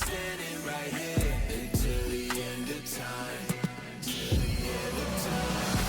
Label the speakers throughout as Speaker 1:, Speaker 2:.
Speaker 1: standing right here until the end of time. Till the end of time.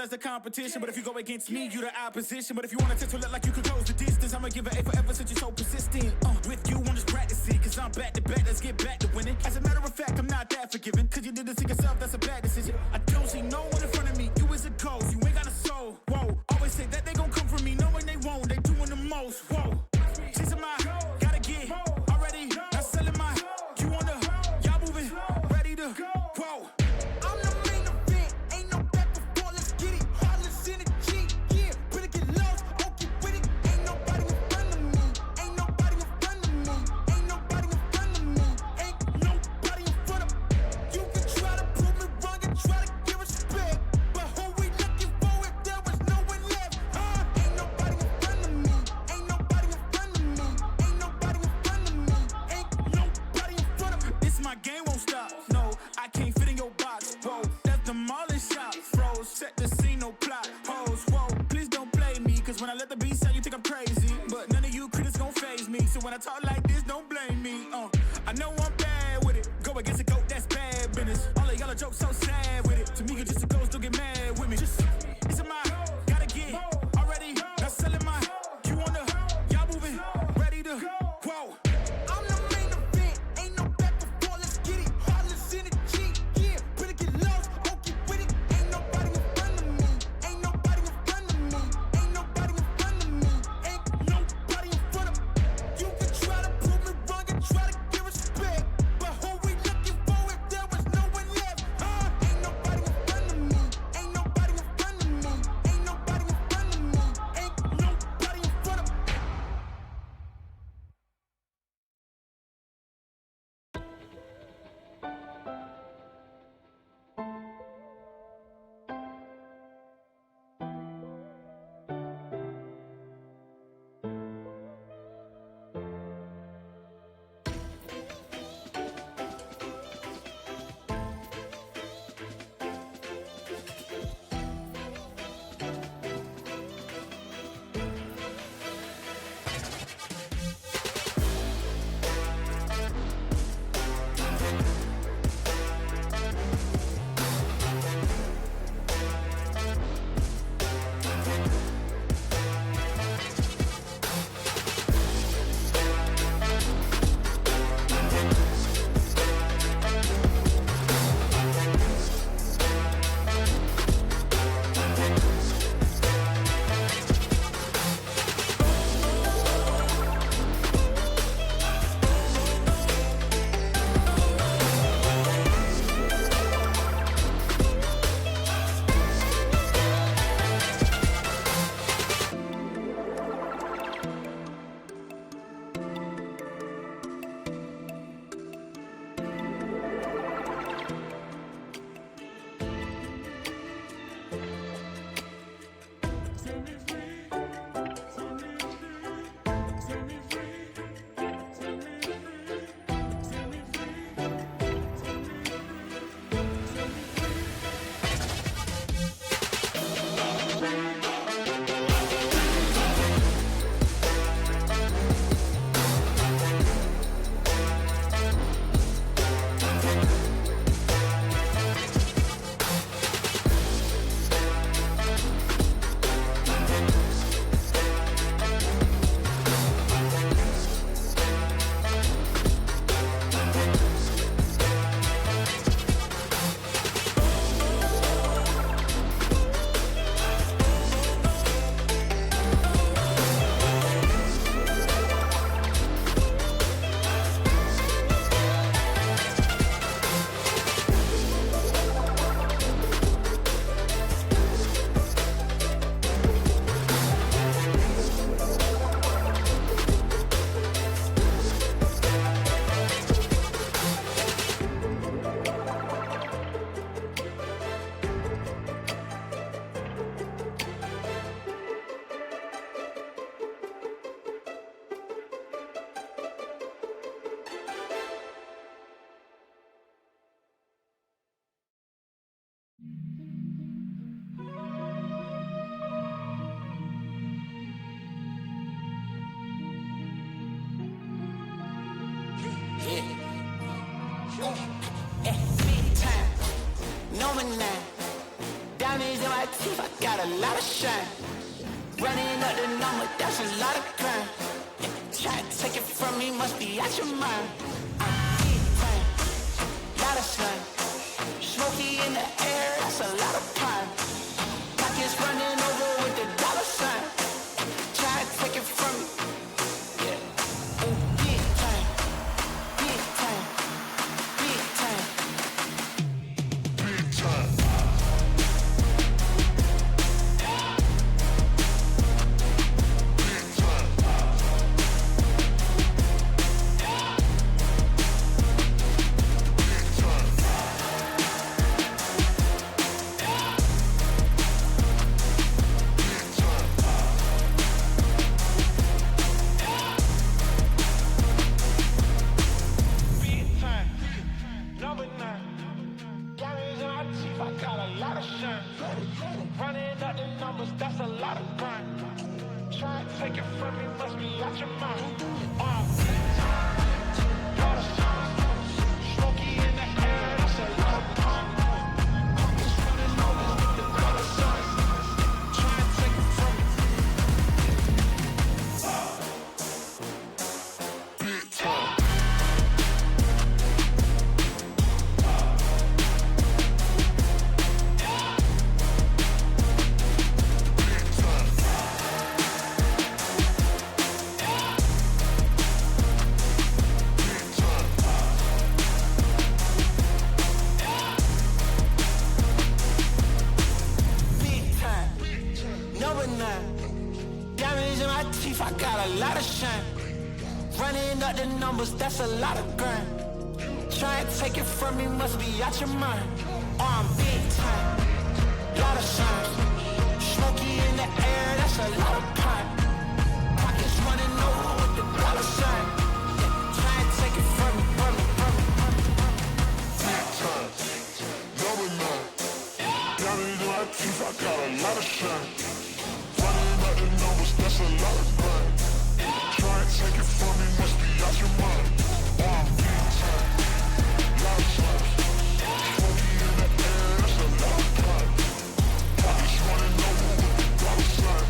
Speaker 2: As the competition, but if you go against me, you the opposition. But if you wanna test to look like you could close the distance, I'ma give it A forever since you're so persistent. With you, I'm just practicing, cause I'm back to back, let's get back to winning. As a matter of fact, I'm not that forgiving, cause you did this to yourself, that's a bad decision. I don't see no one in front of me, you is a ghost, you ain't got a soul. Whoa, always say that they gon' come for me, knowing they won't, they doing the most. Whoa, chasing my, gotta get already, not selling my, you on the, y'all moving, ready to, whoa. When I let the beat sound, you think I'm crazy, but none of you critics gon' faze me. So when I talk like this, don't blame me. I know I'm bad with it. Go against a goat, that's bad business. All of y'all are jokes so sad with it. To me, you're just a ghost, don't get mad with me. Just, it's a mind, gotta get already. Not selling my, you on the, y'all moving, ready to, whoa. I'm the main event, ain't no back before, let's get it. Heartless energy, yeah, better get lost, won't get with it. Ain't nobody in front of me, ain't nobody in front of me. Try to give respect, but who we looking for if there was no one left?
Speaker 3: number 9. Diamonds in my teeth, I got a lot of shine. Running up the number, that's a lot of crime. Try to take it from me, must be out your mind. I'm big time, lot of slime. Smoky in the air, that's a lot of pine. Pockets running over with the dollar sign. Try to take it from me, yeah. Oh, big time, big time, big time,
Speaker 4: Big time.
Speaker 2: Number 9. Diamonds in my teeth, I got a lot of shine. Running up the numbers, that's a lot of crime. Try to take it from me, must be out your mind. Lot of shine. Smoky in the air, that's a lot of crime. Pockets running over with the dollar signs. Try to take it from me.
Speaker 4: Big time.
Speaker 3: number 9. Diamonds in my teeth, I got a lot of shine. Running up the numbers, that's a lot of grind. Try and take it from me, must be out your mind. Oh, I'm big time, lot of shine. Smoky in the air, that's a lot of pine. Pockets running over with the dollar sign. Try and take it from me, from me, from me, from me.
Speaker 4: Big time. Number 9. Diamonds in my teeth, I got a lot of shine. Running up the numbers, that's a lot of grind. Try and take it from me, must be out your mind. Oh, I'm big time, lot of shine. Smoky in the air, that's a lot of pine. Pockets running over with the dollar sign.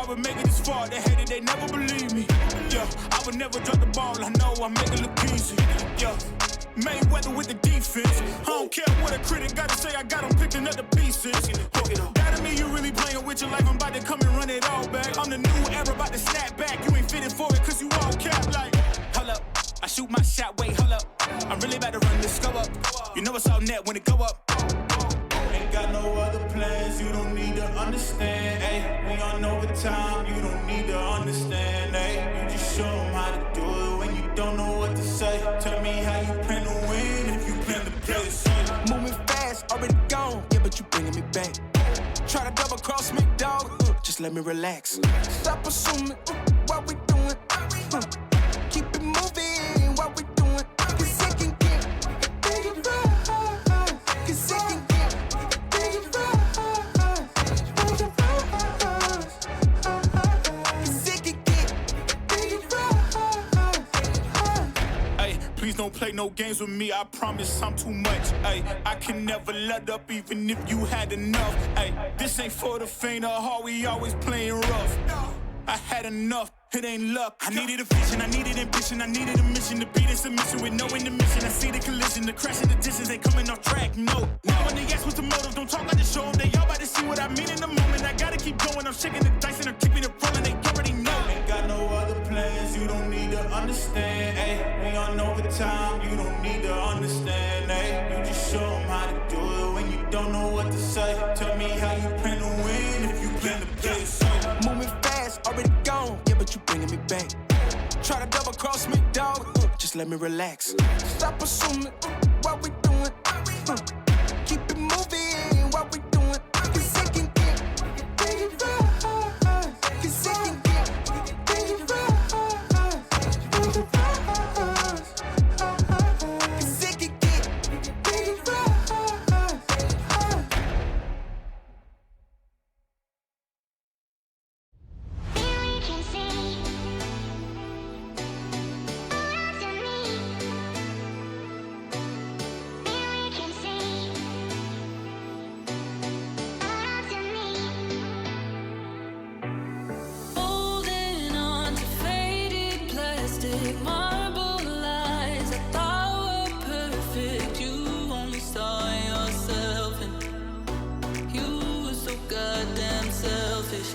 Speaker 2: would make it this far. They hated, they never believe me. Yeah, I would never drop the ball. I know I make it look easy. Yeah. Mayweather with the defense. I don't care what a critic gotta say, I got them picking up the pieces. That to me, you really playing with your life. I'm about to come and run it all back. I'm the new era, about to snap back. You ain't fitting for it, cause you all cap like. Hold up, I shoot my shot, wait, hold up. I'm really about to run this go up. You know it's all net when it go up. Ain't got no other plans, you don't need to understand. Ay, we on overtime, you don't need to understand. Ay, you just show them how to do it when you don't know what to say. Tell me how you plan to win if you plan to play the same. Moving fast, already gone, yeah, but you bringing me back. Try to double cross me, dog, just let me relax. Stop assuming what we doing. Keep it moving, what we doing. Cause it can get dangerous. Cause it can get dangerous. Cause it can get dangerous. Ay, please don't play no games with me, I promise I'm too much. Ay, I can never let up even if you had enough. Ay, this ain't for the faint of heart, we always playing rough. I had enough, it ain't luck. I needed a vision, I needed ambition, I needed a mission to beat in submission with no intermission. I see the collision, the crash in the distance ain't coming off track, no. Now when they ask what's the motive, don't talk like the show 'em. They all about to see what I mean in the moment. I gotta keep going, I'm shaking the dice and I'm keeping it rolling. They already know. Ain't got no other plans, you don't need to understand. Ay, we on overtime, you don't need to understand. Ay, you just show them how to do it when you don't know what to say. Tell me how you plan to win if you plan to play the same. Moving fast, already gone, yeah, but you bringing me back. Try to double cross me, dog, just let me relax. Stop assuming what we doing. Keep it moving, what we doing. Cause it can get dangerous. Cause it can get dangerous. Cause it can get dangerous.
Speaker 5: Marble lies I thought were perfect. You only saw yourself, and you were so goddamn selfish.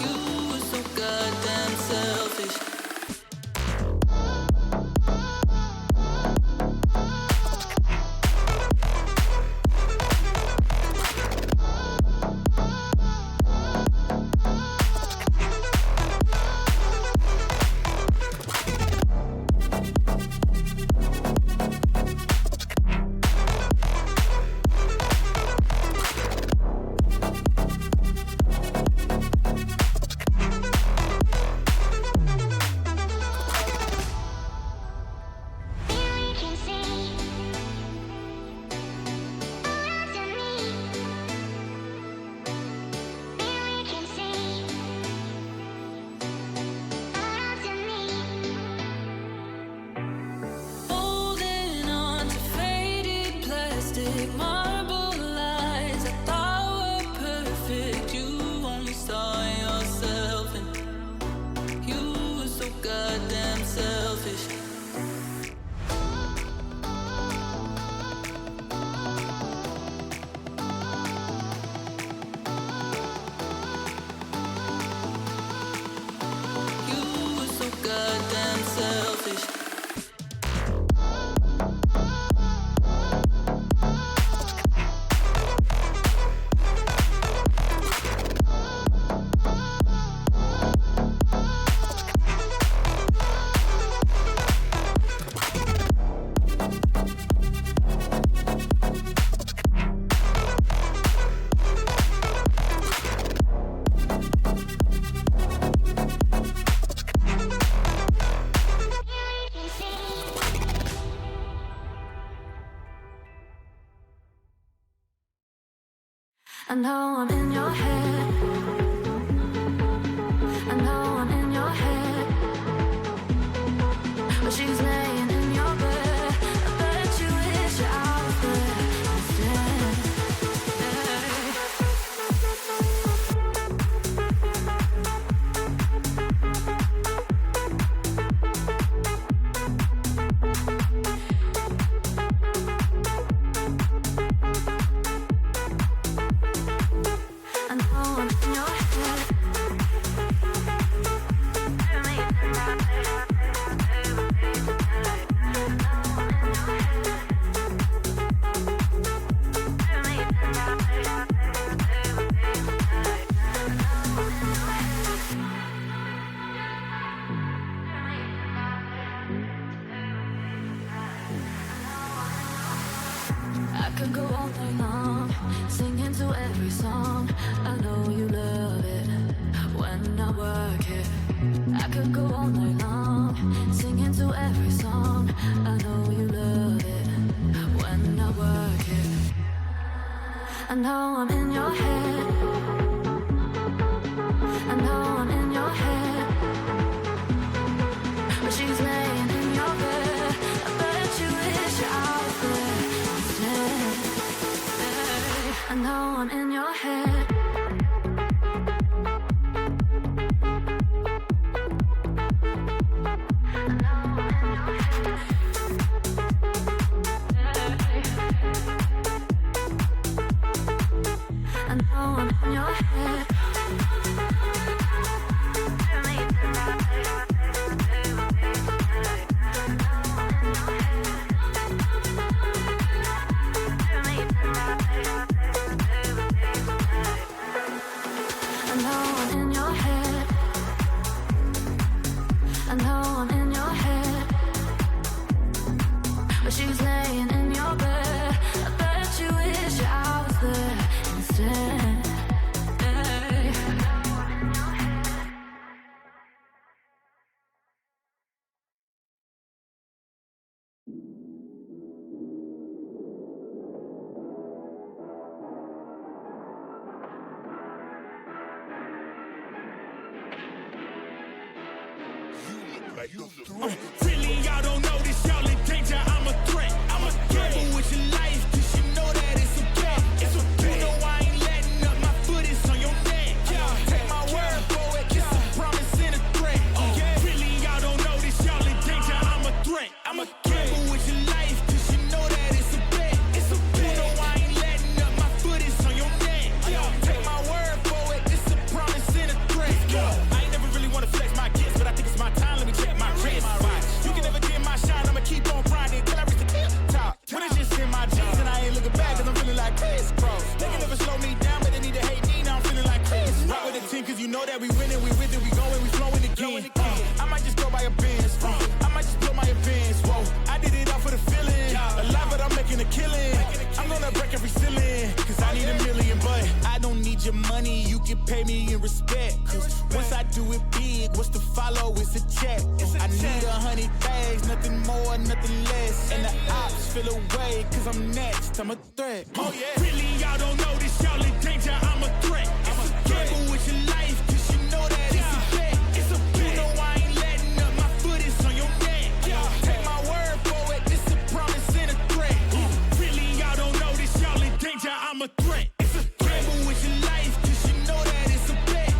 Speaker 5: You were so goddamn selfish. Marble lies I thought were perfect. You only saw yourself, and you were so goddamn selfish. You were so goddamn selfish.
Speaker 6: I know I'm in your head. I know I'm in your head. singing to every song. I know you love it when I work it. I could go all night long, singing to every song. I know you love it when I work it. I know I'm in your head. I know I'm in your head. But she's laying in your bed. I bet you wish you're out there instead. I know I'm in your head. I know I'm in your head.
Speaker 2: Really, y'all don't know this, y'all in danger. I'm a threat. I'm a gamble with your life, cause you know that it's a bet. It's a bet. You know I ain't letting up, my foot is on your neck. Take my word for it, it's a promise and a threat. Really, y'all don't know this, y'all in danger. I'm a threat. I'm a gamble with your life, cause you know that it's a bet. It's a bet. You know I ain't letting up, my foot is on your neck. Take my word for it, it's a promise and a threat. I ain't never really wanna flex my gifts, but I think it's my time. Let me check my wrist. You can never get my shine, I'ma keep on grinding till I reach the top. When it's just in my jeans and I ain't looking back, cause I'm feeling like Chris Cross. They can never slow me down, but they need to hate me, now I'm feeling like Chris. Rock with the team, cause you know that we winning, we with it, we going, we flowing again. I might just go by a Benz, I might just blow my advance, whoa. I did it all for the feeling, alive but I'm making a killing. I'm gonna break every ceiling, cause I need a million, but I don't need your money, you can pay me in respect. Cause once I do it big, what's to follow is a check. I need 100 bags, nothing more, nothing less. And the ops feel away, cause I'm next, I'm a threat. Really, y'all don't know this, y'all in danger, I'm a threat. I'm a gamble with your life, cause you know that it's a bet. It's a bet. You know I ain't letting up, my foot is on your neck. Take my word for it, it's a promise and a threat. Really, y'all don't know this, y'all in danger, I'm a threat. It's a gamble with your life, cause you know that it's a bet.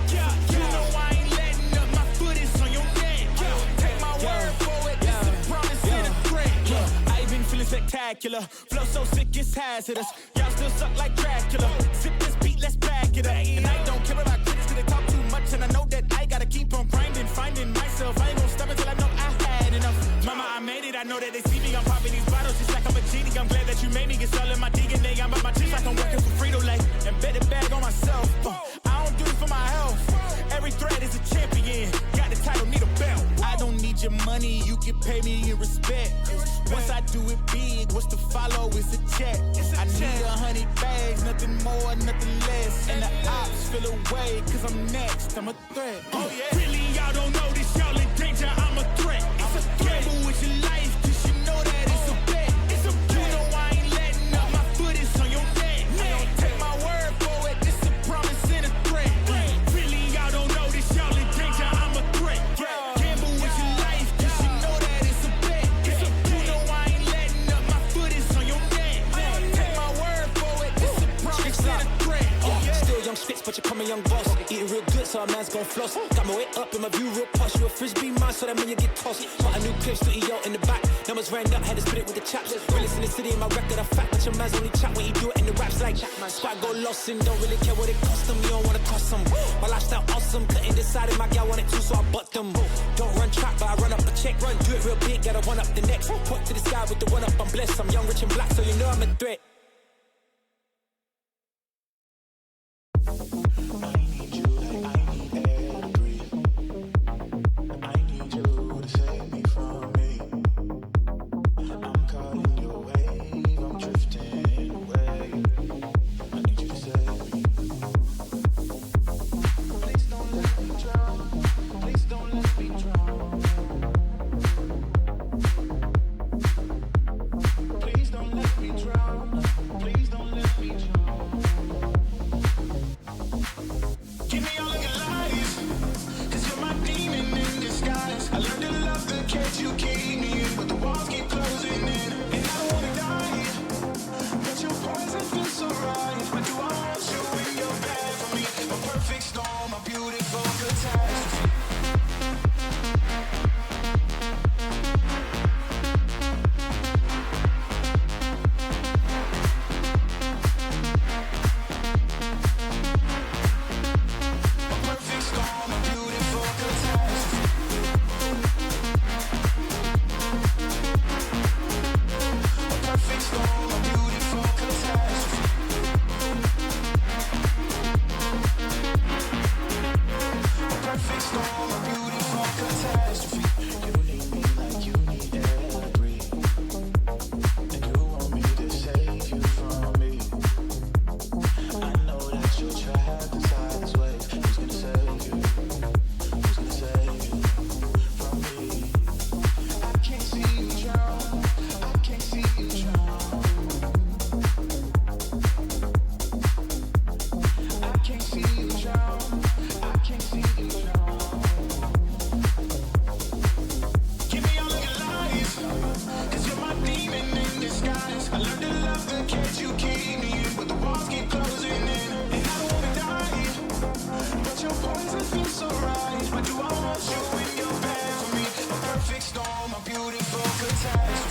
Speaker 2: You know I ain't letting up, my foot is on your neck. Take my word for it, it's a promise and a threat. I ain't been feeling spectacular, flow so sick it's hazardous. Y'all still suck like Dracula. Sip this beat, let's back it up. And I don't care about critics, cause they talk too much. And I know that I gotta keep on grinding, finding myself. I ain't gonna stop until I know I had enough. Mama, I made it, I know that they see me. I'm popping these bottles just like I'm a genie. I'm glad that you made me, it's all in my DNA. I'm up my cheeks like I'm working for Frito-Lay. And bet the bag on myself. I don't do this for my health. Every threat is a champion. Got the title, need a belt. I don't need your money, you can pay me in respect. Once I do it big, what's to follow is a check. I need 100 bags, nothing more, nothing less. And the ops feel away, cause I'm next, I'm a threat. Really, y'all don't know this, y'all in danger, I'm a threat. It's a gamble with your life, cause you know that it's a bet. It's a bet. You know I ain't letting up, my foot is on your neck. Take my word for it, it's a promise and a threat. Really, y'all don't know this, y'all in danger, I'm a threat. Gamble with your life, cause you know that it's a bet. It's a bet. You know I ain't letting up, my foot is on your neck. Take my word for it, it's a promise and a threat.
Speaker 7: Still young spits, but you're coming young boss. Eating real good, so a man's gon' floss. Got my weight up in my view real posh. You a frisbee man, so that mean you get tossed. Got a new clip, studio in the back. Numbers ran up, had to spit it with the chaps. Realest in the city, in my record, a fact. But your man's only chat when he do it in the raps. Like, squad go lost and don't really care what it cost them. You don't wanna cost them. My lifestyle awesome, couldn't decide if my gal want it too, so I butt them. Don't run track, but I run up a check. Do it real big, gotta one up the next. Point to the sky with the one up, I'm blessed. I'm young, rich and black, so you know I'm a threat.
Speaker 4: I'm caught in your wave, I'm drifting away. I need you to say
Speaker 2: wants you in your bed with me. A perfect storm, a beautiful catastrophe.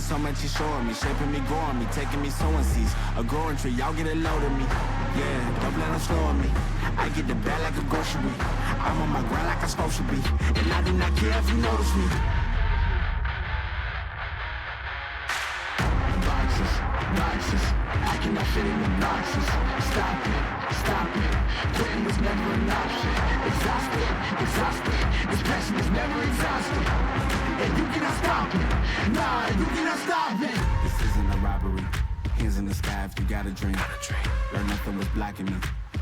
Speaker 8: So much he's showing me, shaping me, growing me, taking me sowing seeds, a growing tree, y'all get a load of me. Yeah, don't let them slow me. I get the bag like a grocery. I'm on my grind like I'm supposed to be, and I do not care if you notice me. Boxes, boxes, I cannot fit in the boxes. Stop it, stop it. Quitting was never an option. Exhausted, exhausted. This passion is never exhausted. And you cannot stop it. Nah, you cannot stop it. This isn't a robbery. Hands in the sky if you got a dream. Learn nothing was blocking me.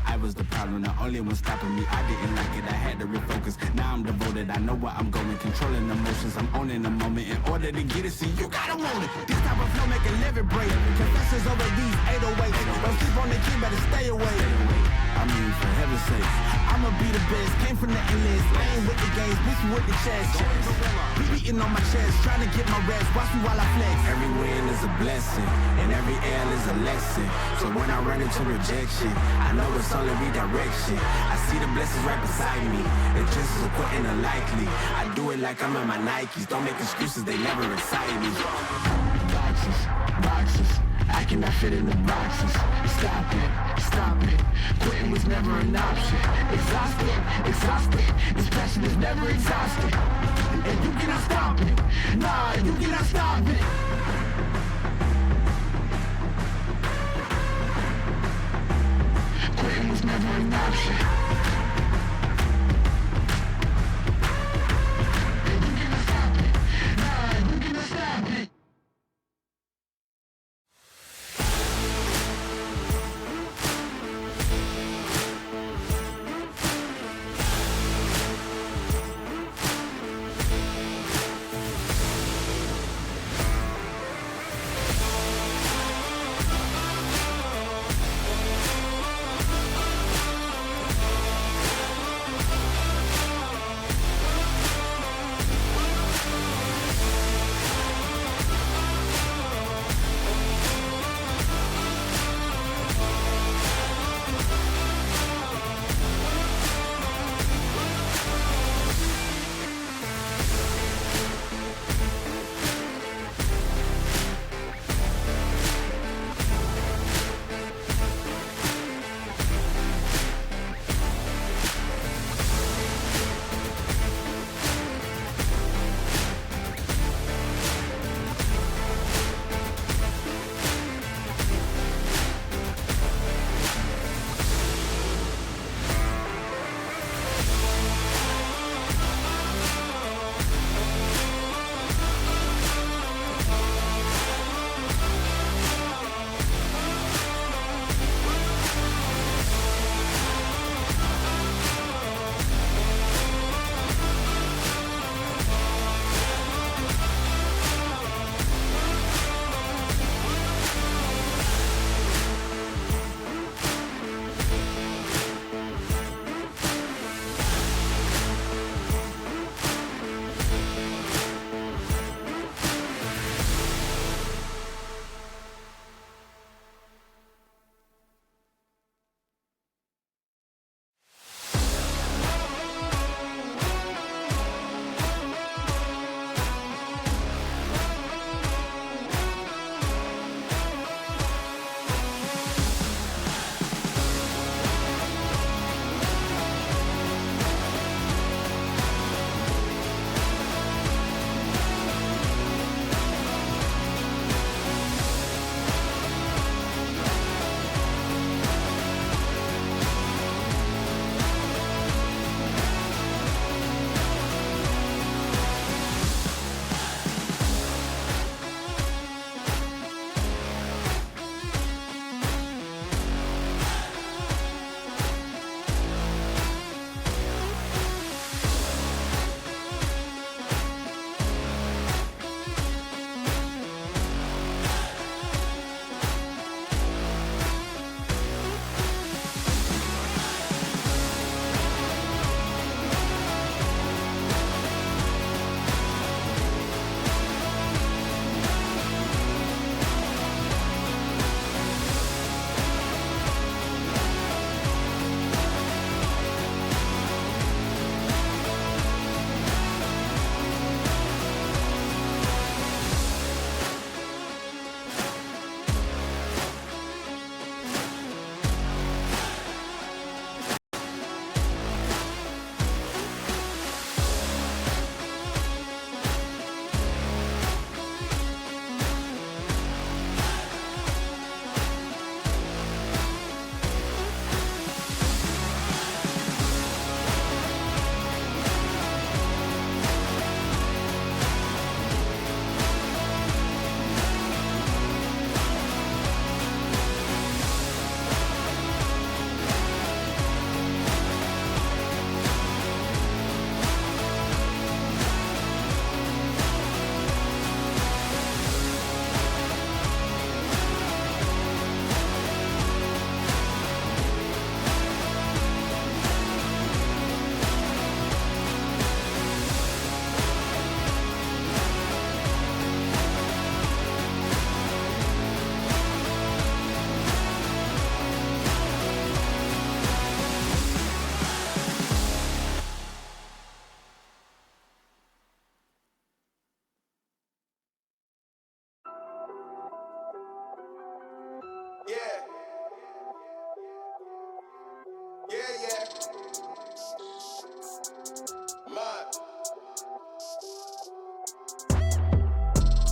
Speaker 8: I was the problem, the only one stopping me. I didn't like it, I had to refocus. Now I'm devoted, I know where I'm going. Controlling emotions, I'm owning the moment. In order to get it, see, you gotta want it. This type of flow make a living break. Confessions over these 808s. Don't sleep on the key, better stay away. I mean, for heaven's sake, I'ma be the best. Came from the endless, I ain't with the games, bitch with the chest. Be beating on my chest, trying to get my rest. Watch me while I flex. Every win is a blessing, and every L is a lesson. So when I run into rejection, I know it's only redirection. I see the blessings right beside me. The chances of quitting are likely. I do it like I'm in my Nikes. Don't make excuses, they never excite me. Boxes, boxes, I cannot fit in the boxes. Stop it, stop it. Quitting was never an option. Exhausted, exhausted. This passion is never exhausted. And you cannot stop it. Nah, you cannot stop it. Quitting was never an option. And you cannot stop it. Nah, you cannot stop it.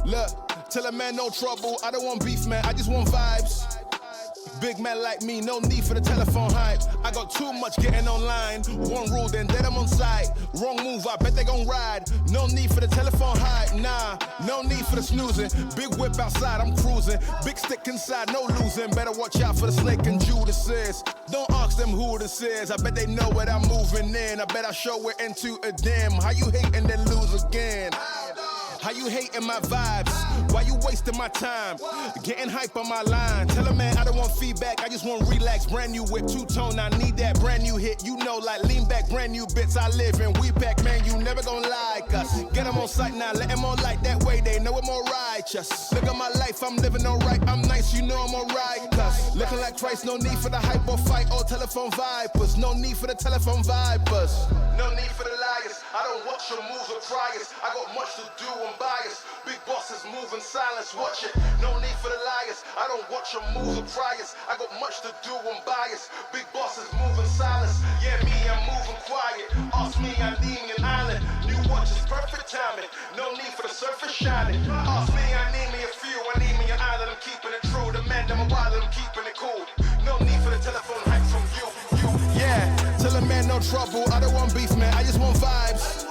Speaker 9: Look, tell a man no trouble. I don't want beef, man. I just want vibes. Big man like me, no need for the telephone hype. I got too much getting online. One rule, then I'm on site. Wrong move, I bet they gon' ride. No need for the telephone hype, nah. No need for the snoozing. Big whip outside, I'm cruising. Big stick inside, no losing. Better watch out for the snake and Judas. Don't ask them who this is. I bet they know what I'm moving in. I bet I show it into a dim. How you hate and then lose again? How you hating my vibes? Why you wasting my time? Getting hype on my line. Tell a man I don't want feedback, I just want relax. Brand new whip, two-tone, I need that brand new hit. You know, like lean back, brand new bits I live in. We pack, man, you never gon' like us. Get them on sight now, let them on light. That way they know I'm all righteous. Look at my life, I'm living alright. I'm nice, you know I'm alright. Cause looking like Christ, no need for the hype or fight or telephone vipers. No need for the telephone vipers. No need for the liars. I don't watch your moves or trials. I got much to do, I'm biased. Big bosses move in silence, watch it. No need for the liars. I don't watch your moves or trials. I got much to do, I'm biased. Big bosses move in silence. Yeah, me, I'm moving quiet. Ask me, I need me an island. New watch is perfect timing. No need for the surface shining. Ask me, I need me a few. I need me an island. I'm keeping it true. The man, I'm a wild, I'm keeping it cool. No need for the telephone hype from you. Yeah, tell a man no trouble. I don't want beef, man. I just want vibes.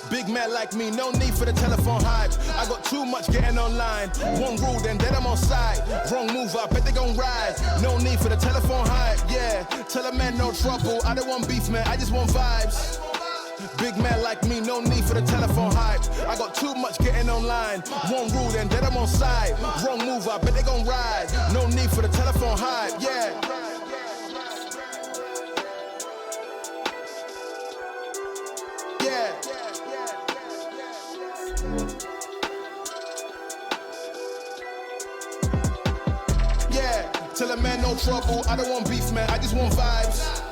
Speaker 9: Big man like me, no need for the telephone hype. I got too much getting online. One rule, then I'm on side. Wrong move, I bet they gon' ride. No need for the telephone hype, yeah. Tell a man no trouble. I don't want beef, man. I just want vibes. Big man like me, no need for the telephone hype. I got too much getting online. One rule, then I'm on side. Wrong move, I bet they gon' ride. No need for the telephone hype, yeah. Tell a man no trouble, I don't want beef, man, I just want vibes.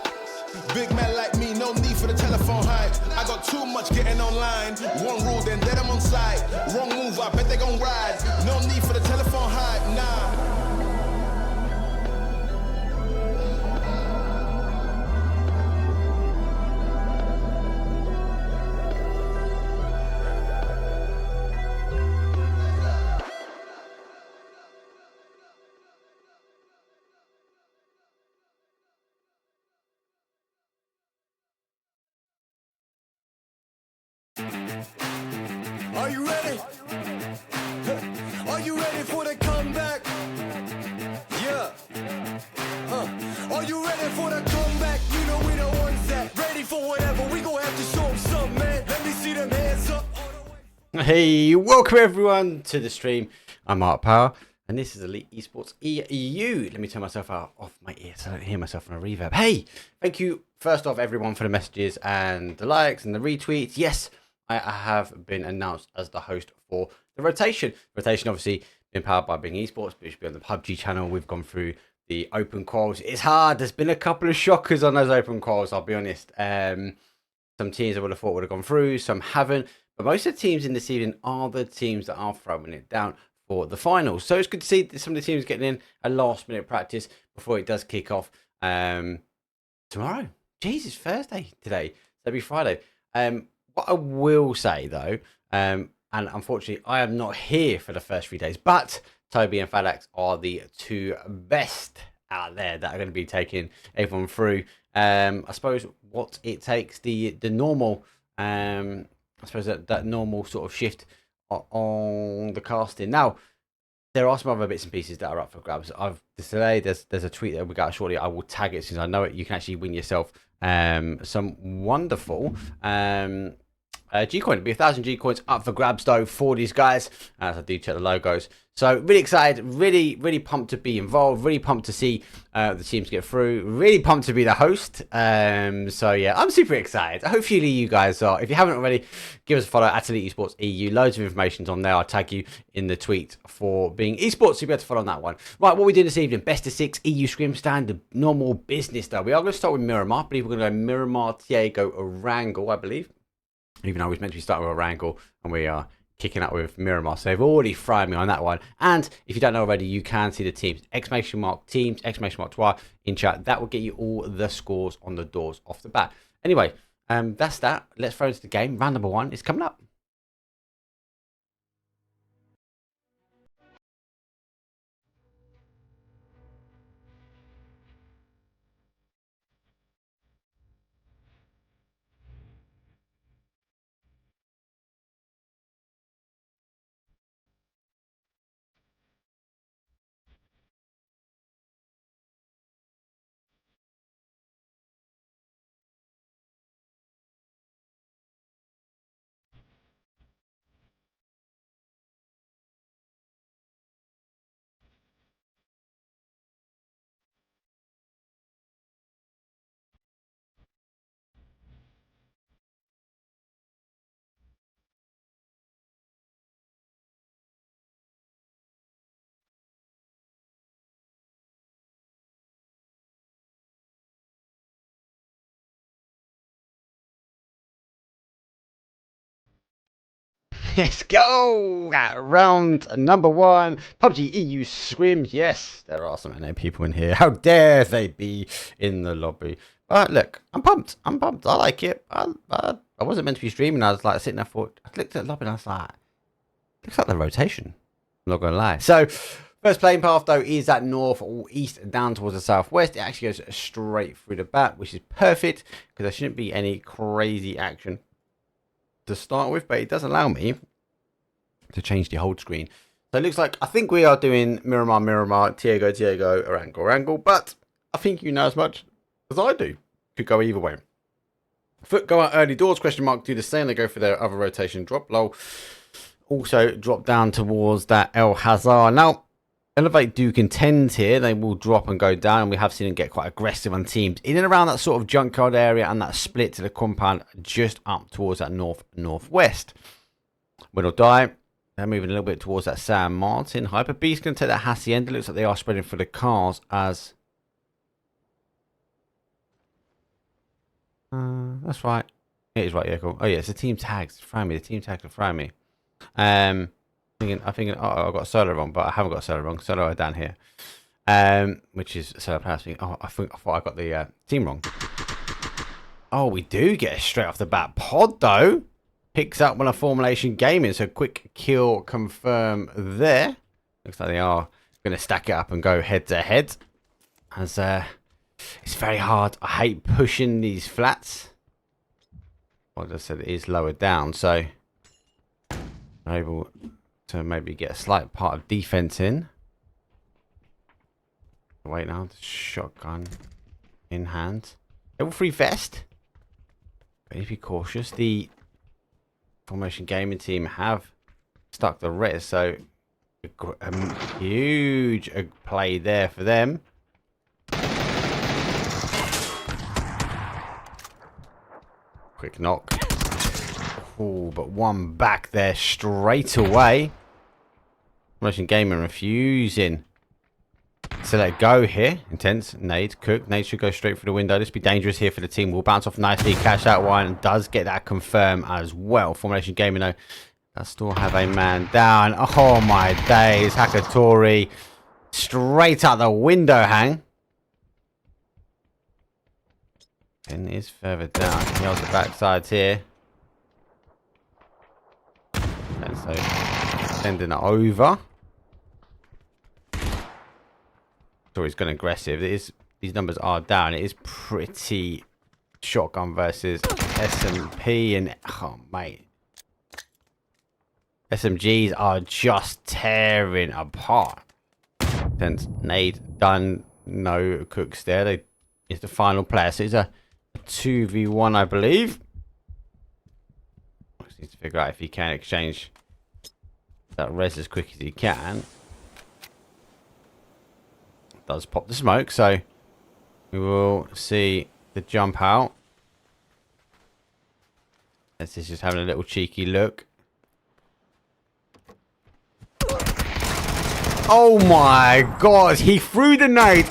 Speaker 9: Big man like me, no need for the telephone hype. I got too much getting online. One rule, then I'm on side. Wrong move, I bet they gon' ride. No need for the telephone hype, nah.
Speaker 10: Are you ready? Are you ready for the comeback? Yeah. Are you ready for the comeback? You know we the ones that ready for whatever. We gon' have to show them something, man. Let me see them hands up.
Speaker 11: Hey, welcome everyone to the stream. I'm Mark Power, and this is Elite Esports EU. Let me turn myself off my ear so I don't hear myself on a reverb. Hey, thank you first off everyone for the messages and the likes and the retweets. Yes, I have been announced as the host for the rotation. Rotation obviously been powered by Bing Esports, but it should be on the Pubg channel. We've gone through the open quals. It's hard. There's been a couple of shockers on those open quals, I'll be honest. Some teams I would have thought would have gone through, some haven't. But most of the teams in this evening are the teams that are throwing it down for the finals. So it's good to see some of the teams getting in a last minute practice before it does kick off tomorrow. Jesus, Thursday today. So it'll be Friday. What I will say though, and unfortunately I am not here for the first 3 days, but Toby and Falax are the two best out there that are going to be taking everyone through. I suppose what it takes, the normal, I suppose that normal sort of shift on the casting. Now, there are some other bits and pieces that are up for grabs. Today there's a tweet that we got shortly. I will tag it since I know it. You can actually win yourself some wonderful G coin. It'll be 1,000 G coins up for grabs though for these guys, as I do check the logos. So really excited, really pumped to be involved, really pumped to see the teams get through, really pumped to be the host. So yeah, I'm super excited. Hopefully you guys are. If you haven't already, give us a follow at Elite Esports EU. Loads of information's on there. I'll tag you in the tweet for Being Esports, so you'll be able to follow on that one. Right, what we do this evening, best of 6 EU Scrim stand, the normal business though. We are going to start with Miramar. I believe we're going to go Miramar, Diego, Orangel, I believe. Even though I was meant to be starting with Orangel, and we are kicking up with Miramar. So they've already fried me on that one. And if you don't know already, you can see the teams. Exclamation mark teams, exclamation mark toi in chat. That will get you all the scores on the doors off the bat. Anyway, that's that. Let's throw into the game. Round number 1 is coming up. Let's go! Round number 1. PUBG EU Scrims. Yes, there are some NA people in here. How dare they be in the lobby? But look, I'm pumped. I'm pumped. I like it. I wasn't meant to be streaming. I was like sitting there I looked at the lobby and I was like, looks like the rotation. I'm not going to lie. So, first playing path though is that north or east down towards the southwest. It actually goes straight through the back, which is perfect because there shouldn't be any crazy action to start with, but it does allow me to change the hold screen. So it looks like I think we are doing Miramar, Tiago, Orango, but I think you know as much as I do. Could go either way. Foot go out early doors, question mark, do the same. They go for their other rotation drop low. Also drop down towards that El Hazard. Now, Elevate do contend here. They will drop and go down. And we have seen them get quite aggressive on teams in and around that sort of junkyard area and that split to the compound just up towards that northwest. Win or die. They're moving a little bit towards that San Martin. Hyper Beast going to take that Hacienda. Looks like they are spreading for the cars as... that's right. It is right, yeah, cool. Oh yeah, it's the team tags. Throw me. The team tags are throwing me. I'm thinking, oh, I got solo wrong, but I haven't got solo wrong. Solo are down here, which is solo players. Oh, I thought I got the team wrong. Oh, we do get a straight off the bat pod though. Picks up one of Formulation Gaming, so quick kill confirm there. Looks like they are going to stack it up and go head to head. As it's very hard. I hate pushing these flats. Like I said, it is lower down, so able to maybe get a slight part of defense in. Wait now, the shotgun in hand. Level 3 vest. But be cautious. The Formation Gaming team have stuck the res, so a huge play there for them. Quick knock. Oh, but one back there straight away. Motion Gaming refusing to let go here. Intense. Nade. Cook. Nade should go straight for the window. This be dangerous here for the team. Will bounce off nicely. Catch that one. And does get that confirmed as well. Formulation Gaming, though, does still have a man down. Oh, my days. Hakatori straight out the window hang. And is further down. He holds the backsides here. And so sending it over. So he's going aggressive. It is, these numbers are down. It is pretty shotgun versus SMP, and oh mate, SMGs are just tearing apart. Since Nade done, no cooks there. They is the final player. So it's a 2v1, I believe. Just need to figure out if he can exchange that res as quick as he can. Does pop the smoke, so we will see the jump out. This is just having a little cheeky look. Oh my god, he threw the nade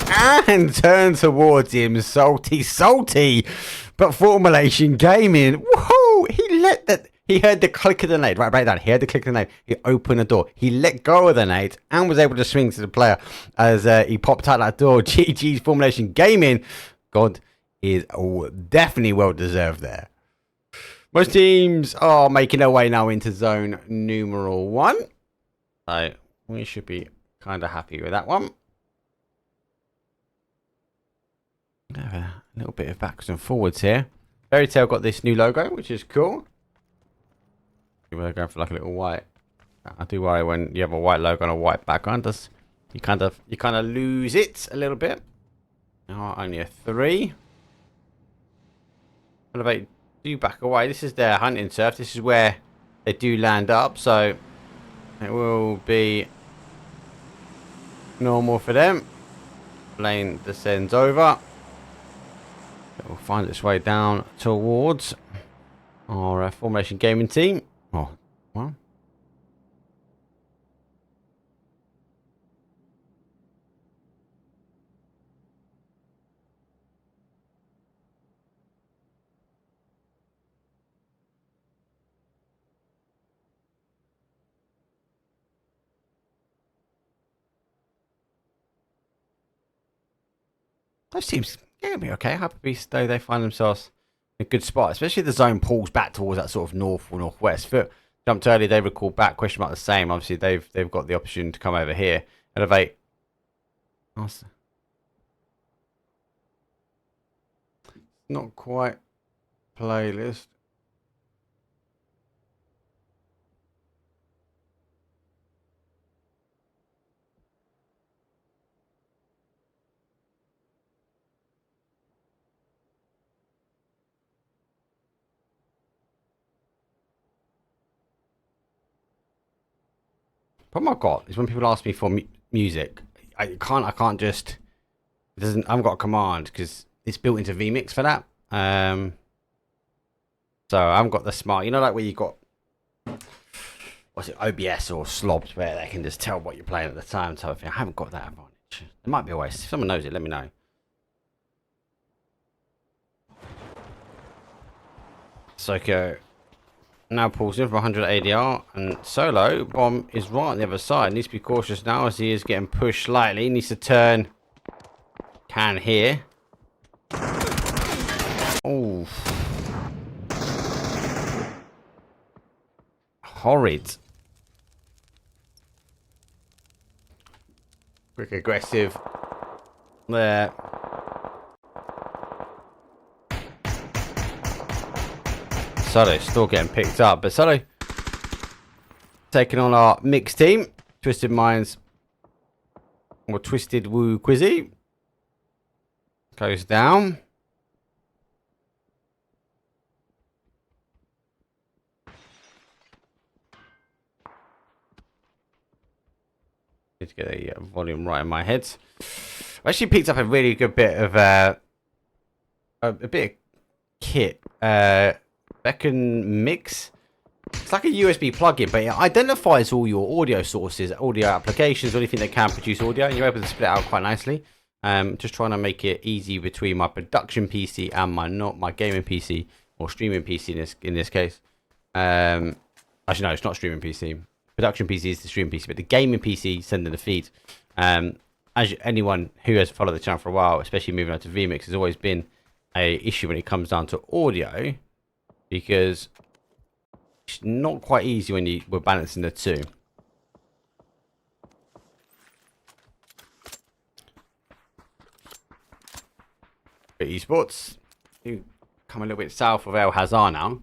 Speaker 11: and turned towards him. Salty. But Formulation Gaming, whoa, he heard the click of the nade. Right down. He heard the click of the nade. He opened the door. He let go of the nade and was able to swing to the player as he popped out that door. GG's Formulation Gaming. God is definitely well deserved there. Most teams are making their way now into zone numeral 1. So we should be kind of happy with that one. Have a little bit of backwards and forwards here. Fairy Tail got this new logo, which is cool. We're going for like a little white. I do worry when you have a white logo on a white background. You kind of lose it a little bit. Oh, only a 3. Elevate, do back away. This is their hunting turf. This is where they do land up, so it will be normal for them. Lane descends over. It will find its way down towards our Formation Gaming team. Oh, well. those teams can be okay. Hyper Beast, though, they find themselves in a good spot, especially if the zone pulls back towards that sort of north or northwest. Foot jumped early, they recall back, question mark the same. Obviously, they've got the opportunity to come over here. Elevate. Awesome. Not quite playlist. Problem I've got is when people ask me for music, I can't just. It doesn't. I haven't got a command because it's built into vMix for that. So I haven't got the smart. You know, like where you got what's it, OBS or slobs where they can just tell what you're playing at the time type of thing. I haven't got that advantage. There might be a way. If someone knows it, let me know. Psycho now pulls in for 100 ADR, and Solo Bomb is right on the other side. Needs to be cautious now as he is getting pushed slightly. Needs to turn. Can here. Oh. Horrid. Quick aggressive. There. Solo still getting picked up, but Solo taking on our mixed team. Twisted Minds or Twisted Woo Quizzy goes down. Need to get a volume right in my head. I actually picked up a really good bit of a bit of kit. Beacon Mix. It's like a USB plugin, but it identifies all your audio sources, audio applications, anything that can produce audio, and you're able to split it out quite nicely. Just trying to make it easy between my production PC and my gaming PC or streaming PC in this case. Actually, no, it's not streaming PC. Production PC is the streaming PC, but the gaming PC sending the feed. As anyone who has followed the channel for a while, especially moving on to vMix, has always been a issue when it comes down to audio, because it's not quite easy when we're balancing the two. But esports, you come a little bit south of El Hazar now.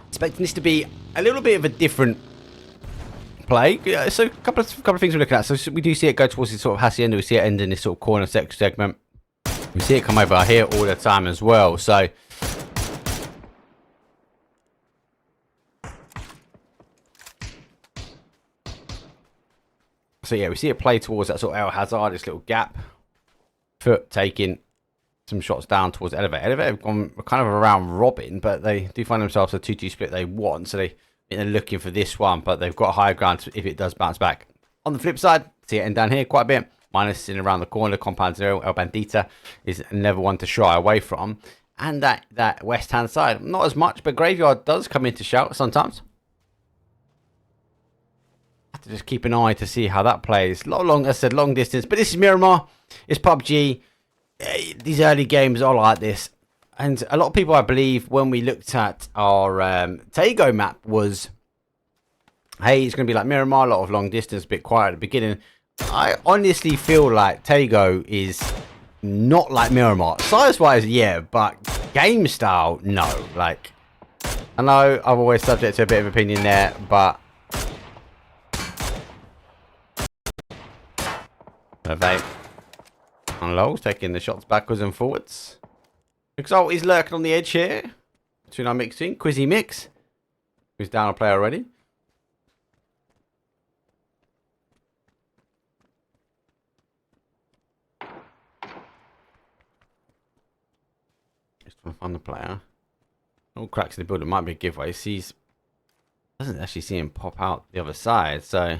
Speaker 11: Expecting this to be a little bit of a different play. So a couple of things we're looking at. So we do see it go towards this sort of hacienda. We see it end in this sort of corner segment. We see it come over here all the time as well. So yeah, we see it play towards that sort of El Hazard, this little gap. Foot taking some shots down towards Elevate. Elevate have gone kind of around Robin, but they do find themselves a 2-2 split they want. So they're looking for this one, but they've got higher ground if it does bounce back. On the flip side, see it end down here quite a bit. Minus in around the corner, Compound Zero, El Bandita is never one to shy away from. And that west-hand side, not as much, but Graveyard does come into shout sometimes. Have to just keep an eye to see how that plays. Long, as I said, long distance. But this is Miramar. It's PUBG. These early games are like this. And a lot of people, I believe, when we looked at our Tago map was, hey, it's going to be like Miramar, a lot of long distance, a bit quiet at the beginning. I honestly feel like Tago is not like Miramar. Size-wise, yeah, but game style, no. Like, I know I'm always subject to a bit of opinion there, but Vape and Lowell's taking the shots backwards and forwards. Exalt is lurking on the edge here between our mixing. Quizzy Mix, who's down a player already. Just trying to find the player. All cracks in the building might be a giveaway. Doesn't actually see him pop out the other side, so I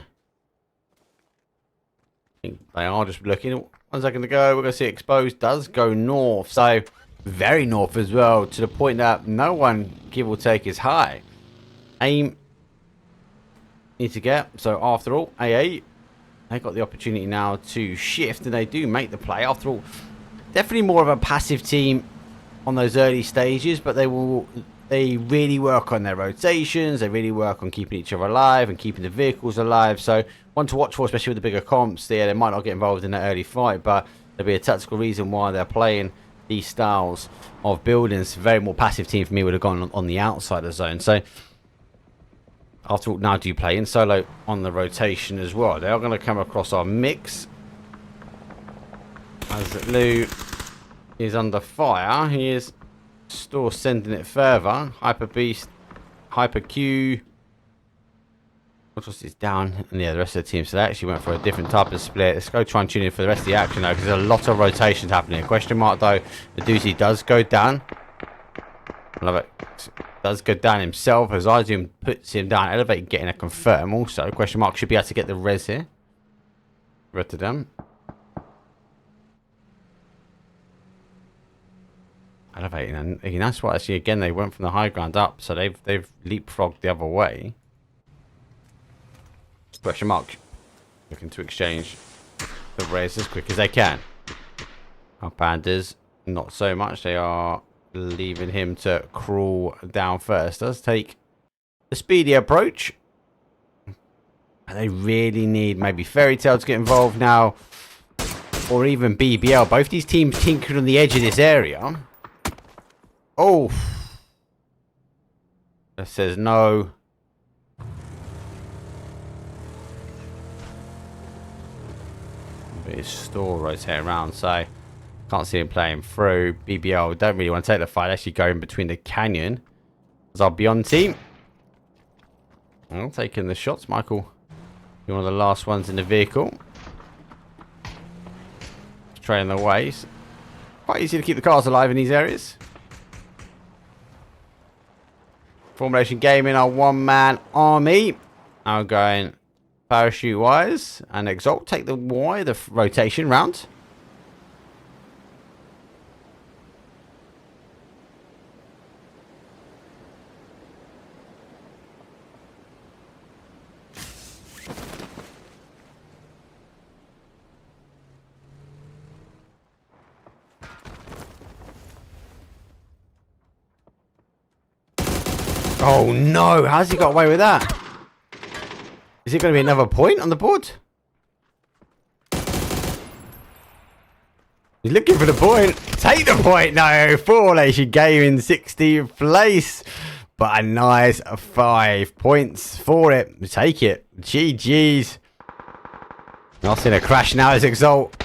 Speaker 11: think they are just looking. 1 second to go. We're going to see Exposed does go north, so very north as well, to the point that no one, give or take, is high. Aim need to get, so after all, AA They got the opportunity now to shift, and they do make the play. After all, definitely more of a passive team on those early stages, but they really work on their rotations. They really work on keeping each other alive and keeping the vehicles alive. So one to watch for, especially with the bigger comps. They might not get involved in that early fight, but there'll be a tactical reason why they're playing these styles of buildings. Very more passive team for me would have gone on the outside of the zone. So after all, now do you play in solo on the rotation as well? They are going to come across our mix. As Lou is under fire, he is still sending it further. Hyper Beast, Hyper Q. What's this down? And yeah, the rest of the team. So they actually went for a different type of split. Let's go try and tune in for the rest of the action though, because there's a lot of rotations happening. Question mark though, the doozy does go down. Love it. Does go down himself as Izum puts him down. Elevate getting a confirm also. Question mark should be able to get the res here. Rotterdam. Elevating, and that's why actually again they went from the high ground up, so they've leapfrogged the other way. Question mark looking to exchange the res as quick as they can. Our pandas not so much. They are leaving him to crawl down first. Does take the speedy approach. And they really need maybe Fairy Tale to get involved now, or even BBL. Both these teams tinkered on the edge of this area. Oh, that says no. But his store rotate around, so can't see him playing through. BBL don't really want to take the fight. Actually, go in between the canyon. As our Beyond team, well, taking the shots. Michael, you're one of the last ones in the vehicle. Trailing the ways. Quite easy to keep the cars alive in these areas. Formulation Gaming, our one-man army. Now going parachute-wise. And Exalt take the Y, the rotation round. Oh no, how's he got away with that? Is it going to be another point on the board? He's looking for the point. Take the point. No, Formulation Gaming 60th place. But a nice 5 points for it. Take it. GG's. Not seeing a crash now as Exalt.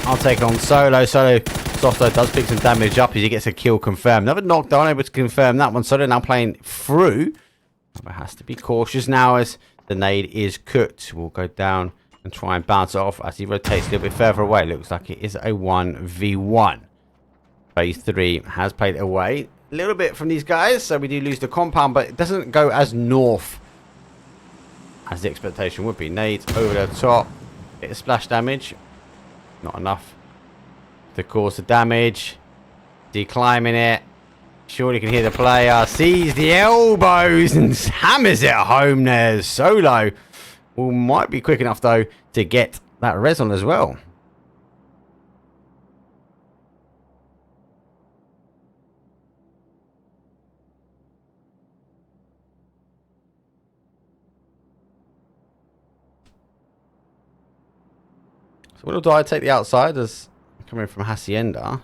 Speaker 11: I'll take on Solo. Softo does pick some damage up as he gets a kill confirmed. Another knockdown, able to confirm that one. Solo now playing through. But has to be cautious now as the nade is cooked. We'll go down and try and bounce it off as he rotates a little bit further away. Looks like it is a 1v1. Phase 3 has played it away a little bit from these guys. So we do lose the compound, but it doesn't go as north as the expectation would be. Nades over the top. Bit of splash damage. Not enough to cause the damage. Declimbing it. Surely can hear the player. Sees the elbows and hammers it home there. Solo might be quick enough though to get that res on as well. So what do I take the outside as coming from Hacienda?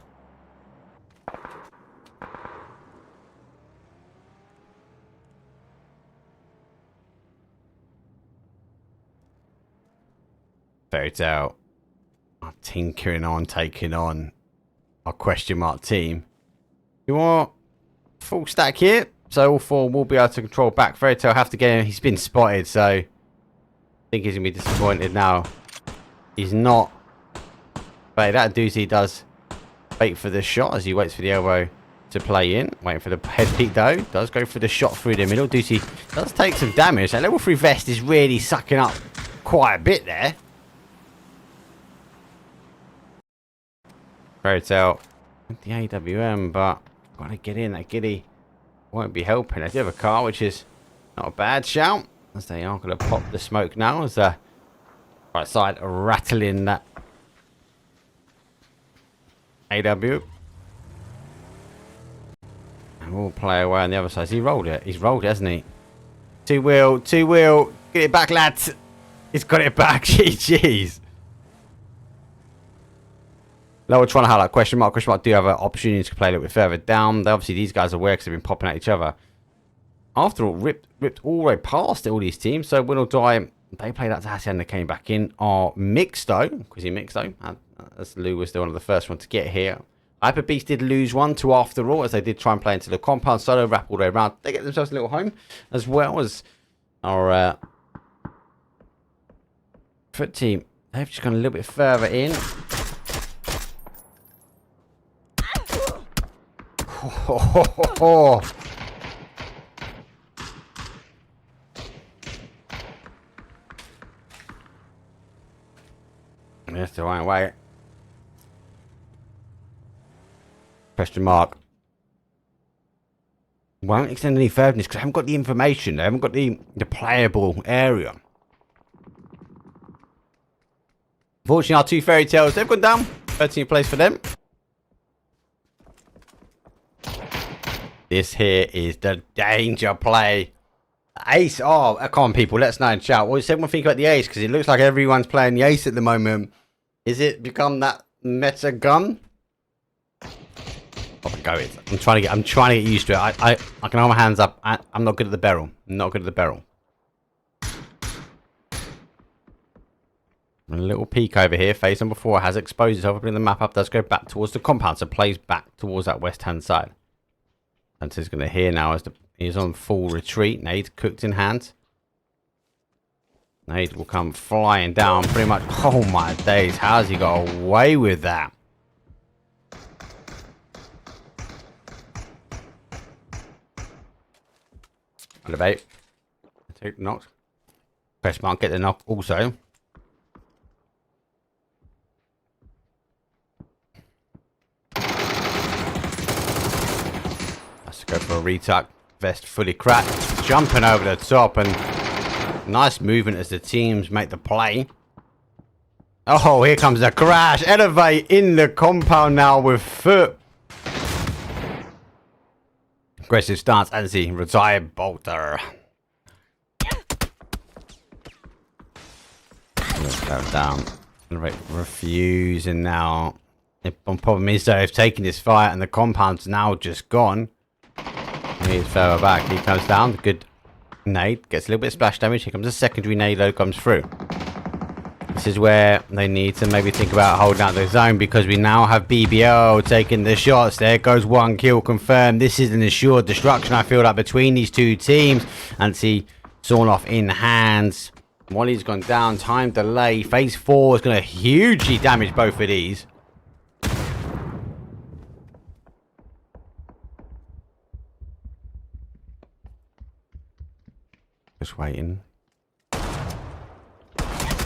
Speaker 11: Fairy Tale are tinkering on, taking on our question mark team. You want full stack here? So all four will be able to control back. Fairy Tale have to get him. He's been spotted, so I think he's going to be disappointed now. He's not. But that doozy does wait for the shot as he waits for the elbow to play in. Waiting for the head peek though. Does go for the shot through the middle. Doozy does take some damage. That level 3 vest is really sucking up quite a bit there. Fairy Tale with the AWM, but got to get in. That giddy won't be helping. They do have a car, which is not a bad shout. As they are going to pop the smoke now as Right side, rattling that AW. And we'll play away on the other side. He rolled it. He's rolled it, hasn't he? Two wheel. Get it back, lads. He's got it back. GG's. Now we're trying to highlight question mark. Question mark do have an opportunity to play a little bit further down. Obviously, these guys are aware because they've been popping at each other. After all, ripped all the way past all these teams. So win or die, they played out to Hassan and they came back in. Are Mixto, because he Mixto, as Lou was one of the first one to get here. Hyper Beast did lose one to After All, as they did try and play into the compound. Solo wrap all the way around. They get themselves a little home, as well as our foot team. They've just gone a little bit further in. That's the right way. Question mark. Won't extend any further because I haven't got the information. I haven't got the playable area. Unfortunately, our two fairy tales, they've gone down. 13th place for them. This here is the danger play. Ace. Oh, come on, people. Let's know and shout. What does everyone think about the ace? Because it looks like everyone's playing the ace at the moment. Is it become that meta gun? Oh, go it. I'm trying to get used to it. I can hold my hands up. I'm not good at the barrel. I'm not good at the barrel. A little peek over here. Phase number 4 has exposed itself. Putting the map up, does go back towards the compound, so plays back towards that west hand side. Hunter's going to hear now as he's on full retreat. Nade cooked in hand. Nade will come flying down pretty much. Oh my days, how's he got away with that? Elevate. Take the knock. Press mark, get the knock also. Let's go for a retuck. Vest fully cracked. Jumping over the top and nice movement as the teams make the play. Oh, here comes the crash. Elevate in the compound now with foot. Aggressive stance as he retired bolter. Let's go down. Refusing now. The problem is though, they've taken this fight and the compound's now just gone. He's further back. He comes down. Good nade. Gets a little bit of splash damage. Here comes a secondary nade load comes through. This is where they need to maybe think about holding out the zone because we now have BBL taking the shots. There goes one kill confirmed. This is an assured destruction, I feel like, between these two teams. And see, sawn off in hands. Molly's gone down. Time delay. Phase 4 is going to hugely damage both of these. Just waiting.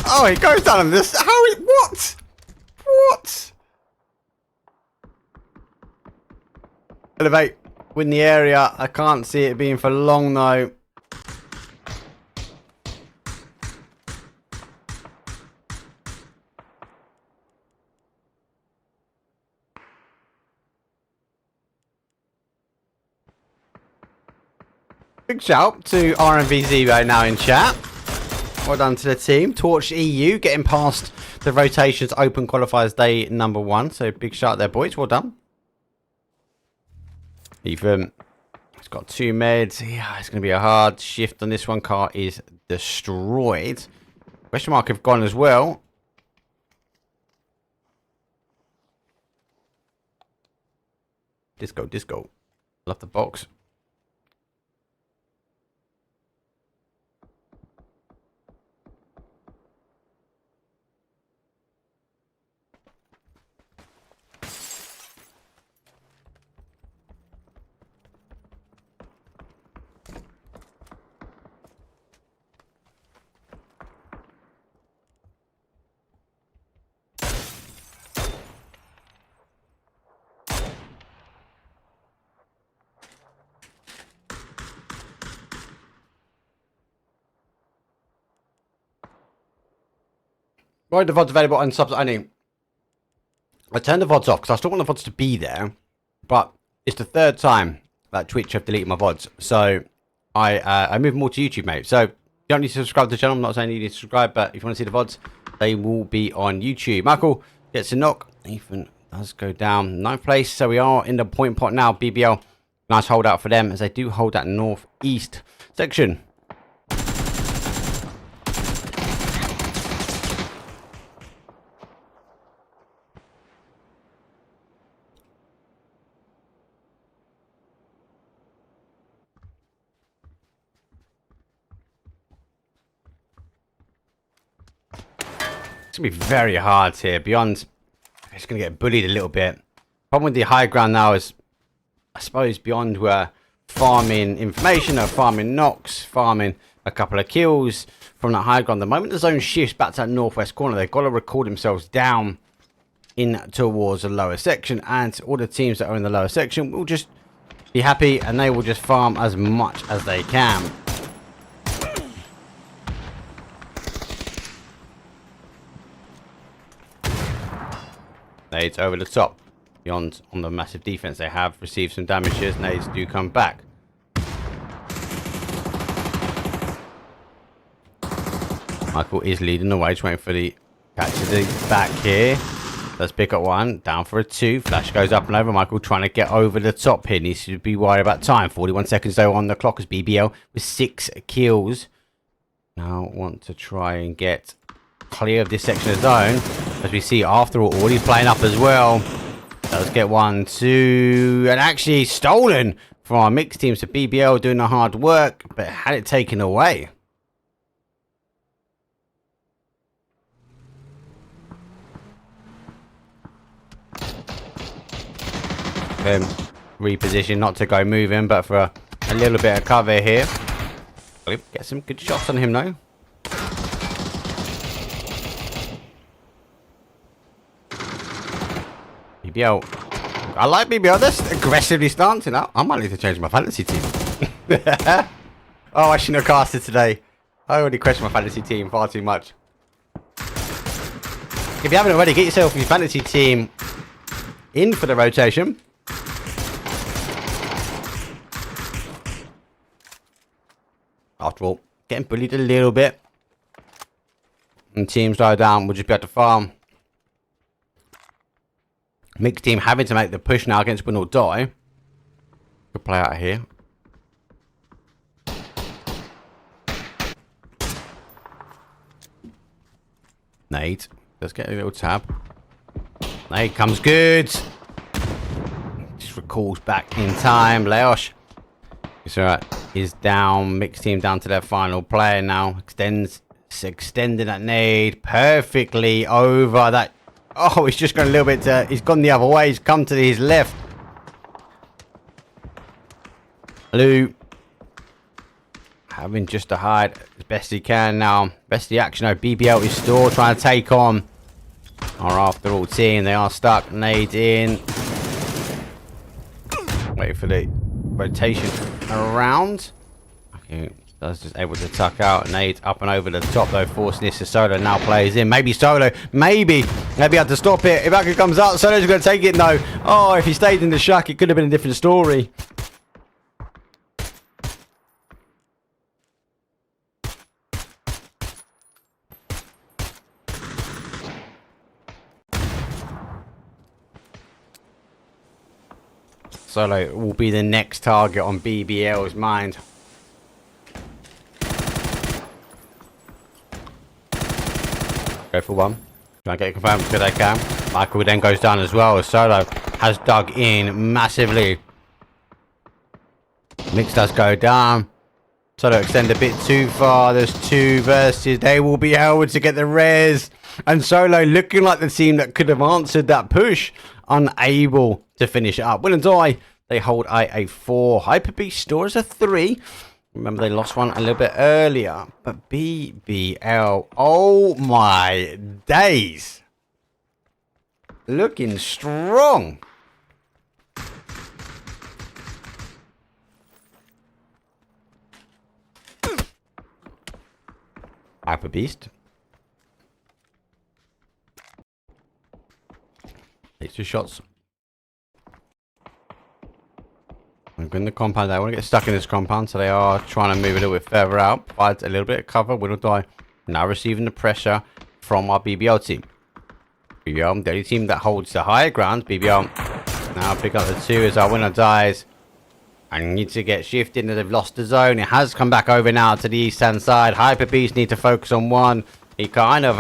Speaker 11: Oh, it goes down on this. How it? What? What? Elevate. Win the area. I can't see it being for long though. Big shout to RMV0 now in chat. Well done to the team. Torch EU getting past the rotations open qualifiers day number 1. So big shout there, boys. Well done. Ethan, he's got 2 meds. Yeah, it's going to be a hard shift on this one. Car is destroyed. Question mark have gone as well. Disco. Love the box. Right, the VODs available on subs only. I turned the VODs off because I still want the VODs to be there, but it's the third time that Twitch have deleted my VODs. So I moved more to YouTube, mate. So you don't need to subscribe to the channel. I'm not saying you need to subscribe, but if you want to see the VODs, they will be on YouTube. Michael gets a knock. Ethan does go down. 9th place. So we are in the point pot now. BBL, nice holdout for them as they do hold that northeast section. It's going to be very hard here. Beyond, it's going to get bullied a little bit. Problem with the high ground now is, I suppose, Beyond were farming information, or farming knocks, farming a couple of kills from that high ground. The moment the zone shifts back to that northwest corner, they've got to record themselves down in towards the lower section. And all the teams that are in the lower section will just be happy and they will just farm as much as they can. Nades over the top. Beyond on the massive defense they have received some damages. Nades do come back. Michael is leading the way, just waiting for the catch of the back here. Let's pick up one. Down for a 2. Flash goes up and over. Michael trying to get over the top here. Needs to be worried about time. 41 seconds though on the clock as BBL with 6 kills. Now want to try and get clear of this section of zone. As we see, after all, he's playing up as well. Let's get 1, 2, and actually stolen from our mixed team. So BBL doing the hard work, but had it taken away. Reposition, not to go moving, but for a little bit of cover here. Get some good shots on him though. BBL. I like BBL. That's aggressively stancing out. I might need to change my fantasy team. Oh, I shouldn't have casted today. I already questioned my fantasy team far too much. If you haven't already, get yourself your fantasy team in for the rotation. After all, getting bullied a little bit. And teams die down, we'll just be able to farm. Mixed team having to make the push now against win or die. Good play out here. Nade. Let's get a little tab. Nade comes good. Just recalls back in time. Leosh. It's alright. Is down. Mixed team down to their final player now. Extending that nade perfectly over that. Oh, he's just gone a little bit. He's gone the other way. He's come to his left. Lou having just to hide as best he can now. Best of the action. No, BBL is still trying to take on our after all team. They are stuck. Nade in. Wait for the rotation around. Okay. That's just able to tuck out. Nade up and over the top though, forcing this to Solo. Now plays in. Maybe Solo. Maybe they'll be able to stop it. If Aka comes out, Solo's going to take it. No. Oh, if he stayed in the shack, it could have been a different story. Solo will be the next target on BBL's mind. Go for one. Try and get it confirmed because they can. Michael then goes down as well as Solo has dug in massively. Mix does go down. Solo extend a bit too far. There's 2 versus. They will be able to get the res. And Solo looking like the team that could have answered that push. Unable to finish it up. Will and die. They hold a 4. Hyper Beast stores a 3. Remember they lost one a little bit earlier. But BBL. Oh my days. Looking strong. Hyper Beast. 2 shots. I'm in the compound. They want to get stuck in this compound, so they are trying to move a little bit further out. Provides a little bit of cover. Win or die. Now receiving the pressure from our BBL team. BBL, the only team that holds the higher ground. BBL now pick up the 2 as our winner dies. And need to get shifted, and they've lost the zone. It has come back over now to the east-hand side. Hyper Beast need to focus on 1. He kind of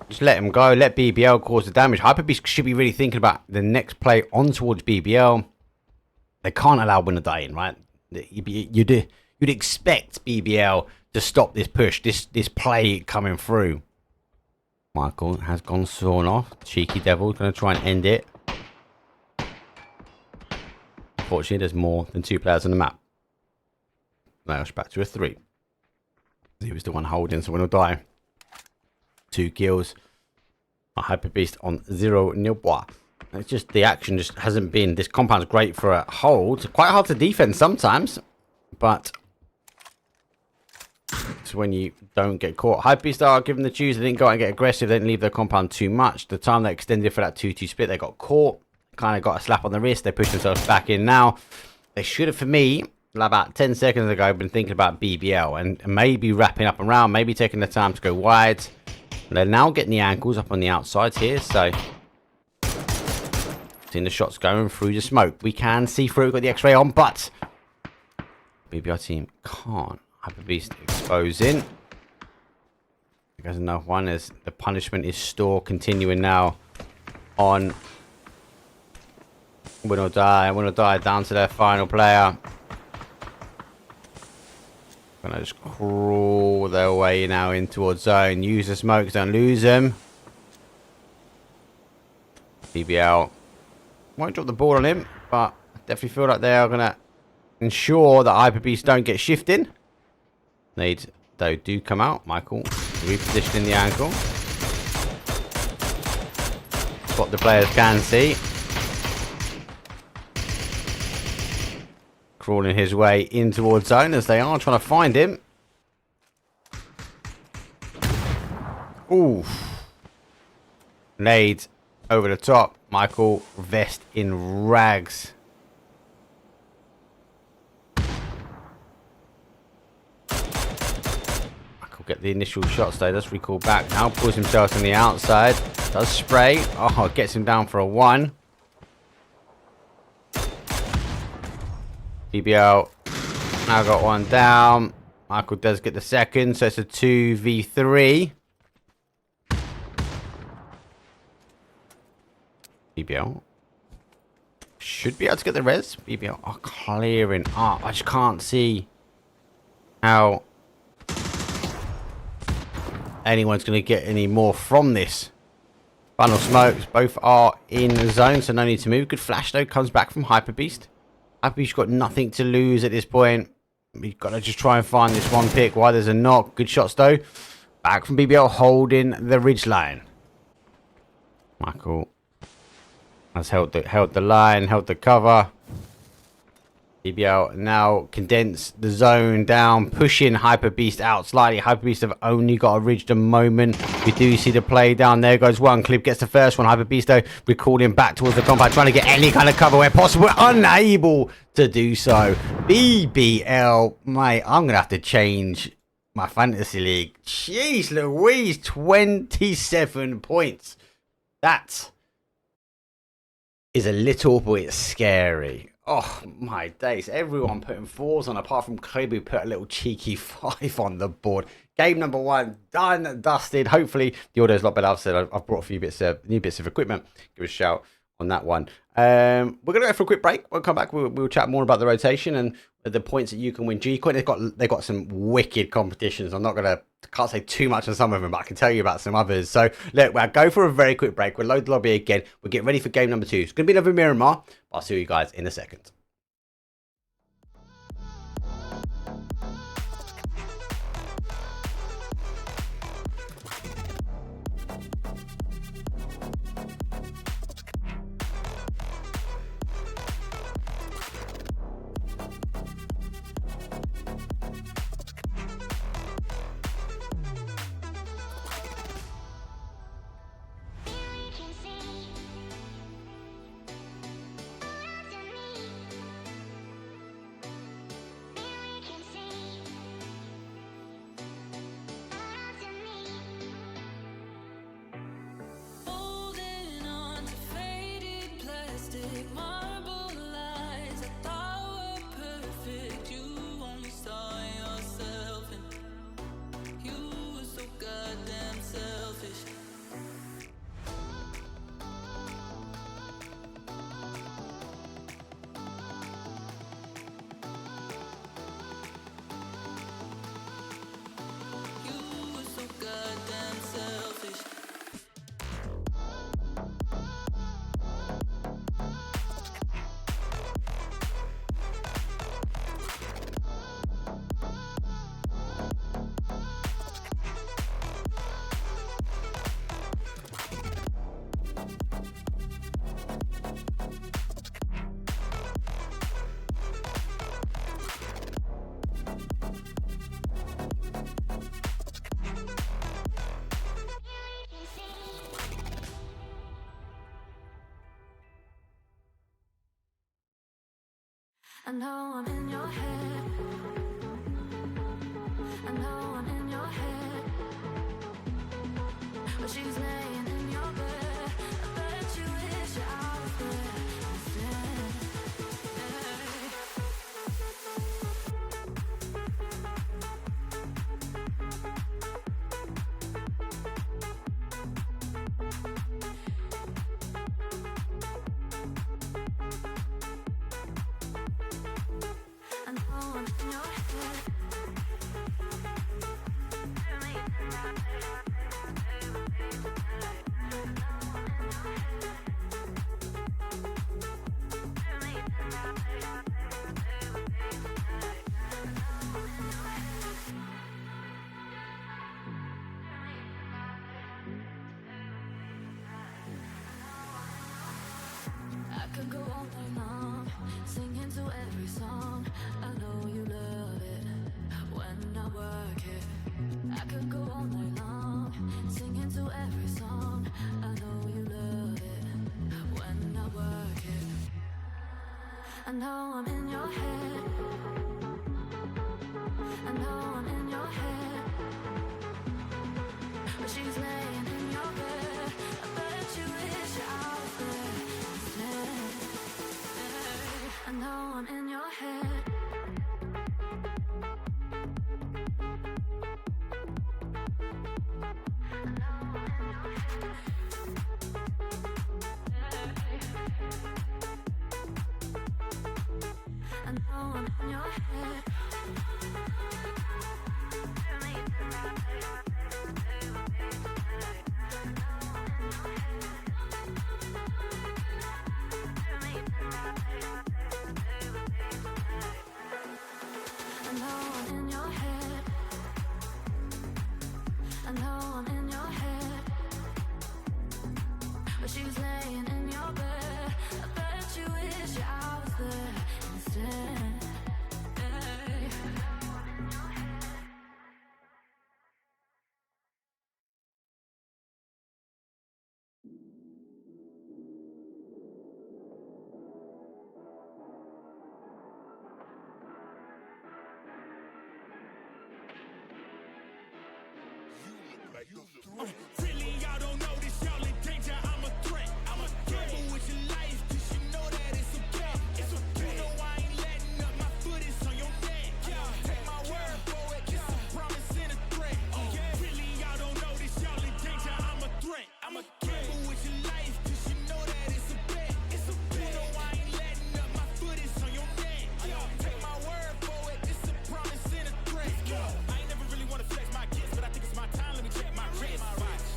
Speaker 11: just let him go. Let BBL cause the damage. Hyper Beast should be really thinking about the next play on towards BBL. They can't allow winner die in, right? You'd expect BBL to stop this push, this play coming through. Michael has gone sawn off. Cheeky Devil going to try and end it. Unfortunately, there's more than 2 players on the map. Now it's back to a 3. He was the one holding, so winner die. 2 kills. A Hyper Beast on 0 nil. It's just the action just hasn't been. This compound's great for a hold. Quite hard to defend sometimes, but it's when you don't get caught. Hypebeast are given the choose. They didn't go out and get aggressive. They didn't leave their compound too much. The time they extended for that 2-2 split, they got caught. Kind of got a slap on the wrist. They pushed themselves back in now. They should have, for me, about 10 seconds ago, been thinking about BBL and maybe wrapping up around, maybe taking the time to go wide. They're now getting the ankles up on the outside here, so seeing the shots going through the smoke. We can see through. We've got the X-ray on, but BBL team can't. Hyper Beast exposing. There's enough one as the punishment is still continuing now on Win or Die. Win or Die down to their final player. Gonna just crawl their way now in towards zone. Use the smokes, don't lose them. BBL won't drop the ball on him, but I definitely feel like they are gonna ensure that Hyper Beast don't get shifting. Nades though do come out. Michael repositioning the ankle. What the players can see. Crawling his way in towards zone as they are trying to find him. Ooh. Nades over the top. Michael vest in rags. Michael get the initial shots though. Does recall back now. Pulls himself on the outside. Does spray. Oh, gets him down for a 1. BBL now got 1 down. Michael does get the second, so it's a 2v3. BBL should be able to get the res. BBL are clearing up. I just can't see how anyone's going to get any more from this. Final smokes. Both are in the zone, so no need to move. Good flash though. Comes back from Hyper Beast. Hyper Beast got nothing to lose at this point. We've got to just try and find this 1 pick. Why there's a knock. Good shots though. Back from BBL holding the ridge line. Michael has held the line, held the cover. BBL now condense the zone down, pushing Hyper Beast out slightly. Hyper Beast have only got a ridge a moment. We do see the play down. There goes one. Clip gets the first one. Hyper Beast though recalling back towards the compound, trying to get any kind of cover where possible. Unable to do so. BBL, mate, I'm going to have to change my fantasy league. Jeez Louise, 27 points. That is a little bit scary. Oh my days, everyone putting 4s on apart from Kobe, who put a little cheeky 5 on the board. Game number 1 done, dusted. Hopefully the audio is a lot better. I've said I've brought a few new bits of equipment. Give us a shout on that one. We're gonna go for a quick break. We'll come back. We'll chat more about the rotation and the points that you can win G-Coin. They've got some wicked competitions. Can't say too much on some of them, but I can tell you about some others. So look, we'll go for a very quick break. We'll load the lobby again. We'll get ready for game number 2. It's gonna be another Miramar. I'll see you guys in a second.
Speaker 6: I know I'm in your head. I know I'm in your head. But she's laying in your bed. I bet you wish I was there instead. I know I'm in your head. I could go all night long, singing to every song. I know you love it when I work it. I could go all night long, singing to every song. I know you love it when I work it. I know I'm in your head. I know I'm in your head. But she's laying in your bed. I bet you wish I was there instead. I know I'm in your head. I know I'm in your head. I know I'm in your head. I know I'm in your head. But she's laying in your bed. I bet you wish I was there instead.
Speaker 2: Really, y'all don't know this, y'all in danger. I'm a threat. I'm a gamble with your life, cause you know that it's okay. It's okay. You know I ain't letting up, my foot is on your neck. Take my word for it, it's a promise and a threat. Really, y'all don't know this, y'all in danger. I'm a threat. I'm a gamble with your life, cause you know that it's a bet. It's okay. You know I ain't letting up, my foot is on your neck. Take my word for it, it's a promise and a threat. I ain't never really wanna flex my gifts, but I think it's my time. Let me check my wrist.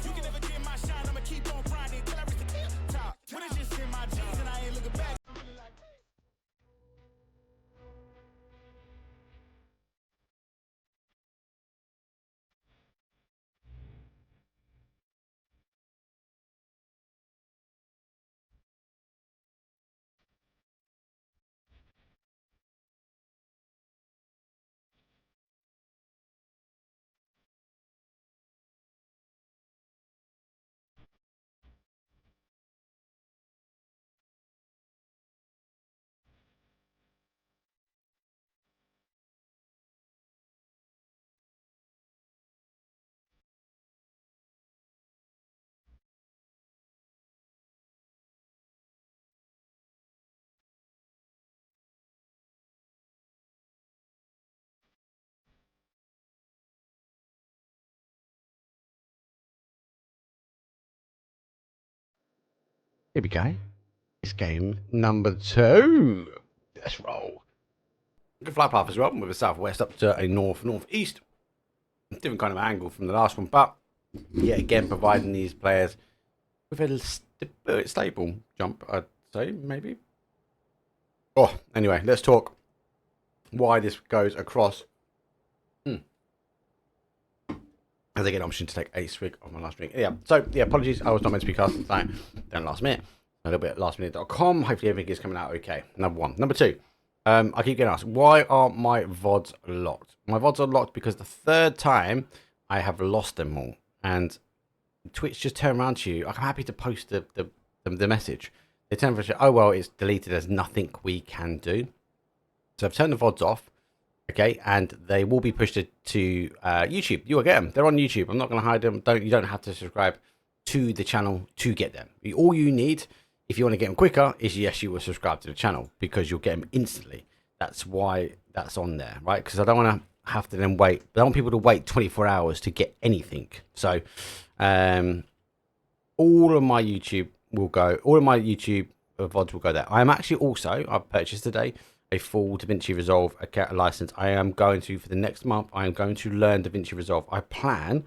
Speaker 2: You can never get my shine, I'ma keep on grinding till I reach the top. When it's just in my jeans and I ain't looking back.
Speaker 11: Here we go. It's game number 2. Let's roll. Good flight path as well, with a southwest up to a northeast. Different kind of angle from the last one, but yet again providing these players with a stable jump, I'd say, maybe. Oh, anyway, let's talk why this goes across. As I get an option to take a swig of my last drink. Yeah, so, yeah, apologies. I was not meant to be casting tonight. Then last minute. A little bit at lastminute.com. Hopefully everything is coming out okay. Number 1. Number 2. I keep getting asked, why are my VODs locked? My VODs are locked because the third time I have lost them all. And Twitch just turn around to you. I'm happy to post the message. They turn around and say, oh, well, it's deleted. There's nothing we can do. So I've turned the VODs off, okay, and they will be pushed to YouTube. You will get them. They're on YouTube. I'm not going to hide them. You don't have to subscribe to the channel to get them. All you need, if you want to get them quicker, is yes, you will subscribe to the channel because you'll get them instantly. That's why that's on there, right? Because I don't want to have to then wait. I don't want people to wait 24 hours to get anything. So all of my YouTube VODs will go there. I am actually also, I've purchased today a full DaVinci Resolve account license. I am going to, for the next month, I am going to learn DaVinci Resolve. I plan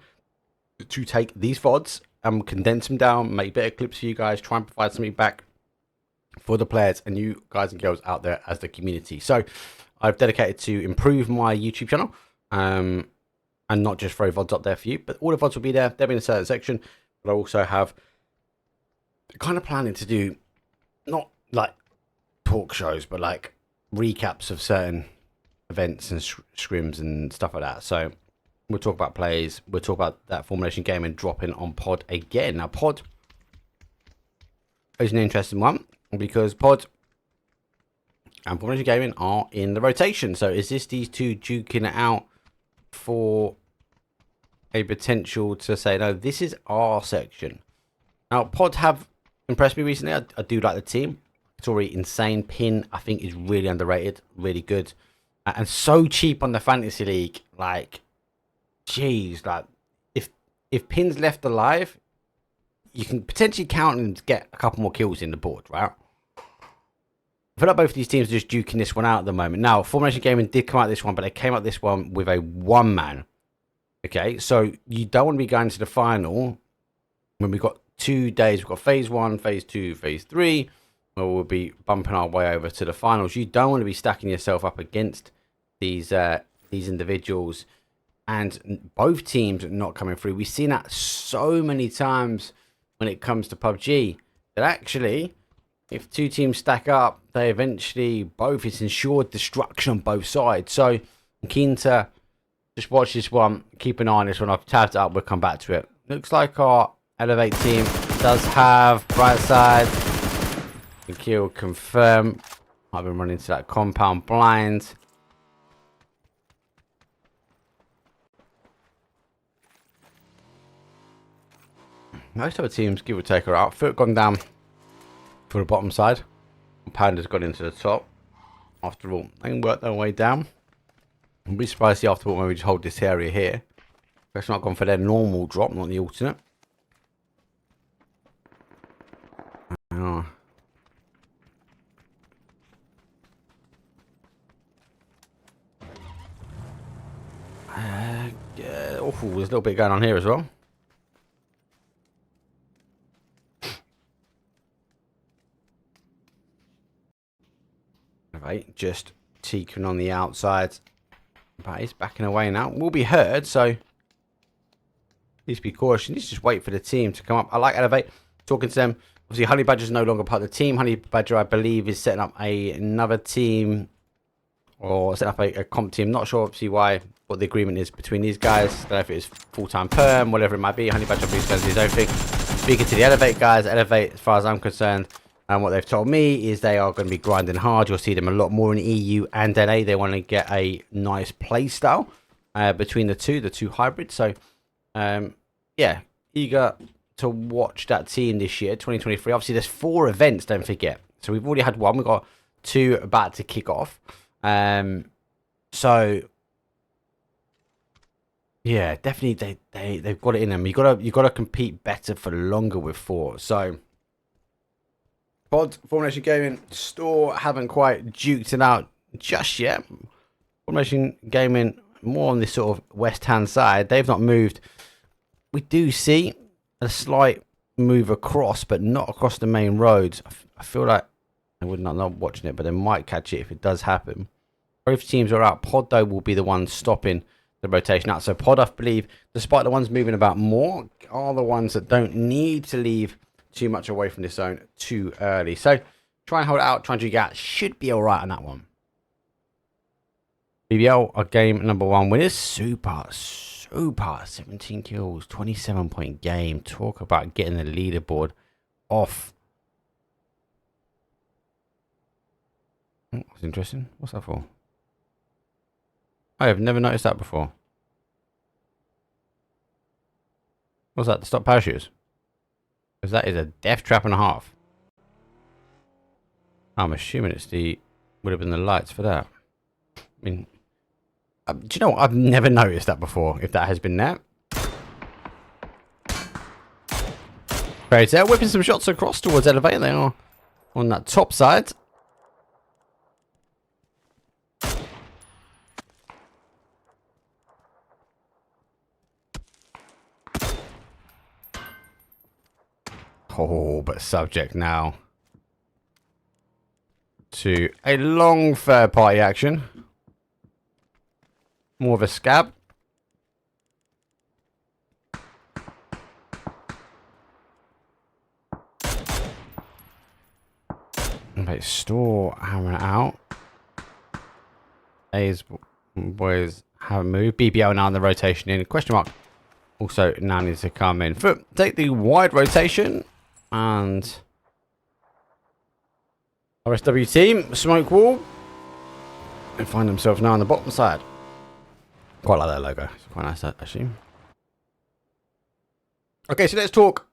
Speaker 11: to take these VODs and condense them down, make better clips for you guys, try and provide something back for the players and you guys and girls out there as the community. So I've dedicated to improve my YouTube channel and not just throw VODs up there for you, but all the VODs will be there. They'll be in a certain section, but I also have kind of planning to do not like talk shows, but like recaps of certain events and scrims and stuff like that. So we'll talk about plays, we'll talk about that formulation game and dropping on pod again. Now pod is an interesting one because pod and formulation gaming are in the rotation. So is this these two duking it out for a potential to say, no, this is our section? Now pod have impressed me recently. I do like the team. It's already insane. Pin, I think, is really underrated, really good, and so cheap on the fantasy league. Like, jeez, like if Pin's left alive, you can potentially count and get a couple more kills in the board, right? I feel like both of these teams are just duking this one out at the moment. Now, Formulation Gaming did come out this one, but they came out this one with a one-man. Okay, so you don't want to be going to the final when we've got 2 days. We've got phase 1, phase 2, phase 3. Or we'll be bumping our way over to the finals. You don't want to be stacking yourself up against these individuals, and both teams not coming through. We've seen that so many times when it comes to PUBG that actually, if two teams stack up, they eventually both, it's ensured destruction on both sides. So I'm keen to just watch this one, keep an eye on this one. I've tabbed it up, we'll come back to it. Looks like our Elevate team does have bright side. Kill confirm. I've been running to that compound blind. Most other teams, give or take, are out. Foot gone down for the bottom side. Panda's gone into the top. After all, they can work their way down. I'll be surprised to see after all when we just hold this area here. That's not gone for their normal drop, not the alternate. Oh. There's a little bit going on here as well. Right, just teaking on the outside. But he's backing away now. Will be heard, so please be cautious. Let's just wait for the team to come up. I like Elevate. Talking to them. Obviously, Honey Badger is no longer part of the team. Honey Badger, I believe, is setting up another team or setting up a comp team. Not sure, obviously, what the agreement is between these guys. Don't know if it's full-time perm, whatever it might be. Honey Badger obviously does his own thing. Speaking to the Elevate guys, Elevate, as far as I'm concerned, and what they've told me is they are going to be grinding hard. You'll see them a lot more in EU and NA. They want to get a nice play style between the two hybrids. So, yeah, eager to watch that team this year, 2023. Obviously, there's 4 events, don't forget. So we've already had 1. We've got 2 about to kick off. So yeah, definitely they've got it in them. You gotta compete better for longer with 4. So Pod Formulation Gaming store haven't quite duked it out just yet. Formulation Gaming more on this sort of west hand side. They've not moved. We do see a slight move across, but not across the main roads. I feel like I would not know watching it, but they might catch it if it does happen. Both teams are out. Pod though will be the one stopping the rotation out. So Pod, I believe, despite the ones moving about more, are the ones that don't need to leave too much away from this zone too early. So try and hold it out, try and drag out. Should be all right on that one. BBL are game number 1 winners. Super. 17 kills, 27-point game. Talk about getting the leaderboard off. Oh, that's interesting. What's that for? I've never noticed that before. What's that? The stop parachutes? Because that is a death trap and a half. I'm assuming it's the... would have been the lights for that. I mean... do you know what? I've never noticed that before, if that has been there. They're whipping some shots across towards Elevate. They are on that top side. Oh, but subject now to a long third party action. More of a scab. Wait, store hammering it out. A's boys haven't moved. BBL now in the rotation in. Question mark. Also now needs to come in. Foot, take the wide rotation. And RSW team, smoke wall. And find themselves now on the bottom side. Quite like that logo. It's quite nice, actually. Okay, so let's talk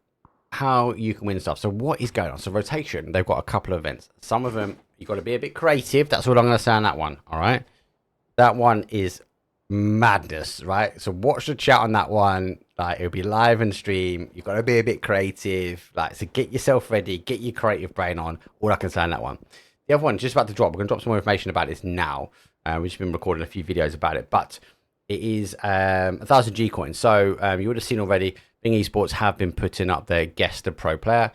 Speaker 11: how you can win stuff. So what is going on? So rotation, they've got a couple of events. Some of them, you've got to be a bit creative. That's what I'm going to say on that one. All right. That one is madness, right? So watch the chat on that one. Like, it'll be live and stream. You've got to be a bit creative. Like, so get yourself ready. Get your creative brain on. All I can say on that one. The other one, just about to drop. We're going to drop some more information about this now. We've just been recording a few videos about it. But it is 1,000 G coins. So you would have seen already, Bing Esports have been putting up their guest the pro player.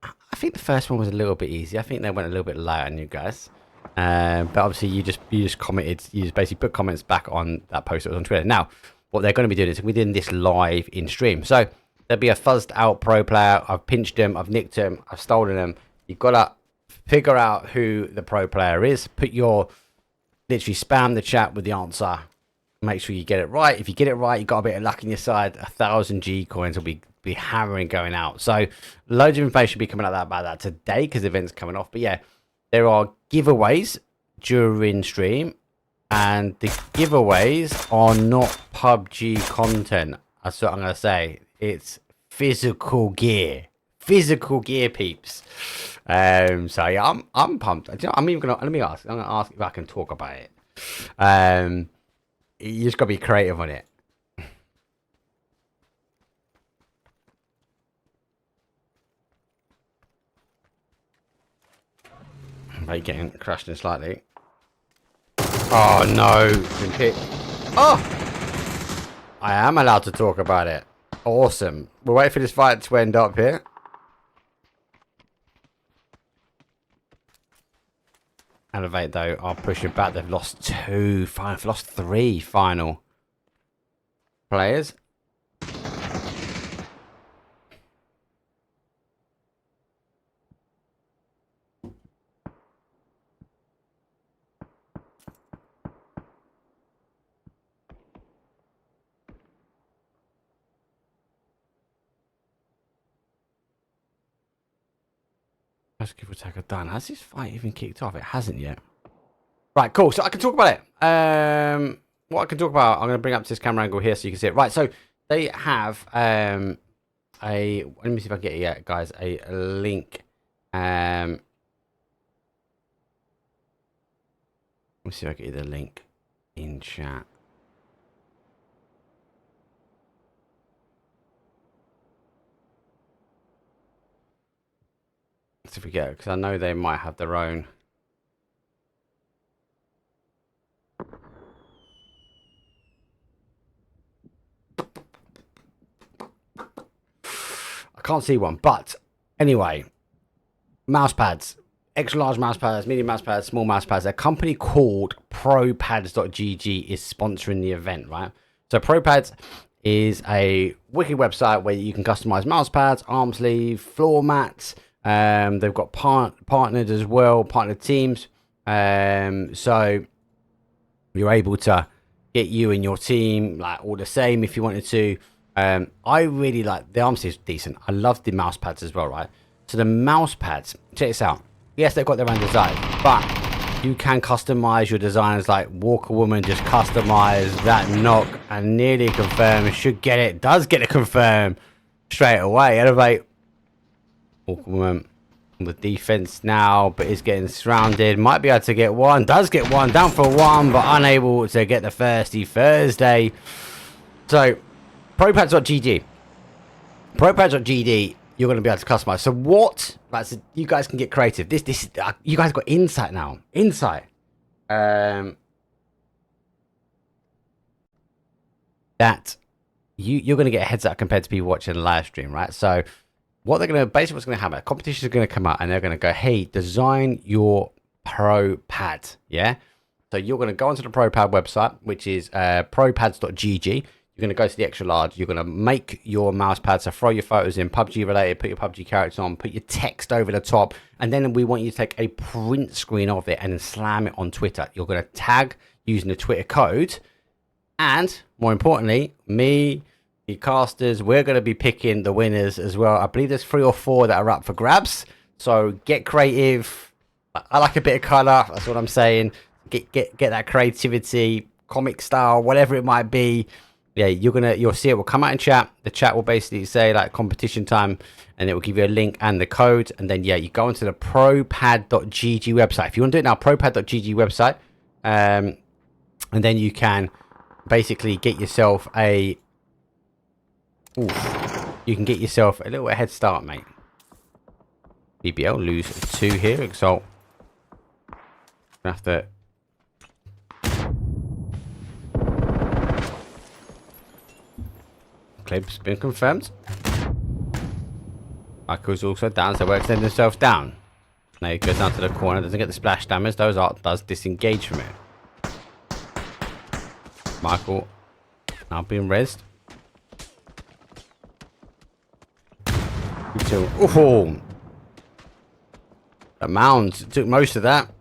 Speaker 11: I think the first one was a little bit easy. I think they went a little bit light on you guys. But obviously you just commented, you just basically put comments back on that post that was on Twitter. Now, what they're going to be doing is within this live in stream. So there'll be a fuzzed out pro player. I've pinched them, I've nicked them, I've stolen them. You've got to figure out who the pro player is. Put your, literally spam the chat with the answer. Make sure you get it right. If you get it right, you got a bit of luck on your side. 1,000 G coins will be hammering going out. So loads of information will be coming out about that today because the event's coming off. But yeah, there are giveaways during stream, and the giveaways are not PUBG content. That's what I'm gonna say. It's physical gear, peeps. So yeah, I'm pumped. You know, I'm even gonna let me ask. I'm gonna ask if I can talk about it. You just gotta be creative on it. Right, getting crashed in slightly. Oh no, been picked. Oh, I am allowed to talk about it. Awesome. We'll wait for this fight to end up here. Elevate though are pushing back. They've lost lost 3 final players. Let's give attacker done. Has this fight even kicked off? It hasn't yet. Right, cool. So I can talk about it. What I can talk about, I'm going to bring up this camera angle here so you can see it. Right, so they have let me see if I can get it, guys, a link. Let me see if I can get you the link in chat. Let's see if we get it, because I know they might have their own. I can't see one, but anyway, mouse pads, extra large mouse pads, medium mouse pads, small mouse pads. A company called ProPads.gg is sponsoring the event, right? So ProPads is a wiki website where you can customize mouse pads, arm sleeve, floor mats. They've got partnered as well, partnered teams. So you're able to get you and your team like all the same if you wanted to. I really like the arm sleeves, decent. I love the mouse pads as well, right? So the mouse pads, check this out. Yes, they've got their own design, but you can customize your designs like Walker Woman. Just customize that knock and nearly confirm. Should get it. Does get it confirmed straight away. Elevate. Walker Woman with defense now, but is getting surrounded. Might be able to get one. Does get one. Down for one, but unable to get the Thirsty Thursday. So, ProPads.gg. ProPads.gg. You're going to be able to customize. So what? You guys can get creative. This. You guys got insight now. Insight. That you're going to get a heads up compared to people watching a live stream, right? So what they're going to basically what's going to happen? Competition is going to come out and they're going to go, hey, design your Pro Pad. Yeah. So you're going to go onto the Pro Pad website, which is propads.gg. You're going to go to the extra large. You're going to make your mouse pad. So throw your photos in, PUBG related, put your PUBG character on, put your text over the top. And then we want you to take a print screen of it and then slam it on Twitter. You're going to tag using the Twitter code. And more importantly, me, the casters, we're going to be picking the winners as well. I believe there's 3 or 4 that are up for grabs. So get creative. I like a bit of color. That's what I'm saying. Get that creativity, comic style, whatever it might be. Yeah, you'll see it will come out in chat. The chat will basically say like competition time, and it will give you a link and the code. And then yeah, you go into the propad.gg website. If you want to do it now, propad.gg website, and then you can basically get yourself a. You can get yourself a little head start, mate. BBL lose 2 here. Exalt. Have to. Clip's been confirmed. Michael's also down, so we're extending themselves down. Now he goes down to the corner, doesn't get the splash damage. Those does disengage from it. Michael now being rezzed. Oh, the mounds took most of that.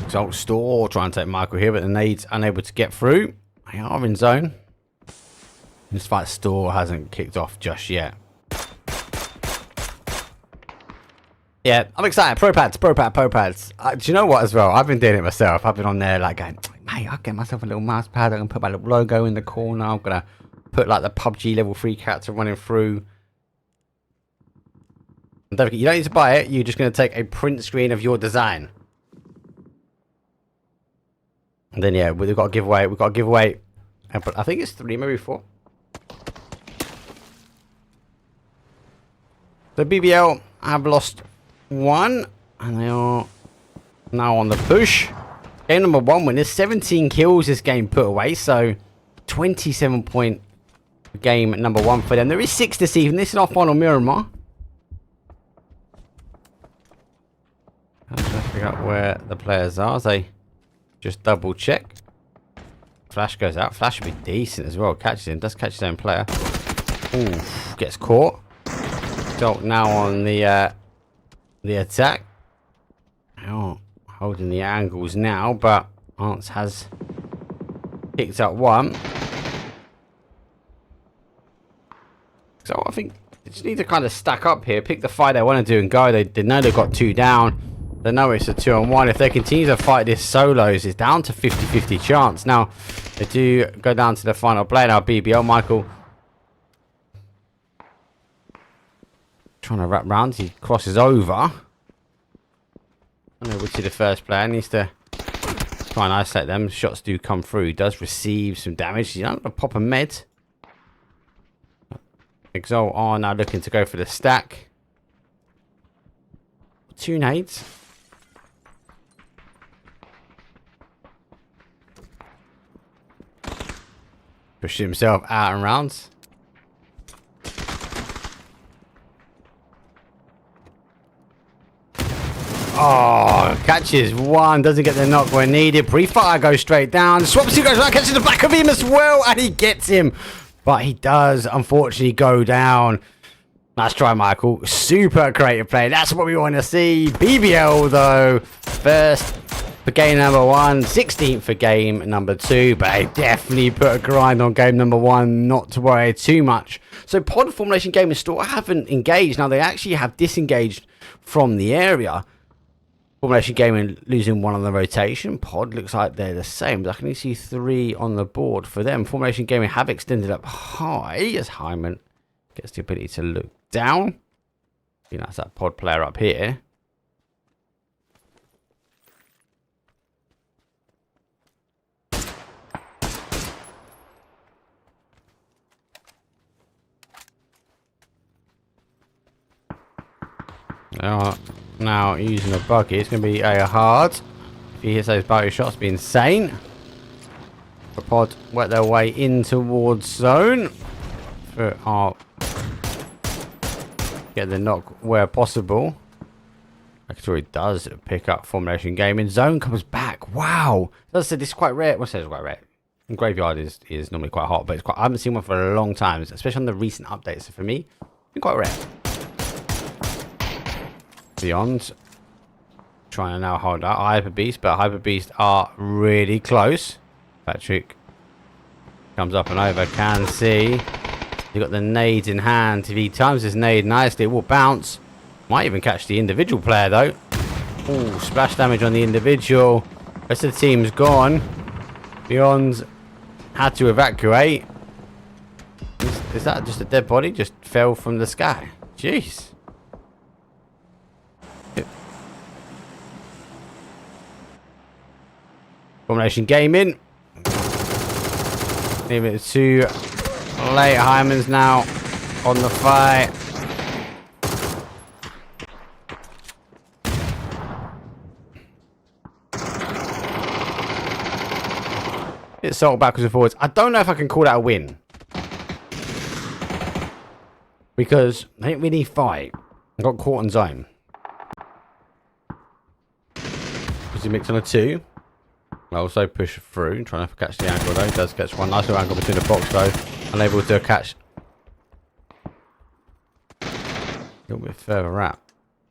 Speaker 11: Exalt Store trying to take Michael here, but the nade's unable to get through. They are in zone. This fight Store hasn't kicked off just yet. Yeah, I'm excited. Pro pads. Do you know what as well? I've been doing it myself. I've been on there like going, mate, I'll get myself a little mouse pad. I'm going to put my little logo in the corner. I'm going to put like the PUBG level 3 character running through. And don't forget, you don't need to buy it. You're just going to take a print screen of your design. And then yeah, we've got a giveaway. I think it's 3, maybe 4. The BBL have lost 1, and they are now on the push. Game number 1 winners, 17 kills this game put away, so 27 point game number 1 for them. There is 6 this evening. This is our final Miramar. I'm trying to figure out where the players are as they just double check. Flash goes out. Flash should be decent as well. Catches him. Does catch his own player. Ooh, gets caught. Dolt now on the attack. Oh, holding the angles now, but Ants has picked up 1. So I think they just need to kind of stack up here. Pick the fight they want to do and go. They know they've got 2 down. They know it's a 2-on-1. If they continue to fight this solos, it's down to 50-50 chance. Now, they do go down to the final play. Now, BBL, Michael. Trying to wrap round. He crosses over. I don't know which is the first player. Needs to try and isolate them. Shots do come through. He does receive some damage. He's not going to pop a med. Exalt are now looking to go for the stack. 2 nades. Pushed himself out and rounds. Oh, catches 1. Doesn't get the knock where needed. Pre-fire goes straight down. Swaps 2 goes right. Catches the back of him as well. And he gets him. But he does, unfortunately, go down. Nice try, Michael. Super creative play. That's what we want to see. BBL, though. First for game number 1. 16th for game number 2. But they definitely put a grind on game number 1. Not to worry too much. So Pod Formulation Gaming Store haven't engaged. Now, they actually have disengaged from the area. Formulation Gaming losing one on the rotation. Pod looks like they're the same, but I can only see 3 on the board for them. Formulation Gaming have extended up high as Hyman gets the ability to look down. You know, that's that pod player up here. Now using a buggy, it's going to be a hard. If he hits those buggy shots, it'll be insane. The pod work their way in towards zone. Get the knock where possible. Actually, does pick up Formulation Gaming. Zone comes back. Wow. As I said, this is quite rare. Well, I say it's quite rare. Graveyard is normally quite hot, but it's quite, I haven't seen one for a long time, especially on the recent updates. So for me, it's been quite rare. Beyond trying to now hold out Hyper Beast, but Hyper Beast are really close. Patrick comes up and over, can see. He got the nades in hand. If he times his nade nicely, it will bounce. Might even catch the individual player though. Ooh, splash damage on the individual. Rest of the team's gone. Beyond had to evacuate. Is that just a dead body? Just fell from the sky. Jeez. Formulation Gaming. Leave it too late. Hyman's now on the fight. It's sort backwards and forwards. I don't know if I can call that a win. Because I didn't really fight. I got caught in zone. Because he mixed on a 2. I also push through, trying to catch the angle though. He does catch one. Nice little angle between the box though. Unable to catch. A little bit further out.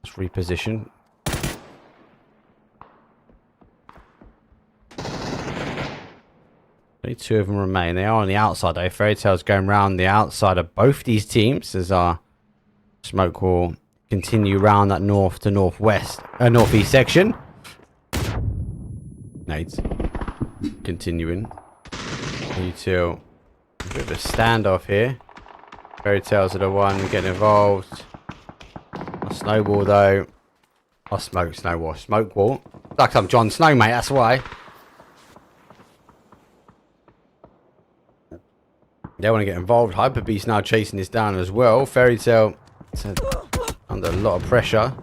Speaker 11: Let's reposition. Only 2 of them remain. They are on the outside though. Fairy Tale's going round the outside of both these teams as our smoke will continue round that north to northwest, northeast section. Nades. Continuing. Until a bit of a standoff here. Fairy Tales are the one getting involved. A snowball though. I smoke snowball. Smoke wall. Like I'm Jon Snow, mate, that's why. They want to get involved. Hyper Beast now chasing this down as well. Fairy Tale under a lot of pressure.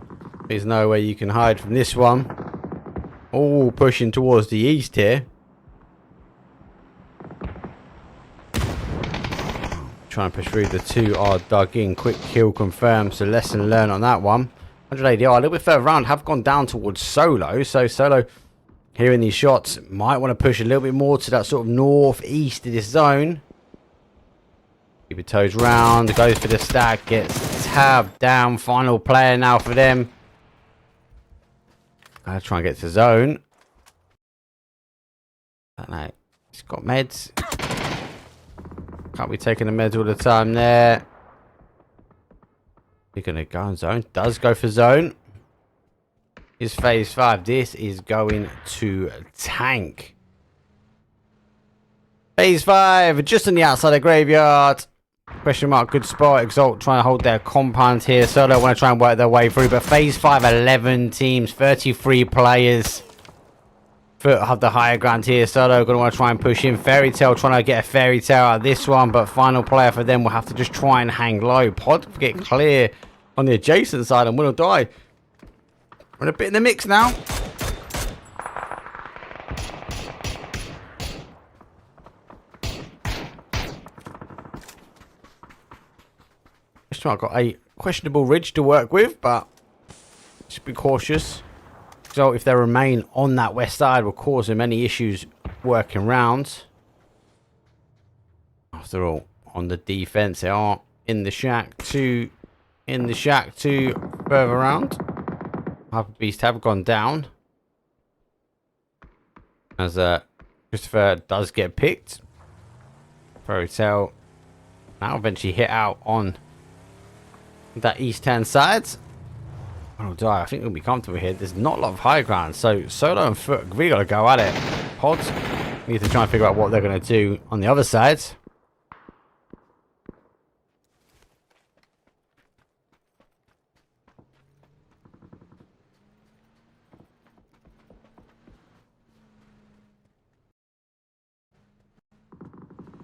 Speaker 11: There's no way you can hide from this one. All pushing towards the east here. Trying to push through. The 2 are dug in. Quick kill confirmed. So lesson learned on that one. 100 ADR. A little bit further around. Have gone down towards Solo. So Solo hearing these shots might want to push a little bit more to that sort of northeast of this zone. Keep your toes round. Goes for the stack. Gets tabbed down. Final player now for them. Gotta try and get to zone. I don't know. He's got meds. Can't be taking the meds all the time there. You're gonna go on zone. Does go for zone. Is phase 5. This is going to tank. Phase 5. Just on the outside of graveyard. Question mark, good spot. Exalt trying to hold their compound here. Solo want to try and work their way through. But phase 5, 11 teams, 33 players. Foot have the higher ground here. Solo going to want to try and push in. Fairy Tale trying to get a Fairy Tale out of this one. But final player for them will have to just try and hang low. Pod get clear on the adjacent side and will die. We're a bit in the mix now. I've got a questionable ridge to work with, but just be cautious. So if they remain on that west side, will cause them any issues working round. After all, on the defense, they are in the shack. Two further around. Hyper Beast have gone down as Christopher does get picked. Fairy Tale now eventually hit out on that east hand side. I'll die. I think we'll be comfortable here. There's not a lot of high ground, so Solo and Foot really got to go at it. Pods need to try and figure out what they're going to do on the other side.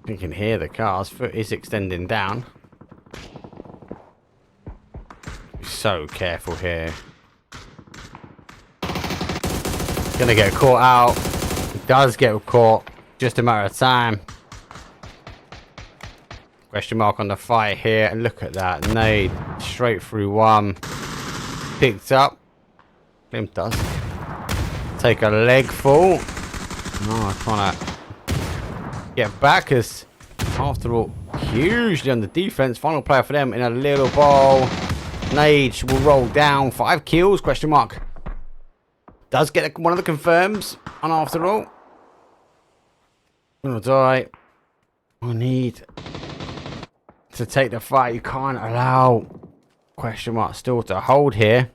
Speaker 11: You can hear the cars. Foot is extending down. Be so careful here. Gonna get caught out. He does get caught. Just a matter of time. Question mark on the fight here. And look at that. Nade straight through one. Picked up. Limp does. Take a leg full. Oh, trying to get back, as after all, hugely on the defense. Final player for them in a little ball. Nage will roll down. 5 kills, question mark. Does get one of the confirms. And after all, gonna die. I need to take the fight. You can't allow question mark still to hold here.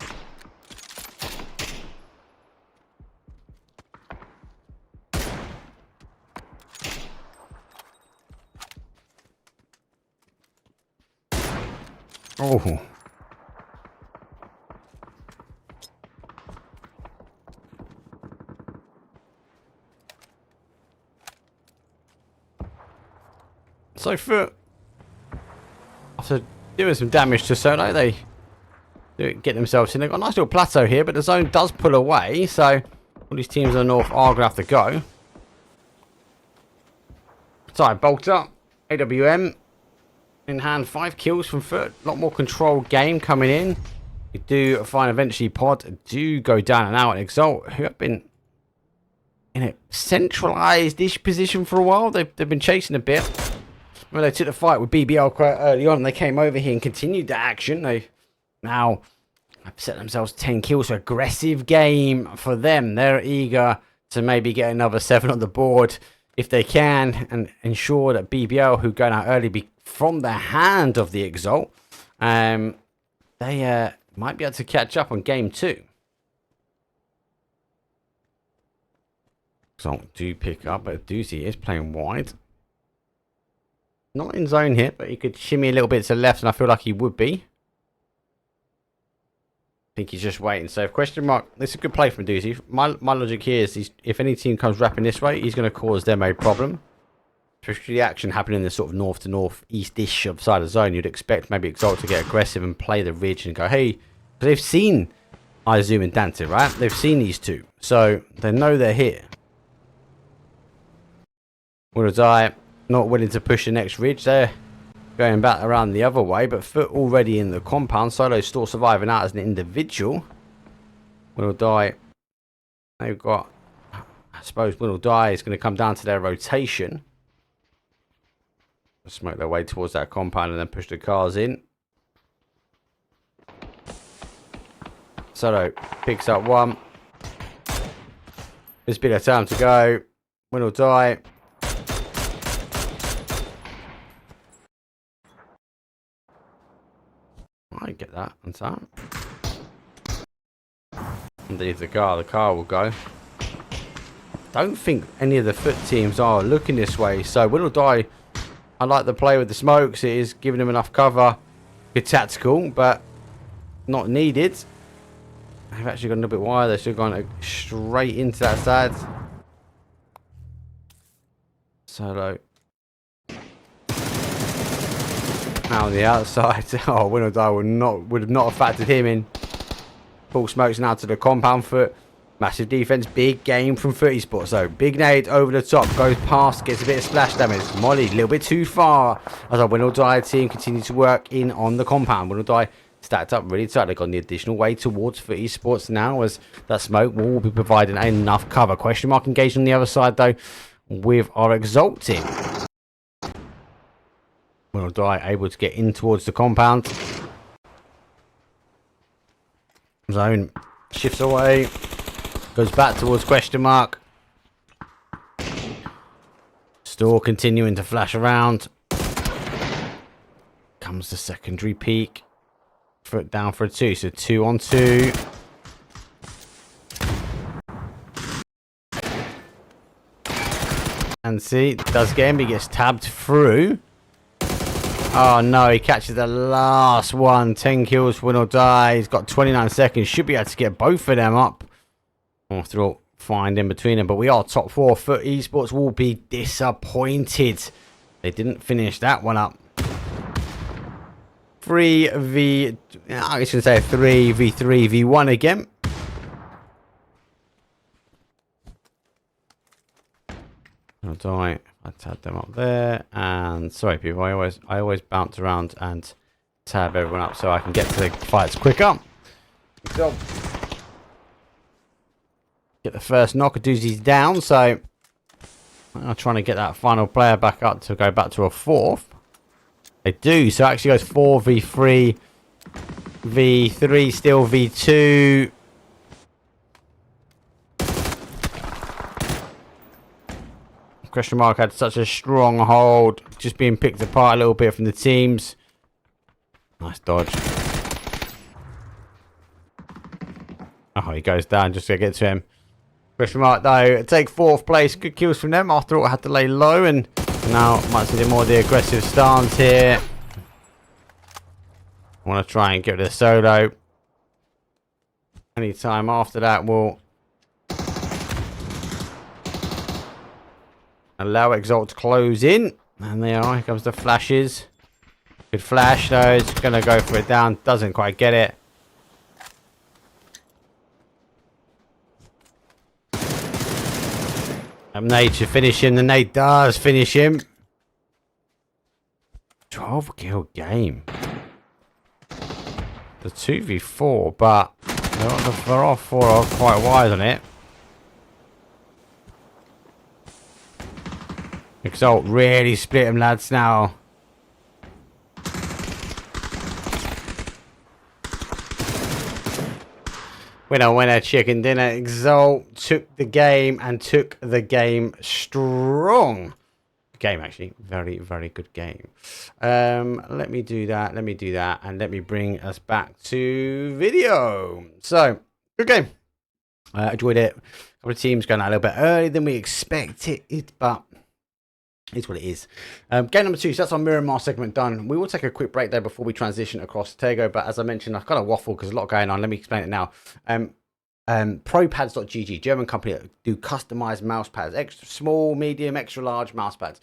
Speaker 11: Oh. So for after doing some damage to Solo, they get themselves in. They've got a nice little plateau here, but the zone does pull away, so all these teams on the north are going to have to go. Sorry, bolt up. AWM in hand, 5 kills from Foot. A lot more controlled game coming in. You do find eventually Pod do go down and out, and Exalt, who have been in a centralized-ish position for a while. They've been chasing a bit. When they took the fight with BBL quite early on, they came over here and continued the action. They now have set themselves 10 kills. So aggressive game for them. They're eager to maybe get another 7 on the board if they can, and ensure that BBL, who go out early, be from the hand of the Exalt, they might be able to catch up on game 2. Exalt do pick up, but Doozy is playing wide. Not in zone here, but he could shimmy a little bit to the left, and I feel like he would be. I think he's just waiting. So, question mark. This is a good play from Doozy. My logic here is if any team comes wrapping this way, he's going to cause them a problem. Especially the action happening in the sort of north to north east-ish of side of the zone. You'd expect maybe Exalt to get aggressive and play the ridge and go, hey, because they've seen Izum and Dante, right? They've seen these two, so they know they're here. Whereas not willing to push the next ridge. They're going back around the other way, but Foot already in the compound. Solo still surviving out as an individual. Will die. They've got, I suppose Will die is going to come down to their rotation. Smoke their way towards that compound and then push the cars in. Solo picks up one. There's a bit of time to go. Will die. I get that on time. Underneath the car will go. Don't think any of the Foot teams are looking this way. So Will die. I like the play with the smokes. It is giving them enough cover. Good tactical, but not needed. They've actually gone a little bit wide. They're still going straight into that side. Solo. Now on the outside. Oh, Will die would have not factored him in. Full smokes now to the compound. Foot. Massive defense, big game from 30 Sport. So big nade over the top, goes past, gets a bit of splash damage. Molly a little bit too far as our Will Die team continue to work in on the compound. Will Die stacked up really tight. They've gone the additional way towards 30 Sports now, as that smoke will be providing enough cover. Question mark engaged on the other side though with our Exalt team. Will Die able to get in towards the compound. Zone shifts away. Goes back towards question mark. Still continuing to flash around. Comes the secondary peak. foot down for a 2. So 2 on 2. And see, does get him. He gets tabbed through. Oh no, he catches the last one. 10 kills, win or die. He's got 29 seconds. Should be able to get both of them up. After all, find in between them. But we are top 4. Foot Esports will be disappointed. They didn't finish that one up. 3v... I was going to say 3v3v1 again. I'll die. I tab them up there. And sorry people, I always bounce around and tab everyone up so I can get to the fights quicker. So, get the first knock. Doozy's down, so I'm trying to get that final player back up to go back to a 4th. They do, so it actually goes 4v3, v3, still v2. Question mark had such a strong hold, just being picked apart a little bit from the teams. Nice dodge. Oh, he goes down just to get to him. Question mark though, take 4th place. Good kills from them. After all, I had to lay low, and now might see more of the aggressive stance here. I want to try and get rid of the solo. Anytime after that will allow Exalt to close in. And there are. Here comes the flashes. Good flash though. It's going to go for it down. Doesn't quite get it. Nade should finish him. The nade does finish him. 12 kill game. The 2v4, but they're all 4 are quite wide on it. Exalt really split him, lads, now. Winner, chicken dinner. Exalt took the game and took the game strong. Game, actually. Very, very good game. Let me do that. And let me bring us back to video. So, good game. Enjoyed it. A couple of teams going out a little bit earlier than we expected, but it's what it is. Game number 2, so that's our Miramar segment done. We will take a quick break there before we transition across to Tego, but as I mentioned, I've kind of waffled because there's a lot going on. Let me explain it now. Propads.gg, German company that do customized mouse pads, extra small, medium, extra large mouse pads.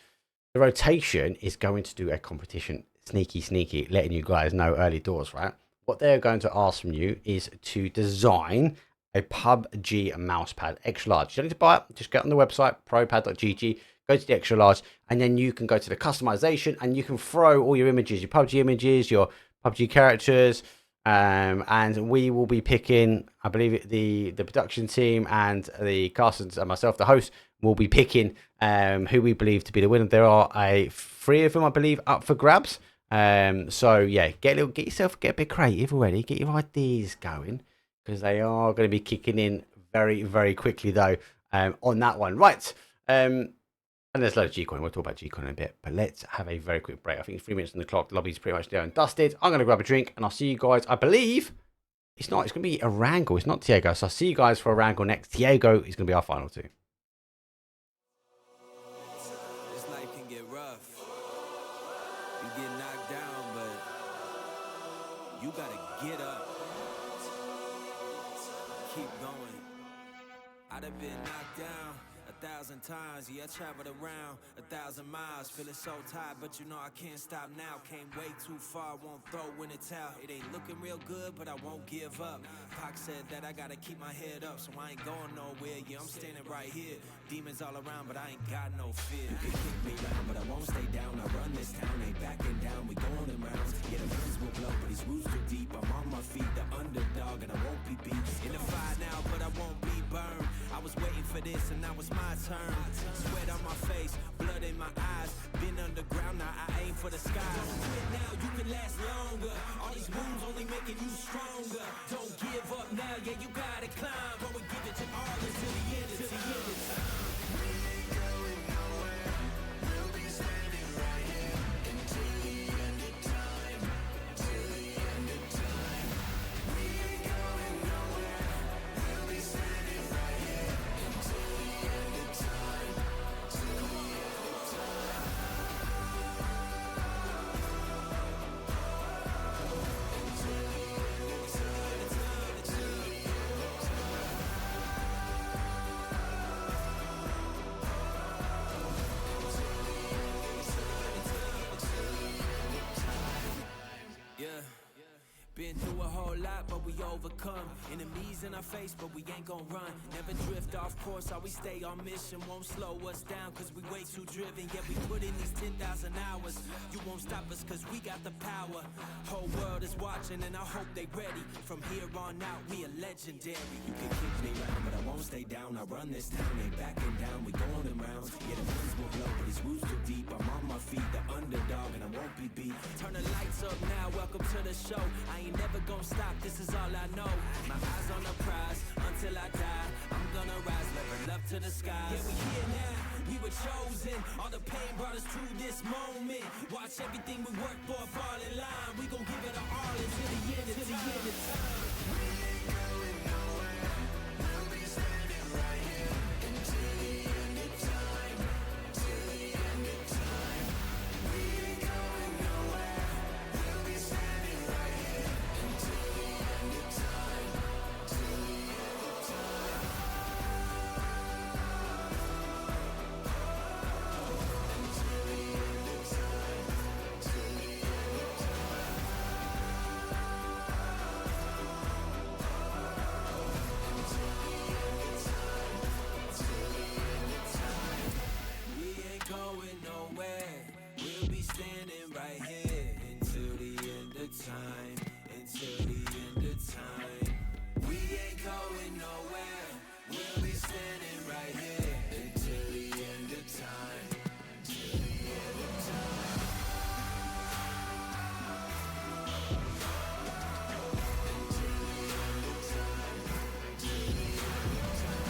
Speaker 11: The rotation is going to do a competition. Sneaky, letting you guys know early doors, right? What they're going to ask from you is to design a PUBG mouse pad, extra large. You don't need to buy it, just get on the website, propad.gg. Go to the extra large, and then you can go to the customization, and you can throw all your images, your PUBG images, your PUBG characters, and we will be picking, I believe the production team and the casters and myself, the host, will be picking who we believe to be the winner. There are 3 of them, I believe, up for grabs. So yeah, get a bit creative already, get your ideas going, because they are going to be kicking in very, very quickly though on that one. Right. And there's loads of G-Coin. We'll talk about G-Coin in a bit. But let's have a very quick break. I think it's 3 minutes on the clock. The lobby's pretty much there and dusted. I'm going to grab a drink. And I'll see you guys. I believe it's not. It's going to be a wrangle. It's not Diego. So I'll see you guys for a wrangle next. Diego is going to be our final 2.
Speaker 1: This life can get rough. You get knocked down, but you got to get up. Keep going. I'd have been knocked down 1,000 times, yeah, I traveled around 1,000 miles, feeling so tired, but you know I can't stop now. Came way too far, won't throw in the towel. It ain't looking real good, but I won't give up. Pac said that I gotta keep my head up, so I ain't going nowhere. Yeah, I'm standing right here. Demons all around, but I ain't got no fear. You can kick me down, but I won't stay down. I run this town, ain't backing down. We going in rounds. Yeah, the winds will blow, but these roots too deep. I'm on my feet, the underdog, and I won't be beat. In the fire now, but I won't be burned. I was waiting for this, and now it's my turn. Sweat on my face, blood in my eyes. Been underground, now I aim for the sky. Don't quit now, you can last longer. All these wounds only making you stronger. Don't give up now, yeah, you gotta climb. But we give it to all until the end, until the end of time. We ain't going nowhere. We'll be standing right here until the end of time. Till the end of time. overcome. Enemies in our face, but we ain't gon' run. Never drift off course, always stay on mission. Won't slow us down, cause we way too driven. Yeah, we put in these 10,000 hours. You won't stop us, cause we got the power. Whole world is watching, and I hope they ready. From here on out, we are legendary. You can kick me round, but I won't stay down. I run this town, ain't backing down. We going in rounds. Yeah, the winds will blow, but these roots too deep. I'm on my feet, the underdog, and I won't be beat. Turn the lights up now, welcome to the show. I ain't never gonna stop, this is all I know. My eyes on the prize, until I die. I'm gonna rise, level up to the skies. Yeah, we here now, we were chosen. All the pain brought us to this moment. Watch everything we work for fall in line. We gon' give it our all until the end of time. We ain't going nowhere. We'll be standing right here until the end of time. Till the end of time. We ain't going nowhere. We'll be standing right here until the end of time. Till the end of time. Until the end of time. Till the end of time. We ain't going nowhere. We'll be standing right here until the end of time. Until the end of time. We ain't going nowhere. We'll be standing right here until the end of time. Till the end of time. Until the end of time. Till the end of time.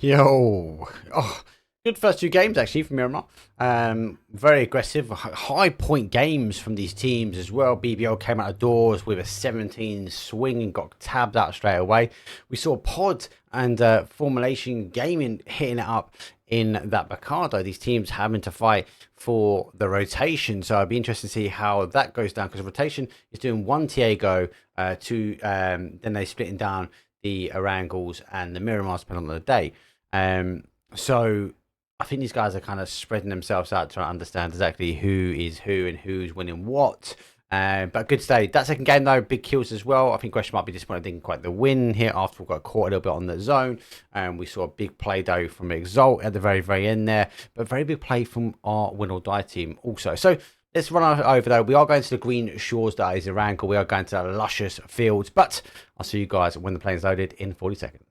Speaker 11: Yo, oh, good first two games actually from Miramar. Very aggressive, high point games from these teams as well. BBL came out of doors with a 17 swing and got tabbed out straight away. We saw Pod and Formulation Gaming hitting it up in that Bacado. These teams having to fight for the rotation, so I'd be interested to see how that goes down, because rotation is doing one Tiago, then they splitting down the Arangles and the Miramars depending on the day. So I think these guys are kind of spreading themselves out to understand exactly who is who and who's winning what. But good stay. That second game though, big kills as well. I think Gresham might be disappointed didn't quite the win here after we got caught a little bit on the zone. We saw a big play though from Exalt at the very end there, but very big play from our win or die team also. So let's run over though. We are going to the green shores, that is Iranka. We are going to the luscious fields, but I'll see you guys when the plane's loaded in 40 seconds.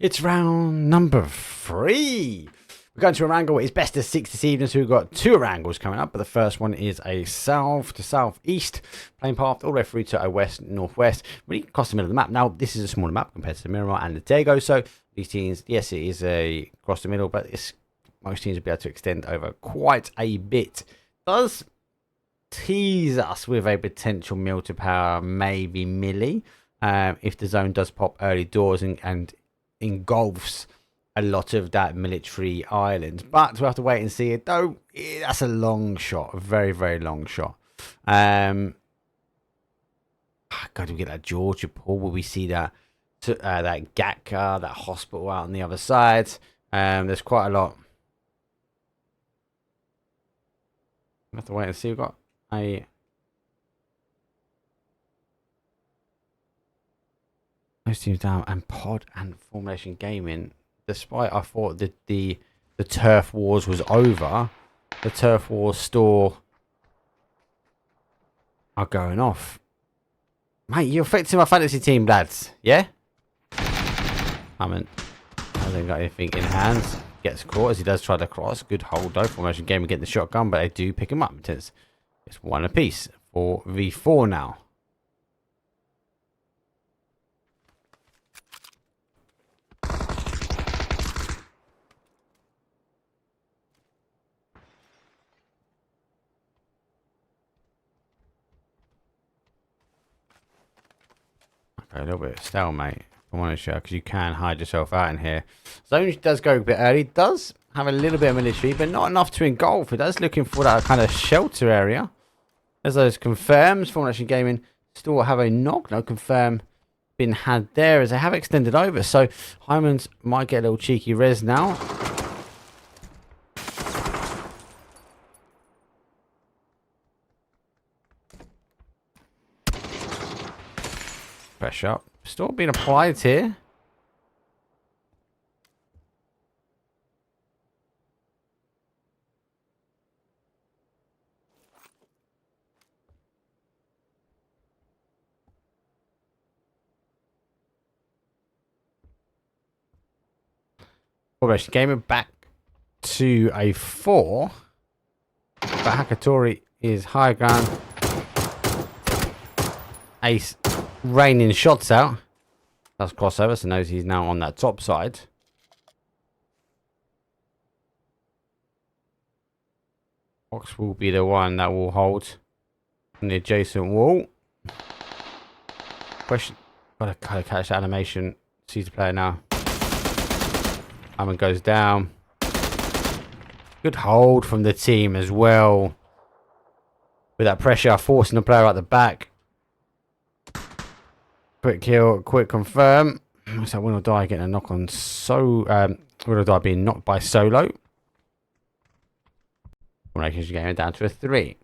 Speaker 11: It's round number 3. We're going to Arangle. It's best of 6 this evening, so we've got 2 Arangles coming up. But the first one is a south to southeast playing path all the way through to a west northwest, really across the middle of the map. Now, this is a smaller map compared to the Miramar and the Dago, so these teams, yes, it is a across the middle, but most teams will be able to extend over quite a bit. Does tease us with a potential mill to power, maybe Millie, if the zone does pop early doors and engulfs a lot of that military island, but we'll have to wait and see it though. That's a long shot, a very long shot. God, do we get that Georgia Pool? Will we see that that Gatka, that hospital out on the other side? There's quite a lot. We'll have to wait and see. We've got a those teams down, and Pod and Formulation Gaming, despite I thought that the turf wars was over, the Turf War store are going off. Mate, you're affecting my fantasy team, lads. Yeah? Hasn't got anything in hands. Gets caught as he does try to cross. Good hold though. Formation game getting the shotgun, but they do pick him up. It's one apiece for V4 now. Okay, a little bit of stalemate. I want to show because you can hide yourself out in here. Zone does go a bit early. Does have a little bit of military, but not enough to engulf. It does looking for that kind of shelter area. As those confirms, Formation Gaming still have a knock. No confirm been had there as they have extended over. So Hyman's might get a little cheeky res now. Pressure up. Still being applied here. Formation Gaming back to a 4. But Hakatori is high ground. Ace raining shots out. That's crossover, so knows he's now on that top side. Fox will be the one that will hold on the adjacent wall. Question. Gotta kind of catch that animation. Sees the player now. Hammond goes down. Good hold from the team as well. With that pressure, forcing the player out the back. Quick kill, quick confirm. So Win or Die getting a knock on Win or Die being knocked by Solo. Formation Gaming down to a 3.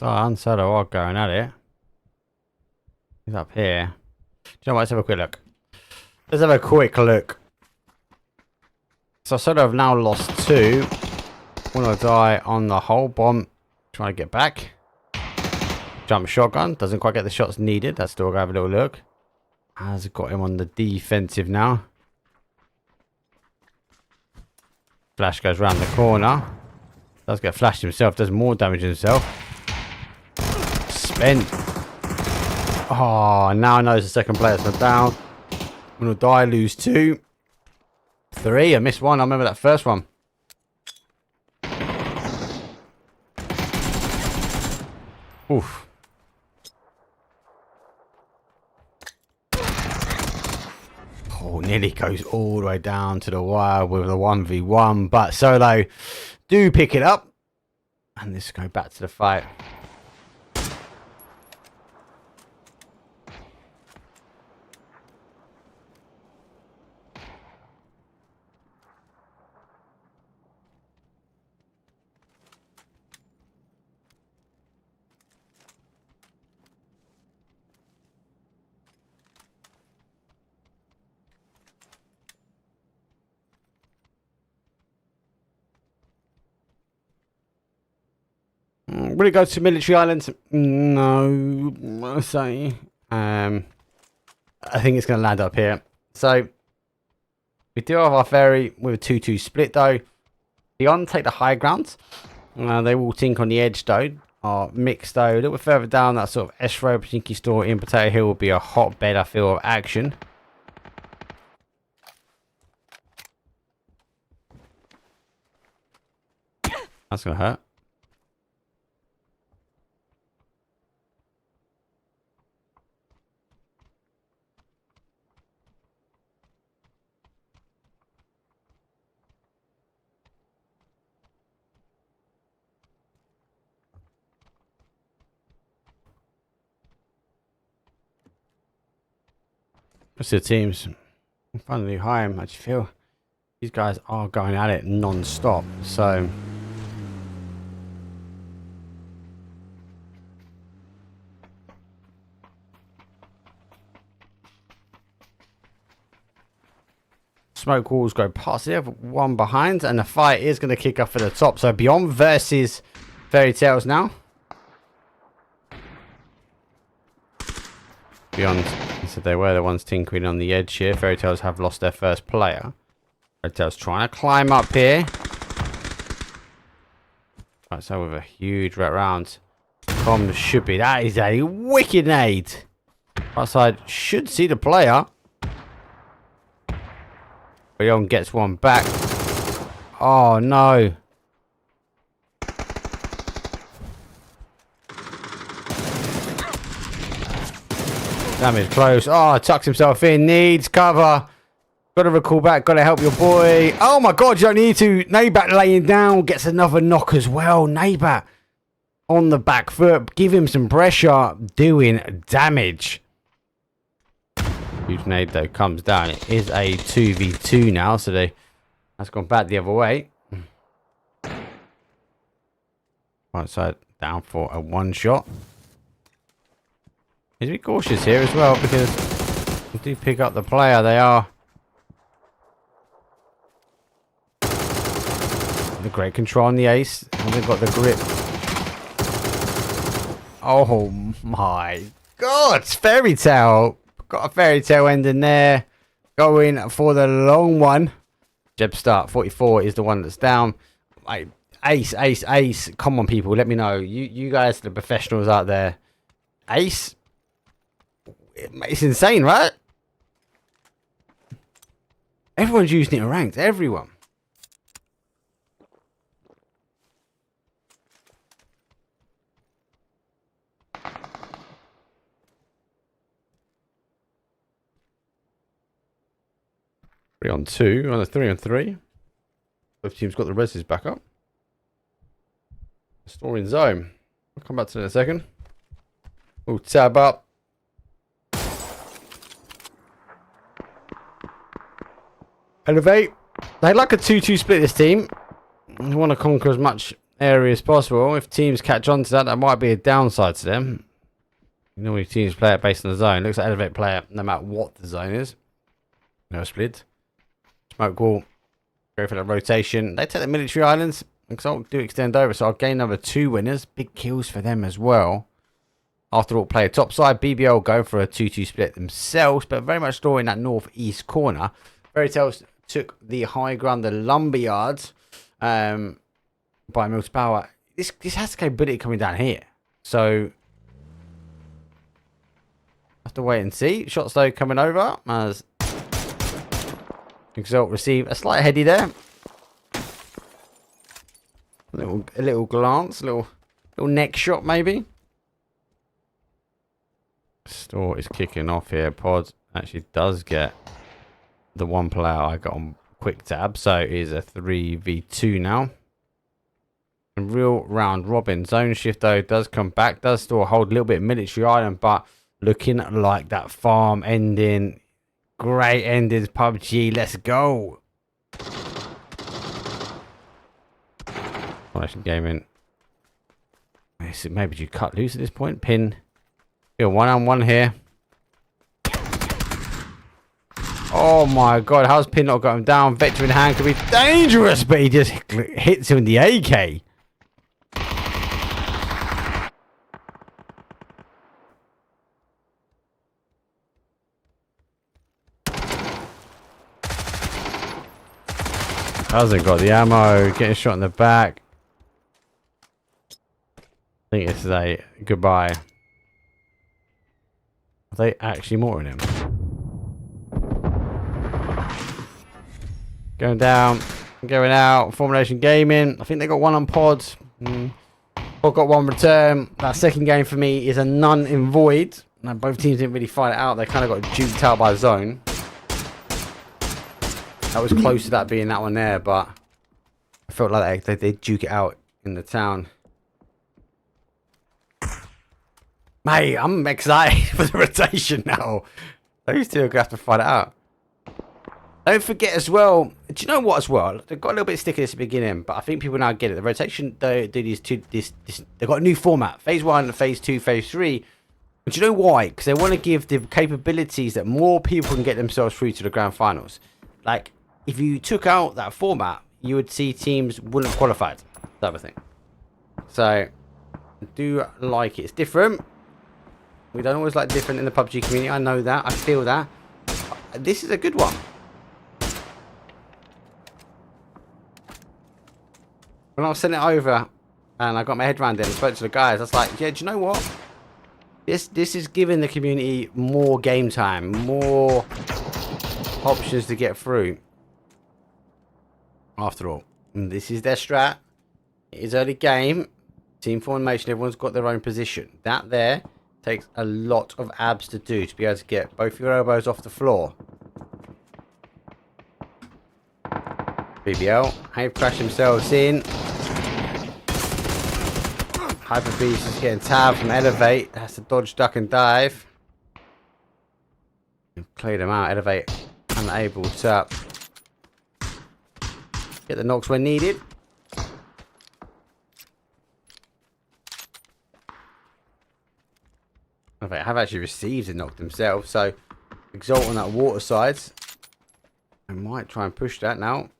Speaker 11: And Solo are going at it. He's up here. Do you know what? Let's have a quick look. Let's have a quick look. So Solo have now lost 2. Win or Die on the whole bomb. Trying to get back. Jump shotgun. Doesn't quite get the shots needed. Let's still go have a little look. Has got him on the defensive now. Flash goes round the corner. Does get flashed himself. Does more damage himself. Spent. Oh, now knows the second player's not down. Win or Die, lose 2. 3. I missed 1. I remember that first one. Oof. Oh, nearly goes all the way down to the wire with the 1v1. But Solo do pick it up. And let's go back to the fight. Will it go to Military Islands? No, I say. I think it's going to land up here. So we do have our ferry with a 2-2 split though. Beyond take the high ground. They will think on the edge though. Are mixed though. A little bit further down that sort of Esro Pachinki store in Potato Hill will be a hotbed, I feel, of action. That's going to hurt. What's the teams? Finally high. I just feel these guys are going at it non-stop. So smoke walls go past the other one behind, and the fight is going to kick off at the top. So Beyond versus Fairy Tales now. Beyond, so they were the ones tinkering on the edge here. Fairy Tales have lost their first player. Fairy Tales trying to climb up here. Right, so with a huge red round. Comms should be. That is a wicked nade. Outside should see the player. Beyond gets one back. Oh no. Damage close. Oh, tucks himself in. Needs cover. Got to recall back. Got to help your boy. Oh my god, you don't need to. Nabat laying down. Gets another knock as well. Nabat on the back foot. Give him some pressure. Doing damage. Huge nade though comes down. It is a 2v2 now. So that's gone back the other way. Right side down for a one shot. Need to be cautious here as well because if they pick up the player, they are the great control on the ace, and they've got the grip. Oh my god, Fairy Tale got a Fairy Tale ending there, going for the long one. Jeb Start 44 is the one that's down. Like ace. Come on, people, let me know. You guys, the professionals out there, ace. It's insane, right? Everyone's using it in ranked. Everyone. Three on two. On a 3-on-3. Both teams got the reses back up. Storing zone. I'll come back to it in a second. We'll tab up. Elevate. They like a 2-2 split, this team. They want to conquer as much area as possible. If teams catch on to that, that might be a downside to them. Normally teams play it based on the zone. Looks like Elevate play it no matter what the zone is. No split. Smoke wall. Go for the rotation. They take the military islands. Exalt do extend over, so I'll gain another 2 winners. Big kills for them as well. After all, play a top side. BBL go for a 2-2 split themselves, but very much storing that northeast corner. Fairy Tales took the high ground, the lumberyards, by Mills Power. This has the capability coming down here, so have to wait and see. Shots though coming over as Exalt receive a slight heady there. A little glance, little neck shot maybe. Store is kicking off here. Pod actually does get the one player I got on quick tab, so it is a 3v2 now. And real round robin. Zone shift though does come back, does still hold a little bit of military island, but looking like that farm ending. Great endings, PUBG. Let's go. Foundation Gaming. Maybe you cut loose at this point. Pin. Feel 1-on-1 here. Oh my god, how's Pin not got him down? Vector in hand could be dangerous, but he just hits him in the AK. Hasn't got the ammo, getting shot in the back. I think this is a goodbye. Are they actually more in him? Going down, going out. Formulation Gaming. I think they got one on Pod. Pod got one return. That second game for me is a none in void. Now, both teams didn't really fight it out. They kind of got duped out by zone. That was close to that being that one there, but I felt like they duke it out in the town. Mate, I'm excited for the rotation now. Those two are going to have to find it out. Don't forget as well, do you know what as well? They've got a little bit sticky at the beginning, but I think people now get it. The rotation, they do they've got a new format. Phase 1, Phase 2, Phase 3. And do you know why? Because they want to give the capabilities that more people can get themselves through to the grand finals. Like, if you took out that format, you would see teams wouldn't have qualified. Type of thing. So, I do like it. It's different. We don't always like different in the PUBG community. I know that. I feel that. This is a good one. When I was sending it over and I got my head around it and spoke to the guys, I was like, yeah, do you know what? This is giving the community more game time, more options to get through. After all, and this is their strat. It is early game. Team formation, everyone's got their own position. That there takes a lot of abs to do to be able to get both your elbows off the floor. BBL, have crashed themselves in. Hyper Beast is getting tabbed from Elevate. Has to dodge, duck, and dive. Cleared him out. Elevate unable to get the knocks when needed. Elevate have actually received a knock themselves, so Exalt on that water side. I might try and push that now.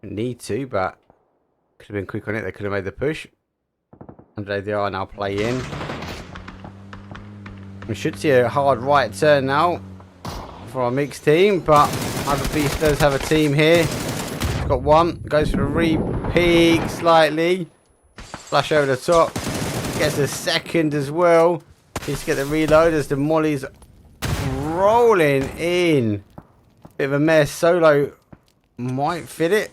Speaker 11: Need to, but could have been quick on it. They could have made the push. And they are now playing. We should see a hard right turn now for our mixed team, but Hyper Beast does have a team here. He's got one. Goes for the re-peak slightly. Flash over the top. Gets a second as well. Needs to get the reload as the molly's rolling in. Bit of a mess. Solo might fit it.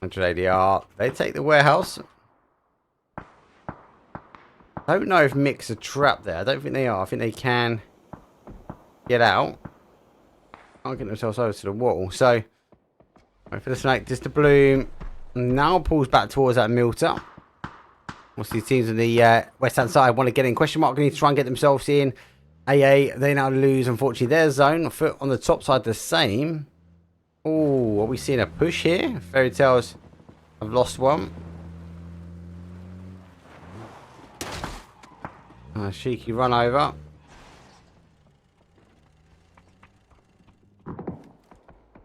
Speaker 11: ADR. They take the warehouse. I don't know if Mix are trapped there. I don't think they are. I think they can get out. Can't get themselves over to the wall. So, wait for the snake. Just to bloom. Now pulls back towards that Milter. What's these teams on the west hand side want to get in? Question mark. They need to try and get themselves in. AA. They now lose, unfortunately, their zone. Foot on the top side the same. Oh, are we seeing a push here? Fairy Tales have lost one. Cheeky run over.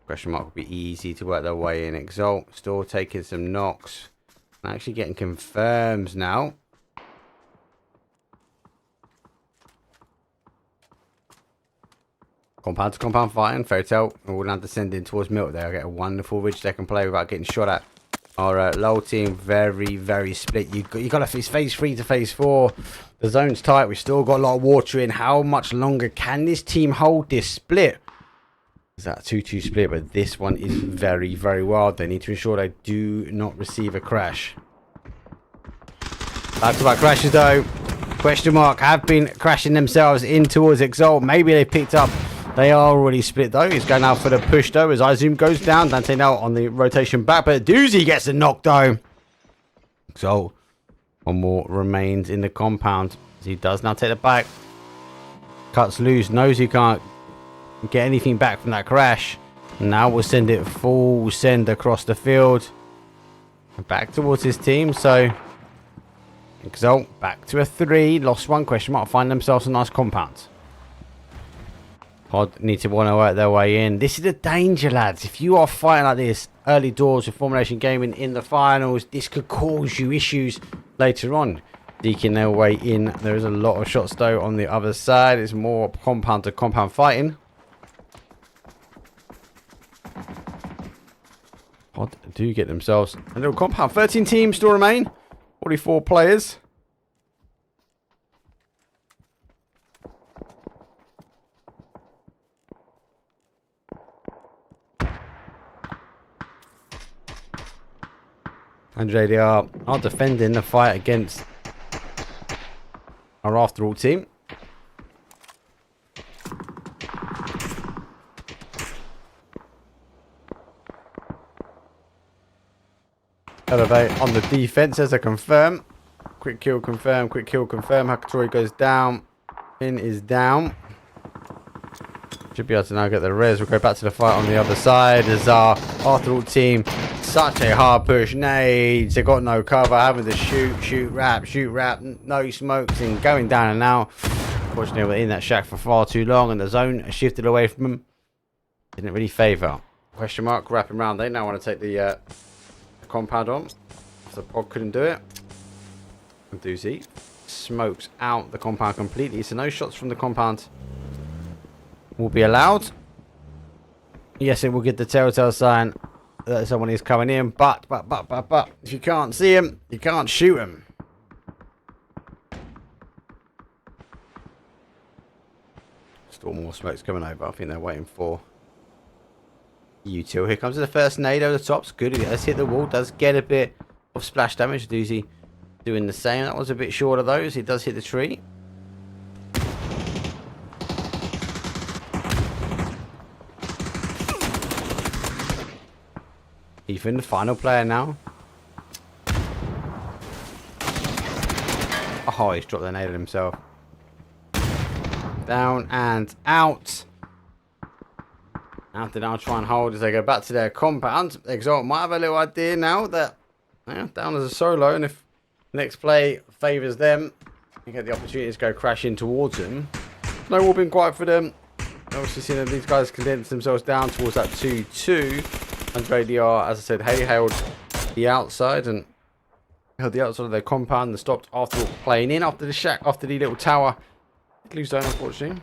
Speaker 11: Question mark would be easy to work their way in. Exalt still taking some knocks. Actually getting confirms now. Compound to compound fighting. Fairy Tale will now descend in towards Milk there. Get a wonderful ridge they can play without getting shot at. Our low team very, very split. You got to face phase 3 to phase 4. The zone's tight. We've still got a lot of water in. How much longer can this team hold this split? Is that a 2-2 split? But this one is very, very wild. They need to ensure they do not receive a crash. Back to back crashes though. Question mark have been crashing themselves in towards Exalt. Maybe they picked up. They are already split though. He's going out for the push though as Izum goes down. Dante now on the rotation back, but Doozy gets a knock though. So one more remains in the compound as he does now take it back. Cuts loose, knows he can't get anything back from that crash. Now we'll send it full send across the field. Back towards his team. So Exalt back to a 3. Lost one. Question mark. Find themselves a nice compound. Pod need to want to work their way in. This is the danger, lads. If you are fighting like this early doors with Formulation Gaming in the finals, this could cause you issues later on. Deking their way in. There is a lot of shots though on the other side. It's more compound to compound fighting. Pod do get themselves a little compound. 13 teams still remain. 44 players. And JDR are defending the fight against our After All team. Elevate on the defense as a confirm. Quick kill confirm. Quick kill confirm. Hakatori goes down. Pin is down. Should be able to now get the res. We'll go back to the fight on the other side. As our Arthur team, such a hard push. Nades. They've got no cover. Having to shoot, wrap. No smokes and going down and out. Unfortunately, they were in that shack for far too long, and the zone shifted away from them. Didn't really favour. Question mark. Wrapping around. They now want to take the compound on. The Pog couldn't do it. And Doozy smokes out the compound completely. So no shots from the compound will be allowed. Yes, it will get the telltale sign that someone is coming in, but if you can't see him, you can't shoot him. Still more smokes coming over. I think they're waiting for Util. Here comes the first nade over the tops. Good. Let's hit the wall. Does get a bit of splash damage. Doozy doing the same. That was a bit short of those. He does hit the tree. Ethan, the final player now. Oh, he's dropped the nade on himself. Down and out. Now to now try and hold as they go back to their compound. Exalt might have a little idea now that down as a solo, and if next play favours them, you get the opportunity to go crashing towards them. No whooping quite for them. Obviously seeing that these guys condense themselves down towards that 2-2. Andre DR, as I said, held the outside and held the outside of their compound and stopped after playing in after the shack, after the little tower. Blue zone, unfortunately.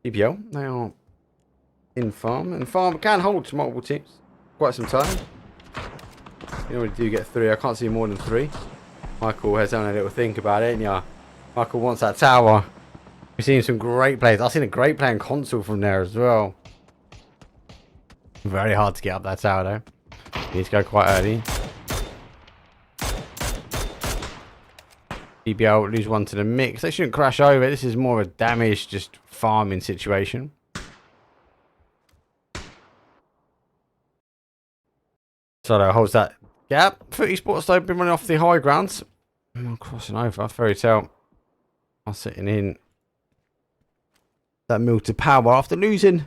Speaker 11: EBL, they are in farm, and farm can hold to multiple teams quite some time. You already do get 3. I can't see more than 3. Michael has done a little think about it, and yeah, Michael wants that tower. We've seen some great plays. I've seen a great play in console from there as well. Very hard to get up that tower though. You need to go quite early. BBL lose one to the mix. They shouldn't crash over. This is more of a damage, just farming situation. Solo holds that gap. Footy Sports though been running off the high grounds. Crossing over. Fairy Tale are sitting in that move to power after losing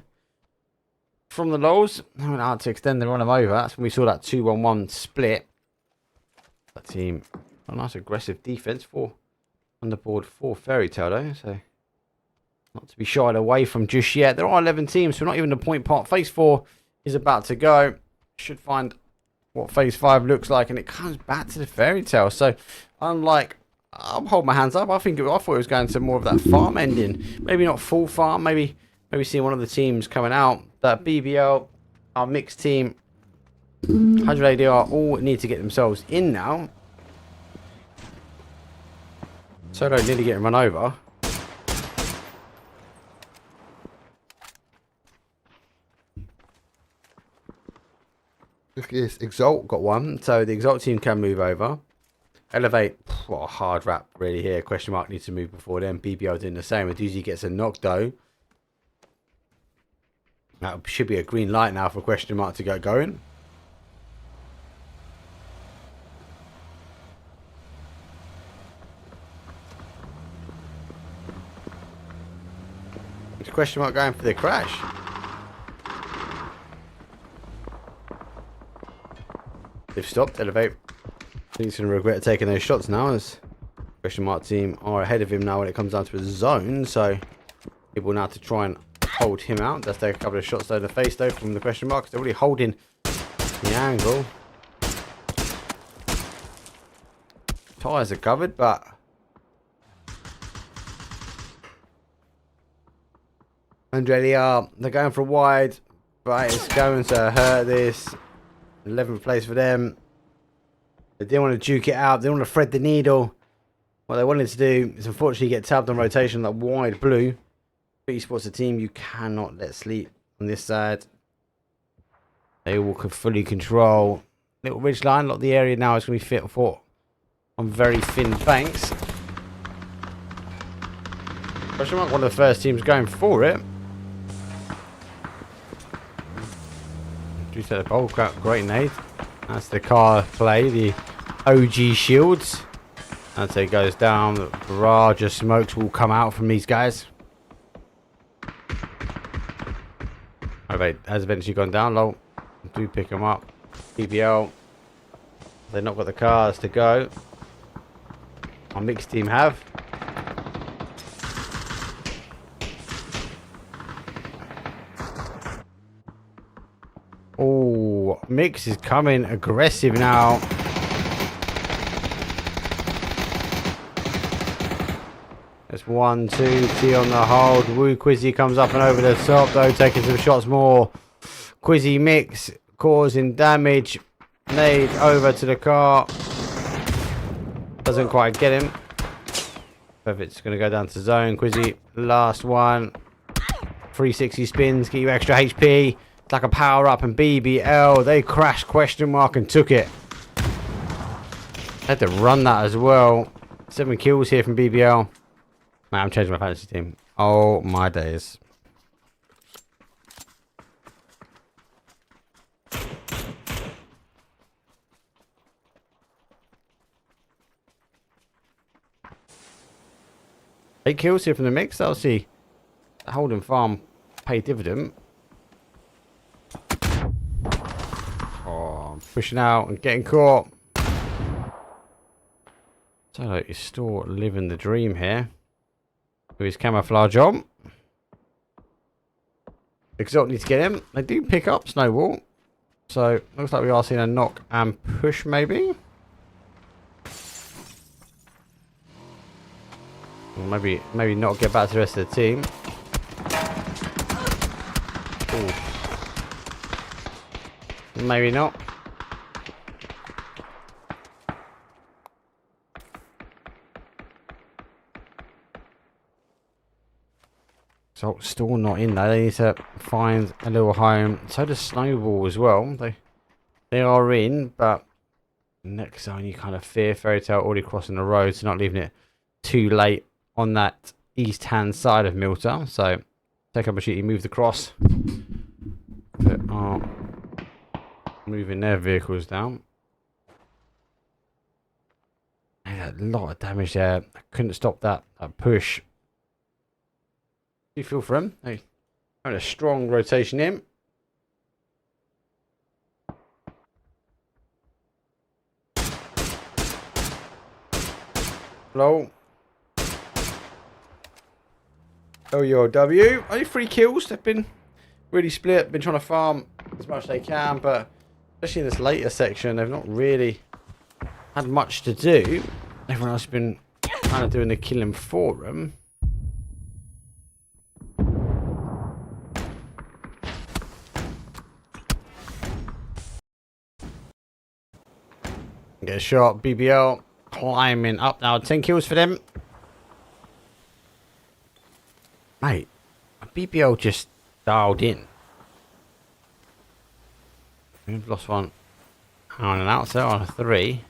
Speaker 11: from the lows. They went out to extend the run them over. That's when we saw that 2-1-1 split. That team, a nice aggressive defense for on the board for Fairy Tale though, so not to be shied away from just yet. There are 11 teams, so not even the point part. Phase 4 is about to go. Should find what Phase 5 looks like, and it comes back to the Fairy Tale. So unlike, I'll hold my hands up. I thought it was going to more of that farm ending. Maybe not full farm. Maybe see one of the teams coming out. That BBL, our mixed team, 100 ADR, all need to get themselves in now. Solo nearly getting run over. Look at this. Exalt got one. So the Exalt team can move over. Elevate. What a hard wrap really here. Question mark needs to move before then. BBL doing the same. Aduzi gets a knock though. That should be a green light now for question mark to get going. Is question mark going for the crash? They've stopped. Elevate. He's going to regret taking those shots now, as question mark team are ahead of him now when it comes down to his zone. So people now to try and hold him out. Let's take a couple of shots though in the face though from the question mark. They're really holding the angle. Tires are covered, but Andrelia, they're going for a wide, but it's going to hurt this. 11th place for them. They didn't want to duke it out. They didn't want to thread the needle. What they wanted to do is unfortunately get tabbed on rotation, that wide blue. Esports a team you cannot let sleep on this side. They will fully control little ridge line. A lot of the area now is going to be fit for on very thin banks. Question mark, one of the first teams going for it. Reset the bulk out. Great nade. That's the car play. The OG shields. As it goes down, the barrage of smokes will come out from these guys. Alright, has eventually gone down low. Do pick them up. PBL. They've not got the cars to go. Our mixed team have. Oh, Mix is coming aggressive now. That's 1, 2, T on the hold. Woo Quizzy comes up and over the top though, taking some shots more. Quizzy Mix causing damage. Nade over to the car. Doesn't quite get him. Perfect's going to go down to zone. Quizzy, last one. 360 spins, get you extra HP. It's like a power up, and BBL, they crashed question mark and took it. Had to run that as well. 7 kills here from BBL. Man, I'm changing my fantasy team. Oh my days. Eight kills here from the mix. I'll see. Holding farm pay dividend. Oh, I'm pushing out and getting caught. So like you're still living the dream here. With his camouflage on. Exalt need to get him. They do pick up Snowball. So looks like we are seeing a knock and push maybe. Or maybe not get back to the rest of the team. Ooh. Maybe not. So still not in there. They need to find a little home. So does Snowball as well. They are in, but next zone you kind of fear. Fairy Tale already crossing the road, so not leaving it too late on that east hand side of Milter. So take up a sheet, move the cross. They are moving their vehicles down. A lot of damage there. I couldn't stop that push. You feel for him. Hey, having a strong rotation in. Low. OUW. Only 3 kills. They've been really split. Been trying to farm as much as they can, but especially in this later section, they've not really had much to do. Everyone else has been kind of doing the killing for them. Get a shot. BBL climbing up now. 10 kills for them. Mate, BBL just dialed in. We've lost one on an outside on a 3.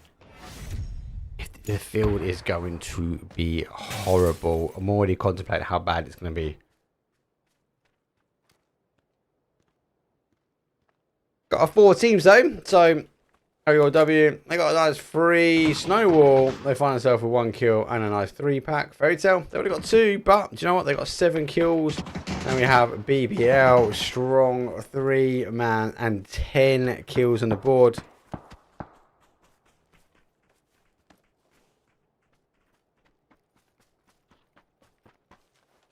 Speaker 11: The field is going to be horrible. I'm already contemplating how bad it's going to be. Got a 4 teams though, so OUW, they got a nice 3 Snowball. They find themselves with 1 kill and a nice 3-pack. Fairy Tale, they already got 2, but do you know what? They got 7 kills. And we have BBL, strong 3-man and 10 kills on the board.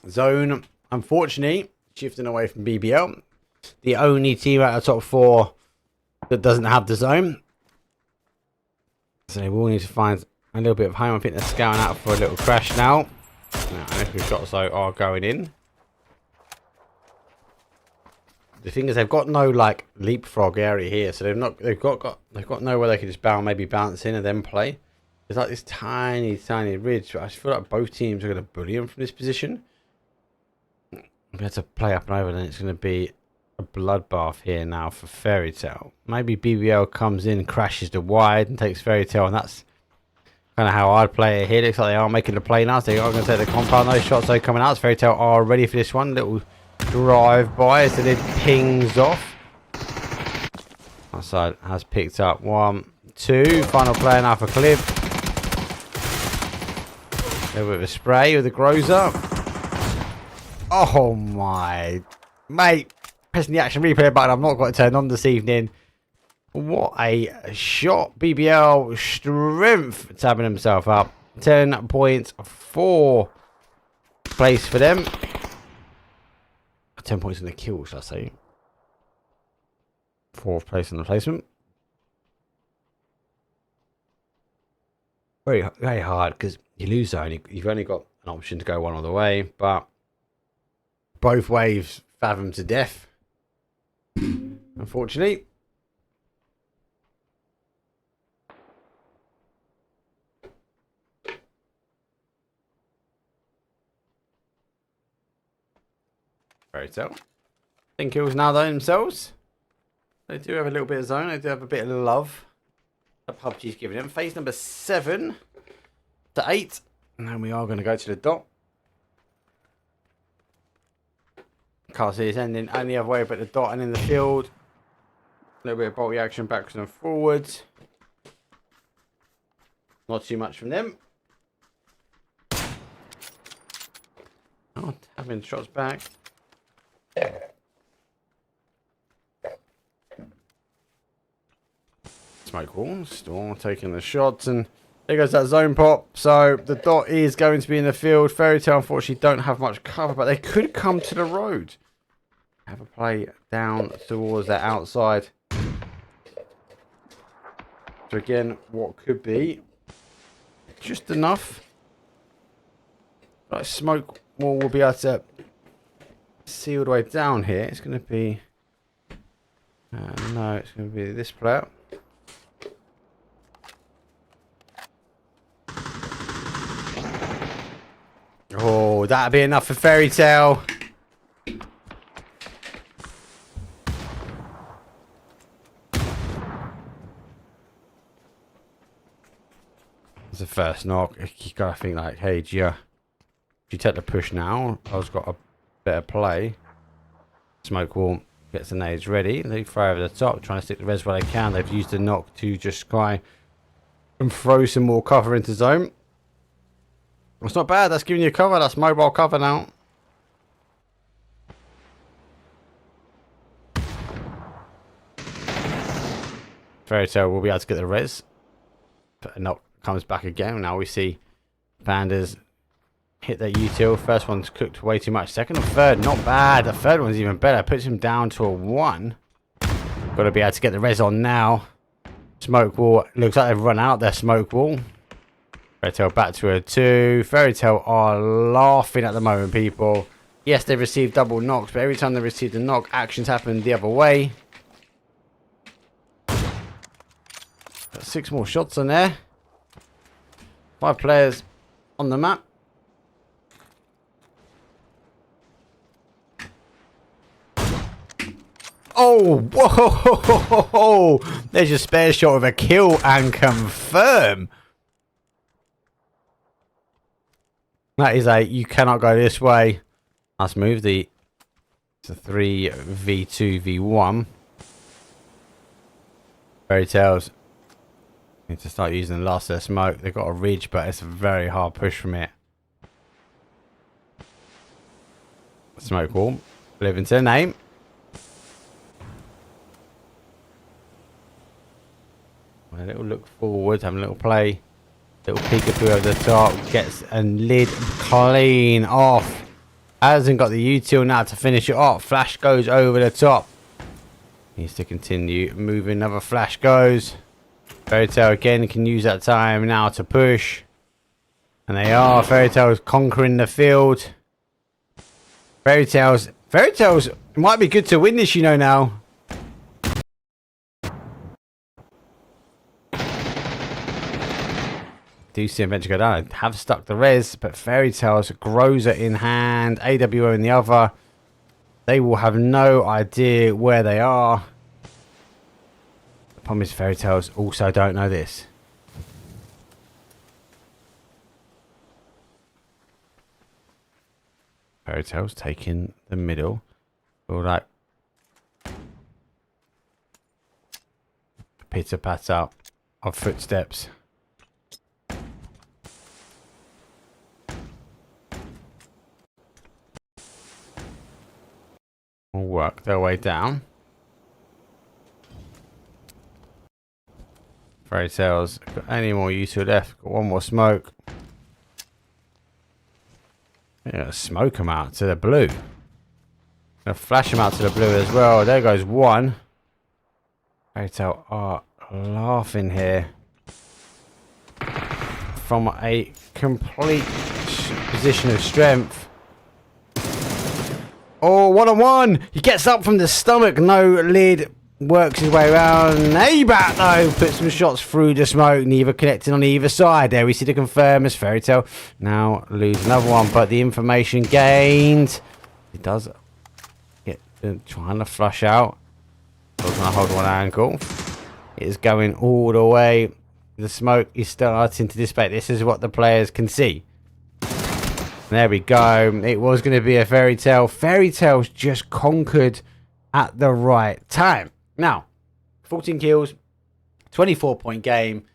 Speaker 11: Zone, unfortunately, shifting away from BBL. The only team out of the top 4 that doesn't have the zone. So they will need to find a little bit of home. I think they're scouting out for a little crash now. Initial shots though are going in. The thing is, they've got no like leapfrog area here, so they've got nowhere they can just maybe bounce in and then play. There's like this tiny ridge. But I just feel like both teams are going to bully them from this position. We have to play up and over, then it's going to be a bloodbath here now for Fairy Tale. Maybe BBL comes in, crashes the wide, and takes Fairy Tale, and that's kind of how I'd play it here. Looks like they are making the play now, so they are going to take the compound. Those shots are coming out. Fairy Tale are ready for this one. Little drive by, so it pings off. Outside has picked up 1, 2. Final player now for Clip. A little bit of a spray with the Grozer. Oh my. Mate. Pressing the action replay button. I've not got it turned on this evening. What a shot. BBL strength tabbing himself up. 10.4 place for them. 10 points in the kill, shall I say. 4th place in the placement. Very, very hard because you lose zone. You've only got an option to go one other way, but both waves fathom to death. Unfortunately. Fairy Tale. 10 kills now though themselves. They do have a little bit of zone. They do have a bit of love that PUBG's giving them. Phase number 7 to 8. And then we are going to go to the dot. Can't see it's ending any other way but the dot and in the field. A little bit of bolty action backwards and forwards. Not too much from them. Oh, having shots back. Smoke wall, Storm taking the shots, and there goes that zone pop. So the dot is going to be in the field. Fairy Tale unfortunately don't have much cover, but they could come to the road. Have a play down towards that outside. So again, what could be just enough. Like smoke wall will be able to see all the way down here. It's going to be no, it's going to be this player. Oh, that'd be enough for Fairy Tale. It's the first knock. You gotta think like, hey, do you take the push now? I've got a better play. Smoke wall gets the nades ready. They throw over the top, trying to stick the res where they can. They've used the knock to just try and throw some more cover into zone. It's not bad. That's giving you cover. That's mobile cover now. Fairy Tale will be able to get the res. But a knock comes back again. Now we see Pandas hit their util. First one's cooked way too much. Second and third, not bad. The third one's even better. Puts him down to a 1. Got to be able to get the res on now. Smoke wall. Looks like they've run out their smoke wall. Fairy Tale back to a 2. Fairy Tale are laughing at the moment, people. Yes, they've received double knocks, but every time they receive a knock, actions happen the other way. Got 6 more shots on there. 5 players on the map. Oh, whoa! There's your spare shot of a kill and confirm. That is a, you cannot go this way. Let's move the, it's a 3v2v1. Fairy Tales need to start using the last of their smoke. They've got a ridge, but it's a very hard push from it. Smoke wall. Live into the name. A little look forward, having a little play. Little peekaboo over the top. Gets a lid clean off. Hasn't got the util now to finish it off. Flash goes over the top. Needs to continue moving. Another flash goes. Fairy Tale again can use that time now to push. And they are. Fairy Tale's conquering the field. Fairy Tales might be good to win this, you know, now. Do see eventually go down. Have stuck the res, but Fairy Tales, Grozer in hand, AWO in the other. They will have no idea where they are. The problem is Fairy Tales also don't know this. Fairy Tales taking the middle. All right. pitter patter of footsteps. Will work their way down. Fairy Tales, got any more U2 left? Got one more smoke. Yeah, smoke them out to the blue. Gonna flash them out to the blue as well. There goes one. Fairy Tale are laughing here from a complete position of strength. Oh, 1-on-1. He gets up from the stomach. No lid. Works his way around. Abat though puts some shots through the smoke. Neither connecting on either side. There we see the confirm as Fairy Tale now lose another one. But the information gained. He does get trying to flush out. Still trying to hold one ankle. It is going all the way. The smoke is starting to dissipate. This is what the players can see. There we go. It was going to be a Fairy Tale. Fairy Tale's just conquered at the right time. Now, 14 kills, 24-point game.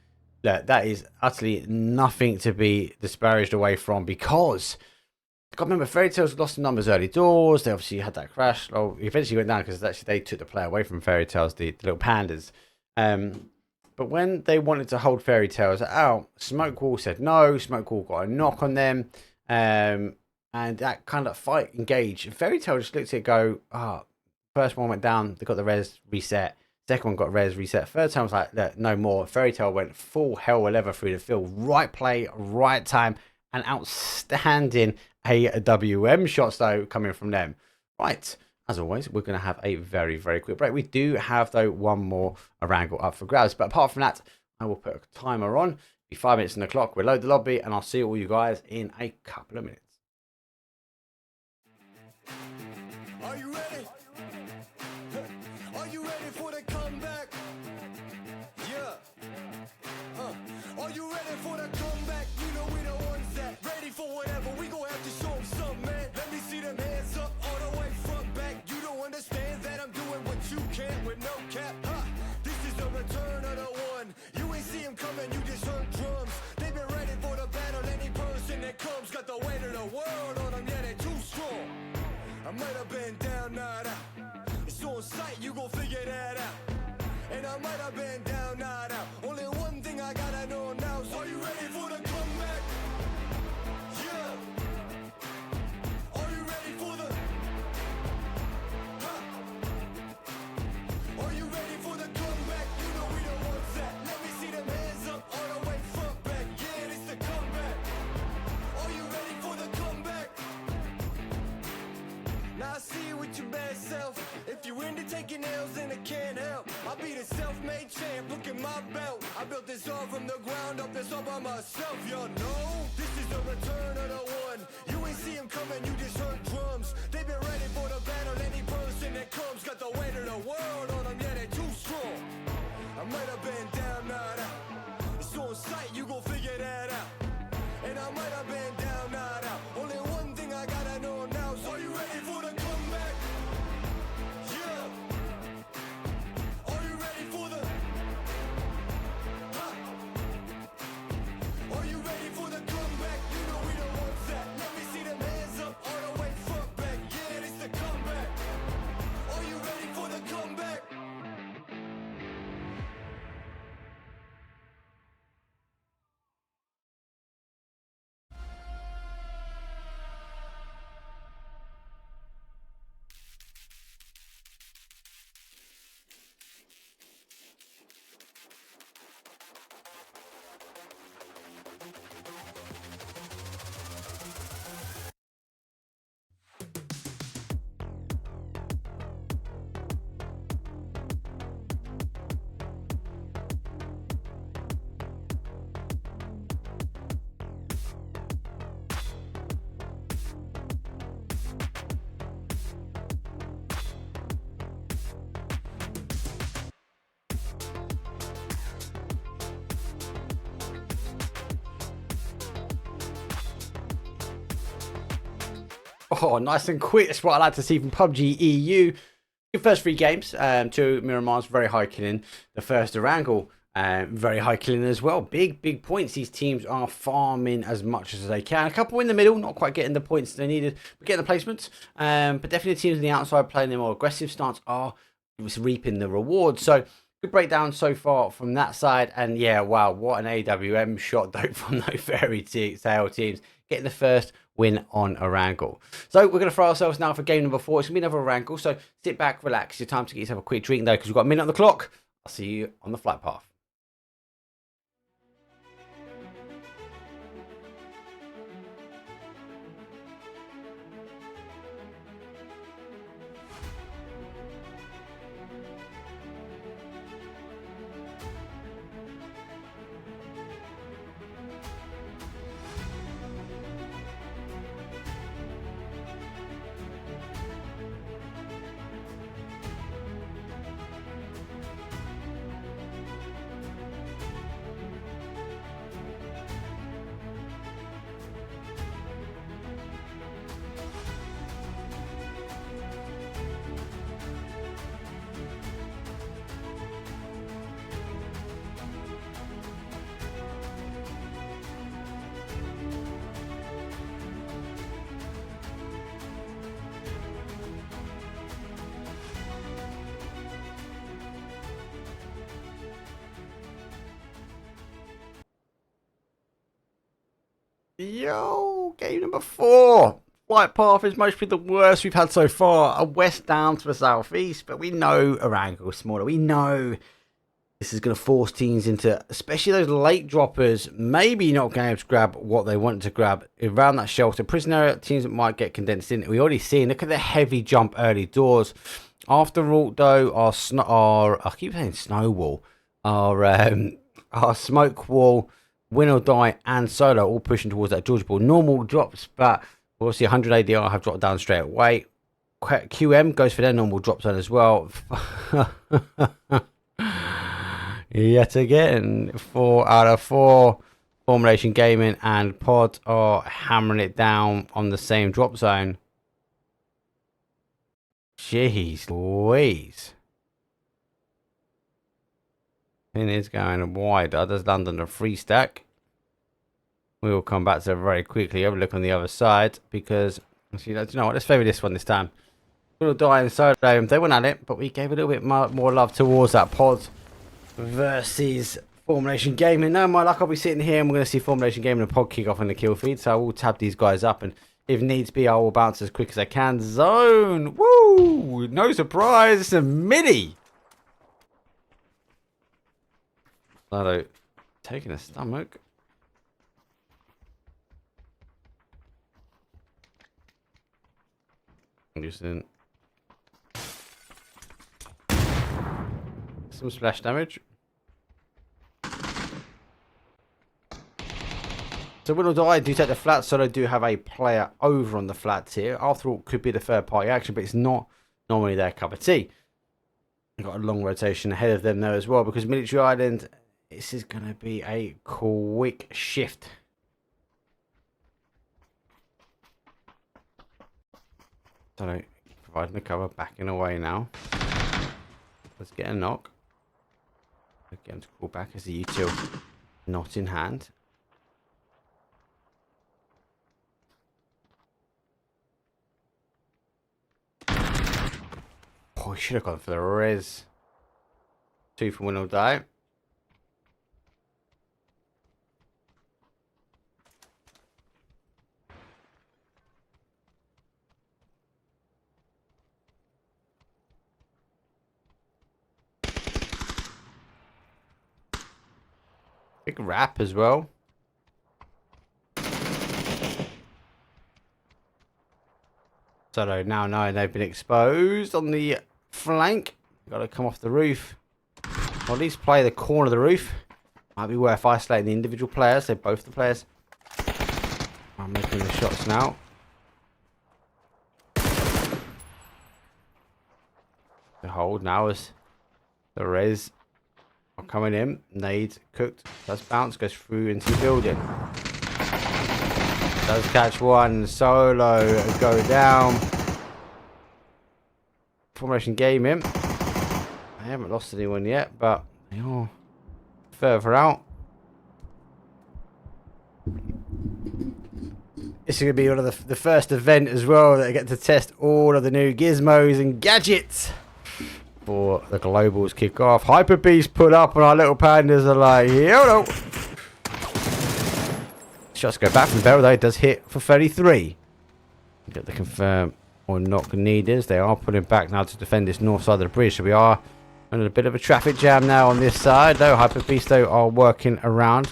Speaker 11: Look, that is utterly nothing to be disparaged away from because, I can't remember, Fairy Tales lost some numbers early doors. They obviously had that crash. Well, eventually went down because actually they took the play away from Fairy Tales, the little pandas. But when they wanted to hold Fairy Tales out, Smoke Wall said no. Smoke Wall got a knock on them. And that kind of fight engaged. And Fairy Tale just looked at it go, first one went down, they got the res reset. Second one got res reset. Third time was like, no more. Fairy Tale went full hell or leather through the field. Right play, right time, and outstanding AWM shots though coming from them. Right, as always, we're going to have a very, very quick break. We do have though one more wrangle up for grabs. But apart from that, I will put a timer on. Be 5 minutes on the clock. We'll load the lobby and I'll see all you guys in a couple of minutes.
Speaker 10: Are you ready? Are you ready for the comeback? Yeah. Are you ready for the comeback? You know we the ones that ready for whatever. We gon' have to show them something, man. Let me see them hands up all the way front back. You don't understand that I'm doing what you can't with no cap. This is the return of the one. You ain't see him coming, you just heard drums. They've been ready for the battle. Any person that comes got the weight of the world on them. Yeah, they too strong. I might have been down, not out. It's on sight, you gon' figure that out. And I might have been down, not out. Only one thing I gotta know now is, are you ready for the comeback? Yeah. Are you ready for the... Are you ready for the comeback? You know we the ones that... Let me see them hands up all the way front back. Yeah, it's the comeback. Are you ready for the comeback? Now I see you with your bad self. If you're into taking L's, then it can't help. I'll be the self-made champ, look at my belt. I built this all from the ground up, that's all by myself, y'all know. This is the return of the one. You ain't see him coming, you just heard drums. They've been ready for the battle, any person that comes got the weight of the world on them, yeah, they too strong. I might have been down, not out. It's on sight, you gon' figure that out. And I might have been down, not out. Only one thing I gotta know now is, are you ready for the comeback? Yeah. Are you ready for the... Are you ready for the comeback? You know we the ones that... Let me see them hands up all the way front back. Yeah, it's the comeback. Are you ready for the comeback?
Speaker 11: Oh, nice and quick. That's what I like to see from PUBG EU. Good first 3 games. 2 Miramar's very high killing. The first Erangel, very high killing as well. Big points. These teams are farming as much as they can. A couple in the middle, not quite getting the points they needed, but getting the placements. But definitely the teams on the outside playing their more aggressive stance are reaping the rewards. So good breakdown so far from that side. And yeah, wow, what an AWM shot though from those fairy tale teams, getting the first win on Erangel. So we're going to throw ourselves now for game number 4. It's going to be another Erangel. So sit back, relax. It's your time to get yourself a quick drink though, because we've got a minute on the clock. I'll see you on the flight path. Yo, game number 4. Flight path is mostly the worst we've had so far. A west down to the southeast, but we know Erangel is smaller. We know this is going to force teams into, especially those late droppers, maybe not going to grab what they want to grab around that shelter. Prison area, teams that might get condensed in. We already seen, look at the heavy jump early doors. After all, though, our I keep saying snow wall, our smoke wall, Win or Die and Solo all pushing towards that Georgia ball. Normal drops, but we'll see 100 ADR have dropped down straight away. QM goes for their normal drop zone as well. Yet again, 4 out of 4. Formulation Gaming and Pod are hammering it down on the same drop zone. Jeez Louise. Pin is going wide. Others land on a 3 stack. We will come back to that very quickly. Have a look on the other side because, you know what? Let's favour this one this time. We'll Die and Solo. They went at it, but we gave a little bit more love towards that Pod versus Formulation Gaming. No, my luck, I'll be sitting here and we're going to see Formulation Gaming and Pod kick off on the kill feed. So I will tab these guys up, and if needs be, I will bounce as quick as I can. Zone. Woo! No surprise. It's a mini. Solo taking a stomach. Using some splash damage. So Will or Die do take the flat. Solo do have a player over on the flats here. After all, could be the third party action, but it's not normally their cup of tea. Got a long rotation ahead of them though as well, because Military Island, this is going to be a quick shift. So providing the cover, backing away now. Let's get a knock. Get him to crawl back as the util not in hand. Oh, he should have gone for the res. 2 from Win or Die. Big wrap as well. So now knowing they've been exposed on the flank, got to come off the roof, or at least play the corner of the roof. Might be worth isolating the individual players. So both the players are making the shots now. The hold now as the res are coming in. Nade cooked. Does bounce, goes through into the building. Does catch one. Solo go down. Formation Gaming. They haven't lost anyone yet, but they are further out. This is going to be one of the first event as well that I get to test all of the new gizmos and gadgets for the Globals kick off. Hyper Beast put up and our little pandas are like, yo. Shots go back from the barrel though. It does hit for 33. Get the confirm or knock needers. They are pulling back now to defend this north side of the bridge. So we are under a bit of a traffic jam now on this side. Though Hyper Beast though are working around.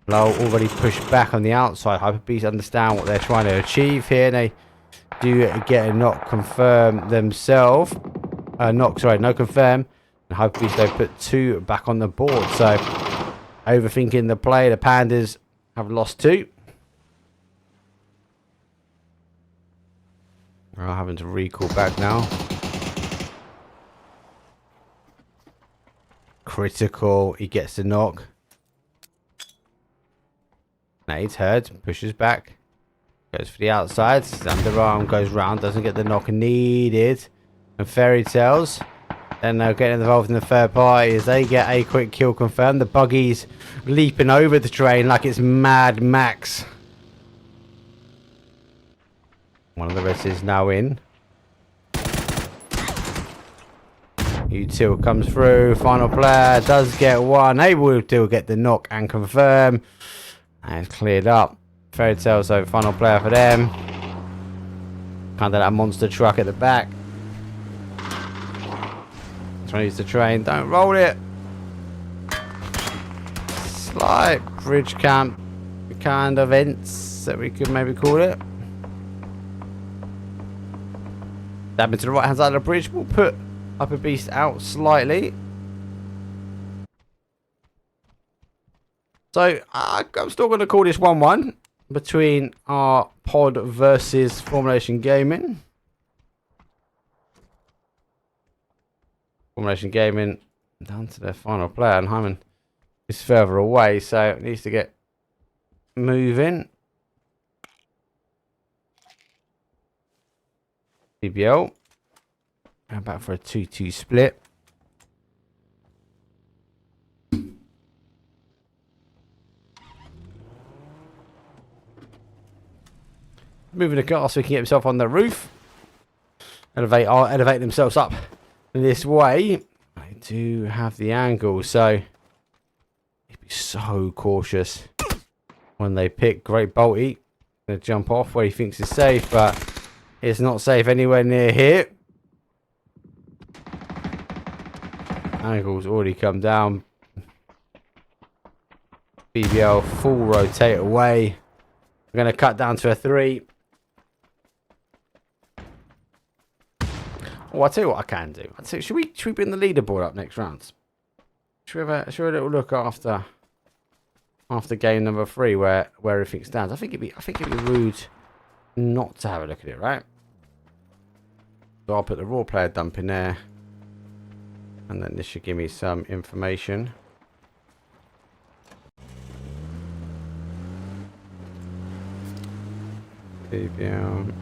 Speaker 11: Low already pushed back on the outside. Hyper Beast understand what they're trying to achieve here. And they do get a knock confirm themselves. No confirm. And Hyper Beast though put 2 back on the board. So overthinking the play. The Pandas have lost 2. We're having to recall back now. Critical. He gets the knock. Nades heard. Pushes back. Goes for the outside. Underarm goes round. Doesn't get the knock needed. And Fairy Tales. Then they'll get involved in the third party as they get a quick kill confirmed. The buggies leaping over the train like it's Mad Max. One of the rest is now in. Util comes through. Final player does get one. Able to get the knock and confirm. And it's cleared up. Fairy Tale, so final player for them. Kind of that monster truck at the back. Trying to use the train. Don't roll it. Slight bridge camp kind of events that we could maybe call it. Dabbing to the right hand side of the bridge. We'll put Hyper Beast out slightly. So I'm still going to call this 1-1 between our pod versus Formulation Gaming. Formulation Gaming down to their final player, and Hyman is further away, so it needs to get moving. BBL. Going back for a 2-2 split. Moving the car so he can get himself on the roof. Elevate themselves up this way. I do have the angle, so he'd be so cautious when they pick. Great Bolty. Gonna jump off where he thinks is safe, but it's not safe anywhere near here. Angle's already come down. BBL full rotate away. We're gonna cut down to a 3. Oh, I'll tell you what I can do. I'd say, should we bring the leaderboard up next round? Should we have a little look after game number 3 where everything stands? I think it'd be rude not to have a look at it, right? So I'll put the raw player dump in there, and then this should give me some information. BBL.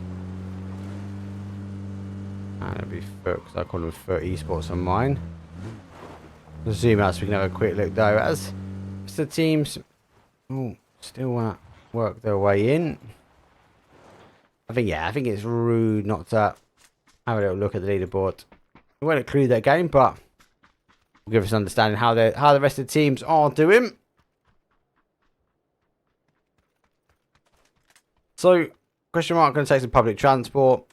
Speaker 11: And it'll be because I call them 30 esports on mine. We'll zoom out so we can have a quick look though. As the teams still want to work their way in. I think it's rude not to have a little look at the leaderboard. We won't include that game, but we'll give us an understanding how the rest of the teams are doing. So, question mark, going to take some public transport.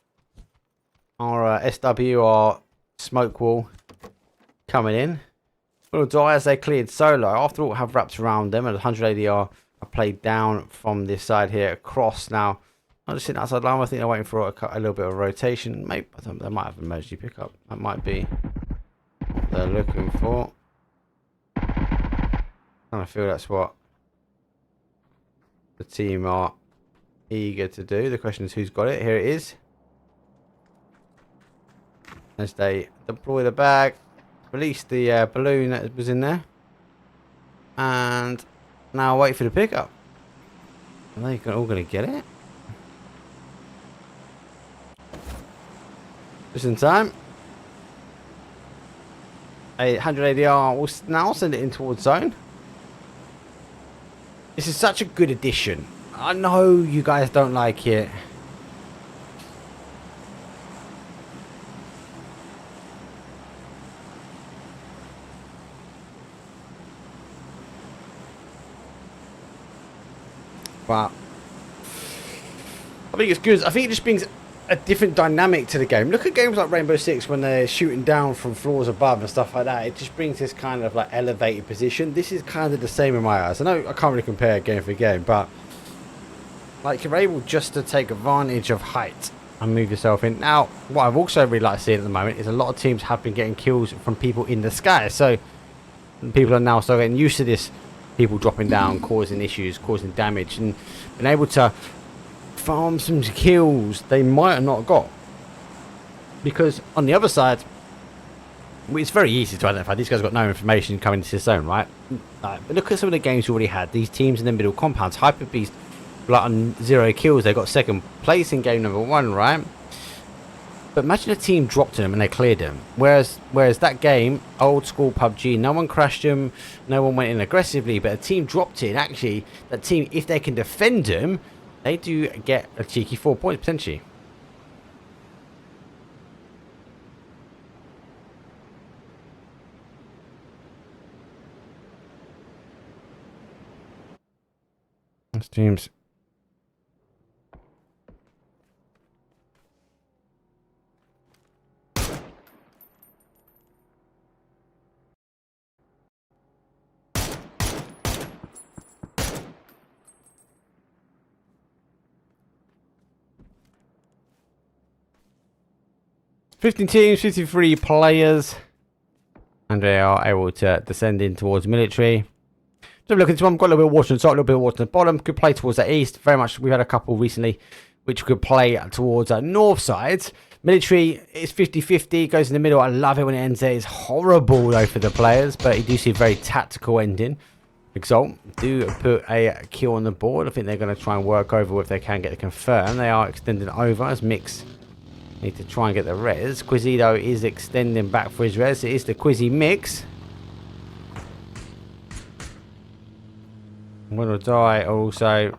Speaker 11: Our SW, our smoke wall, coming in. Will die as they cleared solo. After all, have wrapped around them, and 100 ADR are played down from this side here across. Now, I'm just sitting outside line. I think they're waiting for a little bit of rotation. Maybe they might have an emergency pickup. That might be what they're looking for. And I feel that's what the team are eager to do. The question is who's got it. Here it is. As they deploy the bag, release the balloon that was in there, and now wait for the pickup. Are they all going to get it? Just in time. A 100 ADR will now send it in towards zone. This is such a good addition. I know you guys don't like it. But I think it's good. I think it just brings a different dynamic to the game. Look at games like Rainbow Six when they're shooting down from floors above and stuff like that. It just brings this kind of like elevated position. This is kind of the same in my eyes. I know I can't really compare game for game, but like you're able just to take advantage of height and move yourself in. Now, what I've also really liked seeing at the moment is a lot of teams have been getting kills from people in the sky. So people are now starting getting used to this. People dropping down, causing issues, causing damage, and being able to farm some kills they might have not got. Because on the other side, it's very easy to identify. These guys got no information coming into the zone, right? But look at some of the games we already had. These teams in the middle compounds, Hyper Beast, like on 0 kills, they got second place in game number 1, right? But imagine a team dropped them and they cleared them. Whereas that game, old school PUBG, no one crashed them, no one went in aggressively, but a team dropped it. And actually, that team, if they can defend them, they do get a cheeky 4 points potentially. This team's 15 teams, 53 players, and they are able to descend in towards military. So look at this one, got a little bit of water on the top, a little bit of water on the bottom. Could play towards the east, very much. We've had a couple recently which could play towards the north side. Military is 50-50, goes in the middle. I love it when it ends there. It's horrible though for the players, but you do see a very tactical ending. Exalt do put a kill on the board. I think they're going to try and work over if they can get it confirmed. They are extending over as Mix need to try and get the res. Quizzido is extending back for his res. It is the Quizzy Mix. Will Die are also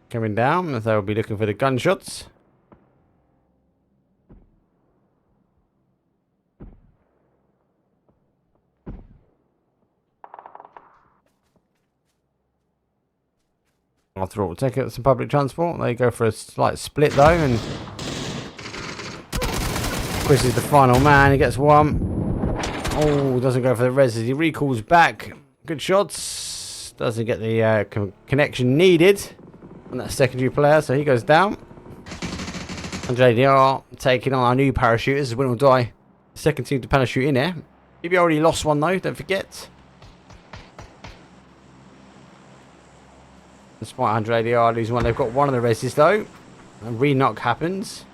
Speaker 11: coming down as they will be looking for the gunshots. After all, take it some public transport. They go for a slight split though, and Chris is the final man. He gets one. Oh, doesn't go for the res as he recalls back. Good shots. Doesn't get the connection needed on that secondary player, so he goes down. And JDR taking on our new parachuters. Win or Die. Second team to parachute in here. Maybe already lost one though, don't forget. Despite 100 ADR losing one, they've got one of the reses though. And re-knock happens.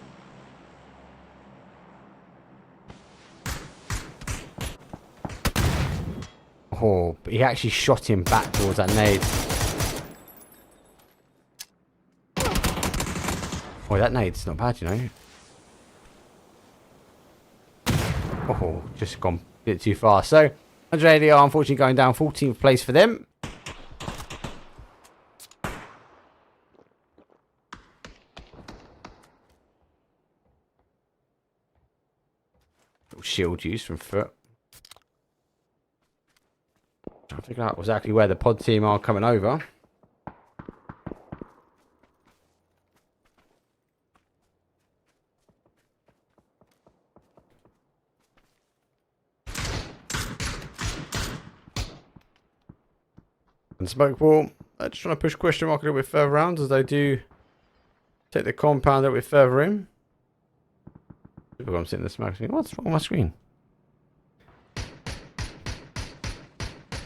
Speaker 11: Oh, but he actually shot him back towards that nade. Oh, that nade's not bad, you know. Oh, just gone a bit too far. So, 100 ADR unfortunately going down, 14th place for them. Little shield use from Foot. Trying to figure out exactly where the pod team are coming over. And smoke ball. Just trying to push question mark a little bit further around as they do take the compound a little bit further in. I'm sitting in the smoke screen. What's wrong with my screen?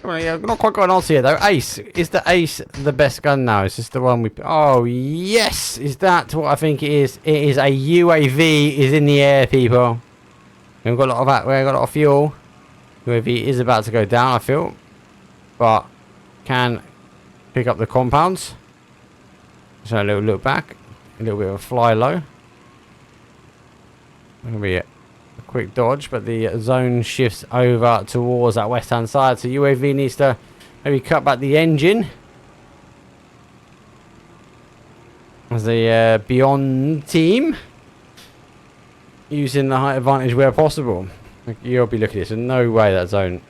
Speaker 11: Yeah, not quite got an answer here though. Ace. Is the Ace the best gun now? Is this the one we... Oh, yes! Is that what I think it is? It is a UAV is in the air, people. We've got a lot of fuel. UAV is about to go down, I feel. But can pick up the compounds. So a little look back. A little bit of a fly low. Gonna be A quick dodge, but the zone shifts over towards that west-hand side. So UAV needs to maybe cut back the engine. As the Beyond team using the height advantage where possible. You'll be looking at this. There's no way that zone.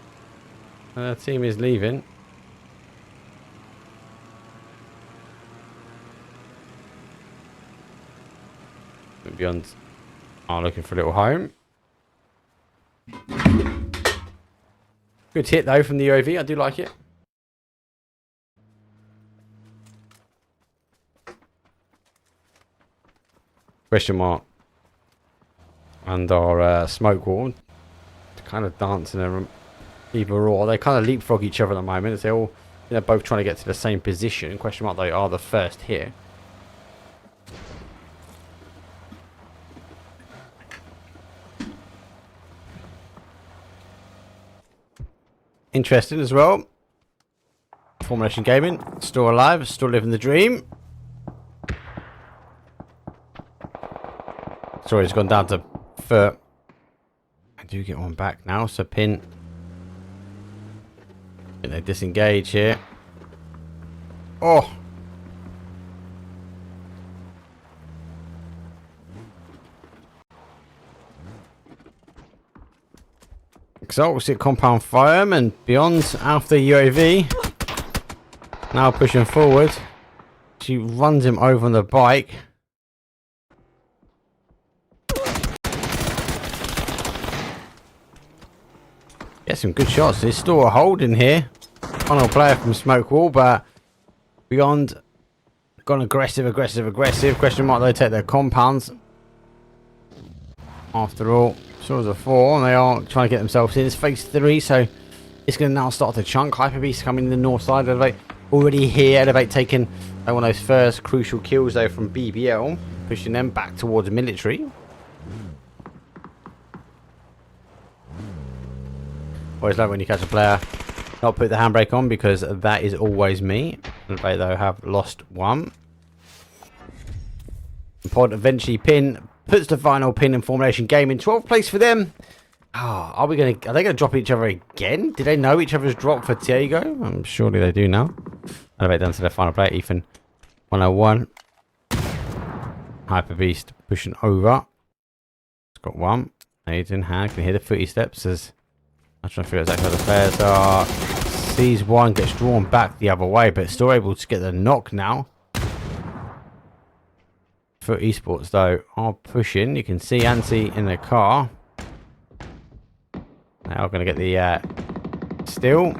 Speaker 11: The team is leaving. Beyond are looking for a little home. Good hit though from the UAV. I do like it. Question mark. And our smoke wall. Kind of dancing around either or. They kind of leapfrog each other at the moment as they're all, both trying to get to the same position. Question mark, they are the first here. Interesting as well. Formation Gaming, still alive, still living the dream. Sorry, it's gone down to foot. I do get one back now, so pin. Can they disengage here? Oh! Exalted compound fire and Beyond after UAV. Now pushing forward. She runs him over on the bike. Get some good shots. There's still a hold in here. Final player from Smoke Wall, but Beyond gone aggressive. Question mark, they take their compounds. After all, so was a 4, and they are trying to get themselves in. It's phase 3, so it's going to now start to chunk. Hyper Beast coming in the north side. Elevate already here. Elevate taking one of those first crucial kills though from BBL, pushing them back towards military. Always love when you catch a player not put the handbrake on, because that is always me. Elevate though have lost one. Pod eventually pin. Puts the final pin in Formation Gaming. 12th place for them. Oh, are they going to drop each other again? Did they know each other's drop for Diego? I'm surely they do now. Elevate down to their final player, Ethan. 101. Hyper Beast pushing over. It's got one. Aids in hand. Can hear the footy steps as I'm trying to figure out exactly where the players are. Sees one, gets drawn back the other way, but still able to get the knock now. For esports though are pushing. You can see Ansi in the car. They are going to get the steal.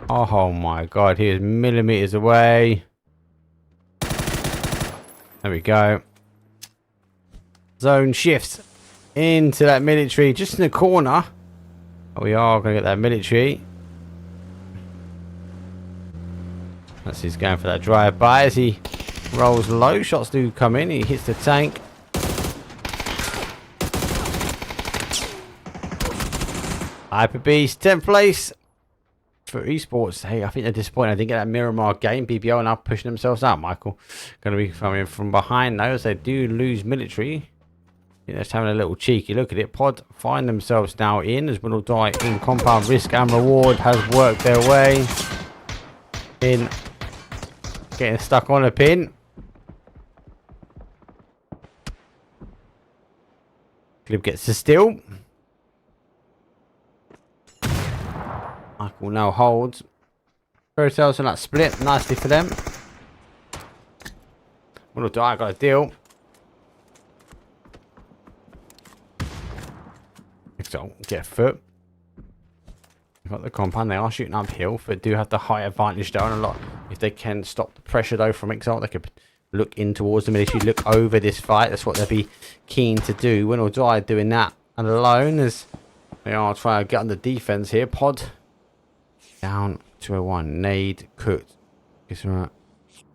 Speaker 11: Oh my god, he is millimeters away. There we go. Zone shifts into that military just in the corner. We are going to get that military. That's he's going for that drive-by as he rolls low. Shots do come in. He hits the tank. Hyper Beast, 10th place for esports. Hey, I think they're disappointed. I didn't get that Miramar game. BBL now pushing themselves out. Michael going to be coming from behind though, as they do lose military. They're just having a little cheeky look at it. Pod find themselves now in as Will Die in compound. Risk and reward has worked their way in. Getting stuck on a pin. Glib gets the steal. Michael now holds. Fairy Tales on that split. Nicely for them. Will Die got a deal. So get a foot. Got the compound. They are shooting uphill, but do have the high advantage down a lot. If they can stop the pressure though from Exalt, they could look in towards them. And if you look over this fight, that's what they'll be keen to do. Win or Die doing that alone as they are trying to get on the defense here. Pod down to a 1. Nade cooked. It's right.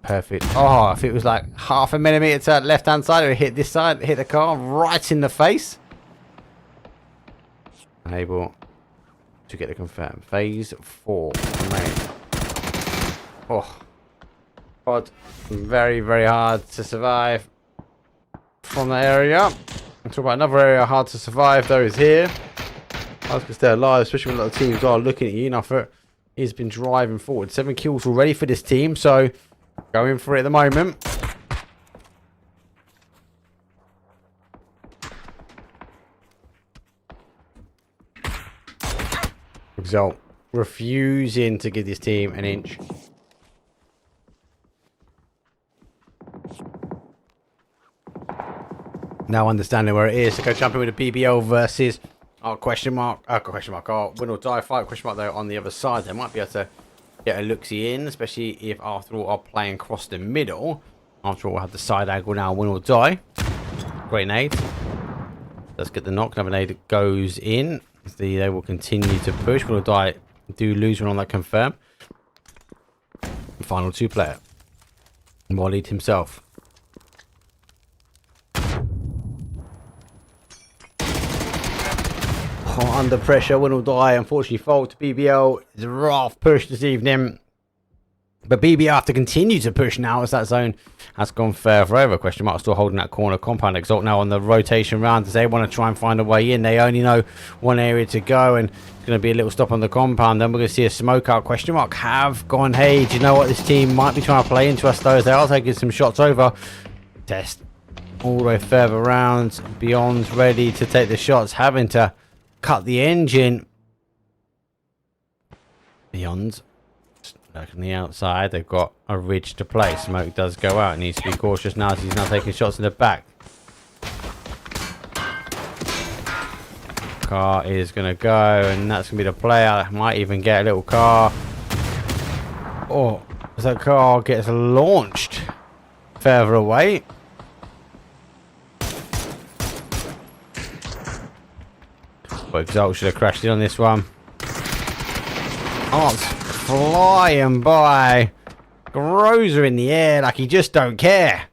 Speaker 11: Perfect. Oh, if it was like half a millimeter to that left hand side, it would hit this side, hit the car right in the face. Able to get the confirm. Phase 4. Mate. Oh. Pod. Very, very hard to survive from the area. Talk about another area hard to survive though is here. Hard to stay alive, especially when a lot of teams are looking at you. Nuffert has been driving forward. 7 kills already for this team, so going for it at the moment. Result refusing to give this team an inch. Now understanding where it is to go jumping with a BBL versus our question mark, our win or die fight question mark though on the other side. They might be able to get a look-see in, especially if after all are playing across the middle. After all, we'll have the side angle now, win or die. Great nade. Let's get the knock. Another nade goes in. They will continue to push. Win or die do lose one on that confirm. Final 2 player. Mollied himself. Under pressure, win or die. Unfortunately, fall to BBL. It's a rough push this evening. But BBL have to continue to push now as that zone has gone further over. Question mark still holding that corner. Compound Exalt now on the rotation round as they want to try and find a way in. They only know one area to go and it's going to be a little stop on the compound. Then we're going to see a smoke out. Question mark have gone, hey, do you know what? This team might be trying to play into us though as they are taking some shots over. Test all the way further around. Beyond's ready to take the shots. Having to cut the engine. Beyond. Back on the outside, they've got a ridge to play. Smoke does go out. Needs to be cautious now as he's now taking shots in the back. Car is going to go, and that's going to be the player. Might even get a little car. Or as that car gets launched further away. But Exalt should have crashed in on this one. Art's flying by. Groza in the air like he just don't care.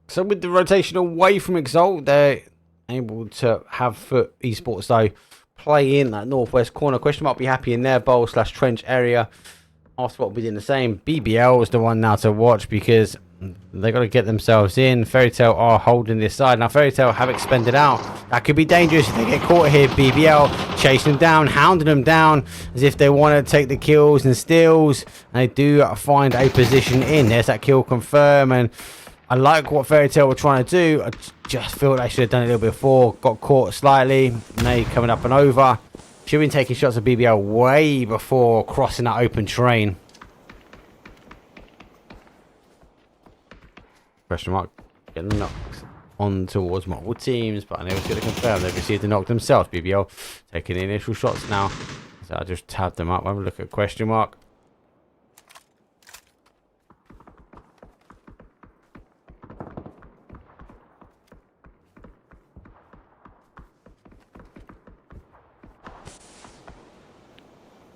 Speaker 11: So with the rotation away from Exalt, they're able to have Foot Esports though play in that northwest corner. Question mark be happy in their bowl / trench area. After what we did the same. BBL is the one now to watch because they got to get themselves in. Fairy Tail are holding this side. Now Fairy Tail have expended out. That could be dangerous if they get caught here. BBL chasing them down, hounding them down as if they want to take the kills and steals. And they do find a position in. There's that kill confirm. And I like what Fairy Tail were trying to do. I just feel they should have done it a little bit before. Got caught slightly. Nade coming up and over. Should have been taking shots at BBL way before crossing that open terrain. Question mark. Getting knocked on towards multiple teams, but I never get to confirm. They've received the knock themselves. BBL taking the initial shots now. So I just tabbed them up. Have a look at question mark.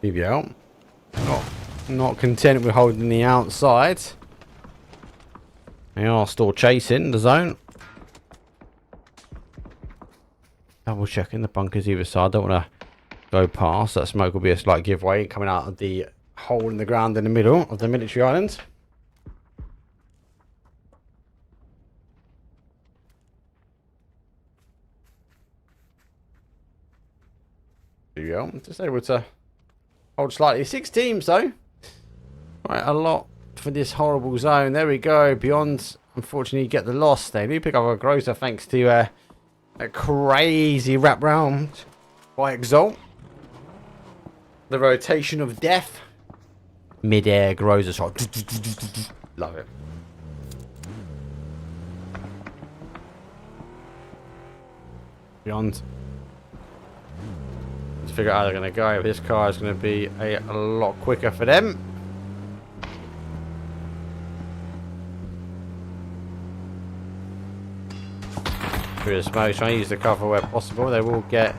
Speaker 11: BBL not content with holding the outside. They are still chasing the zone. Double checking the bunkers either side. Don't want to go past. That smoke will be a slight giveaway coming out of the hole in the ground in the middle of the military island. There you go. Just able to hold slightly. 6 teams though. Right, a lot for this horrible zone. There we go. Beyond, unfortunately, get the loss. They do pick up a Groza thanks to a crazy wrap round by Exalt. The rotation of death. Mid-air Groza shot. Love it. Beyond. Let's figure out how they're going to go. This car is going to be a lot quicker for them. Through the smoke, trying to use the cover where possible. They will get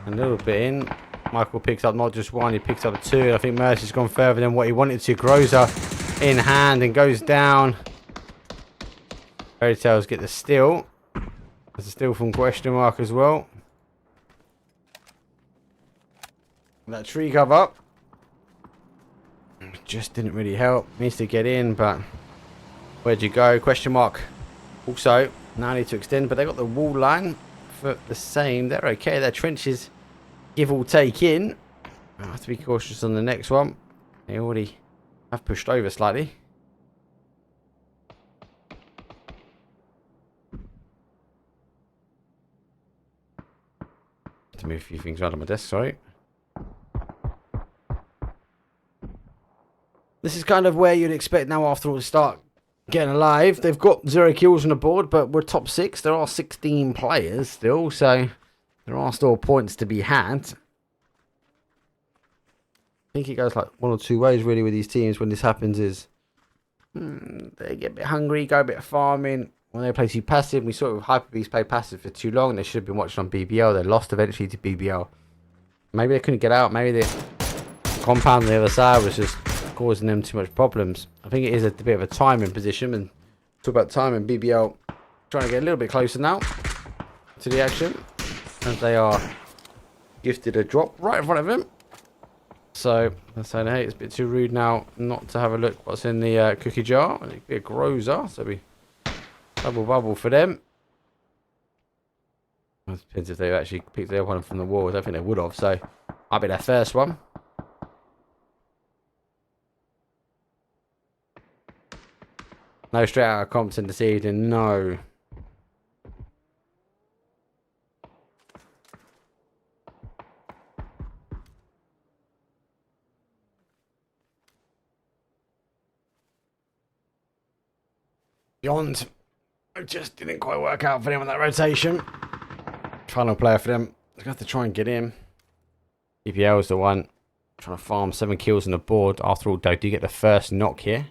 Speaker 11: a little bit in. Michael picks up not just one, he picks up 2. I think Mercy's gone further than what he wanted to. Groza in hand and goes down. Fairy Tails get the steal. There's a steal from question mark as well. That tree cover. just didn't really help. Needs to get in, but where'd you go? Question mark. Also, now need to extend, but they got the wall line for the same. They're okay. Their trenches give or take in. I have to be cautious on the next one. They already have pushed over slightly. To move a few things around on my desk, sorry. This is kind of where you'd expect now after all to start getting alive. They've got 0 kills on the board, but we're top 6. There are 16 players still, so there are still points to be had. I think it goes like one or two ways really with these teams when this happens is they get a bit hungry, go a bit farming. When they play too passive, we saw it with Hyper-Beast play passive for too long. They should have been watching on BBL. They lost eventually to BBL. Maybe they couldn't get out. Maybe the compound on the other side was just causing them too much problems. I think it is a bit of a timing position. And talk about timing, BBL trying to get a little bit closer now to the action. As they are gifted a drop right in front of him. So, I'm saying, hey, it's a bit too rude now not to have a look what's in the cookie jar. And it could be a grozer, so we double bubble for them. It depends if they actually picked the other one from the wall. I don't think they would have, so might be their first one. No straight out of Compton this evening, no. Beyond. It just didn't quite work out for them on that rotation. Final player for them. They're going to have to try and get in. EPL is the one trying to farm 7 kills on the board. After all, though, do you get the first knock here?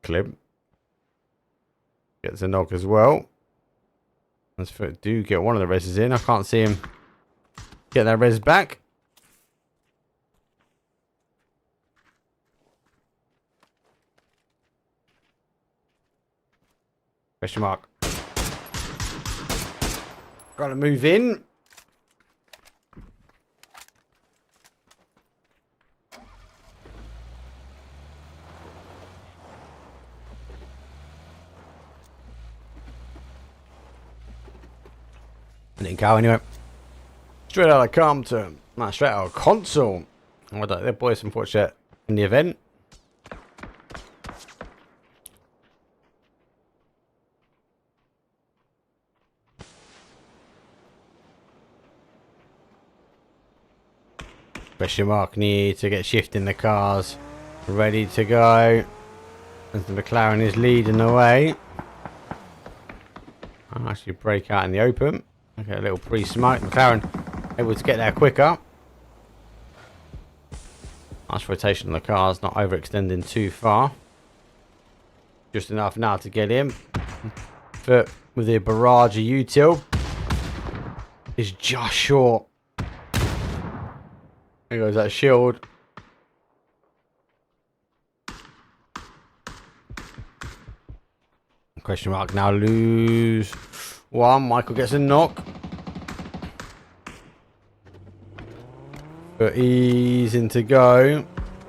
Speaker 11: Clip. Gets a knock as well. Let's do get one of the reses in. I can't see him get that res back. Question mark. Got to move in. Didn't go anyway. Straight out of Compton. No, straight out of console. Oh, their boys unfortunate in the event. Question mark need to get shifting the cars. Ready to go. As the McLaren is leading the way. I'll actually break out in the open. Okay, a little pre-smoke. McLaren able to get there quicker. Nice rotation on the cars, not overextending too far. Just enough now to get in. But with the barrage of util is just short. There goes that shield. Question mark now lose one. Michael gets a knock. But easing to go.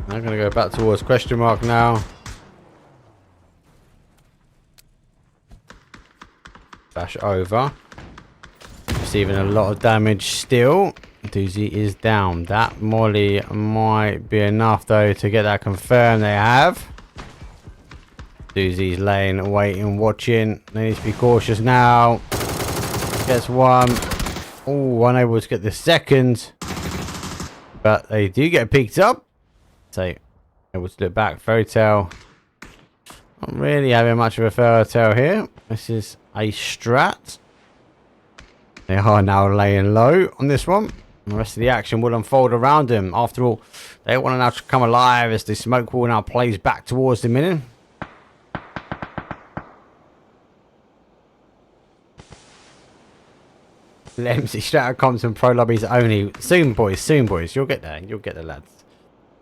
Speaker 11: I'm going to go back towards question mark now. Bash over. Receiving a lot of damage still. Doozy is down. That molly might be enough though to get that confirmed. They have. Doozy's laying, waiting, watching. They need to be cautious now. Gets one. Oh, unable to get the second. But they do get picked up. So, able to look back. Fairy Tale. Not really having much of a fairy tale here. This is a strat. They are now laying low on this one. And the rest of the action will unfold around them. After all, they want to now come alive as the smoke wall now plays back towards the minion. Lemsy, straight out comes from pro lobbies only. Soon, boys. You'll get there. You'll get the lads.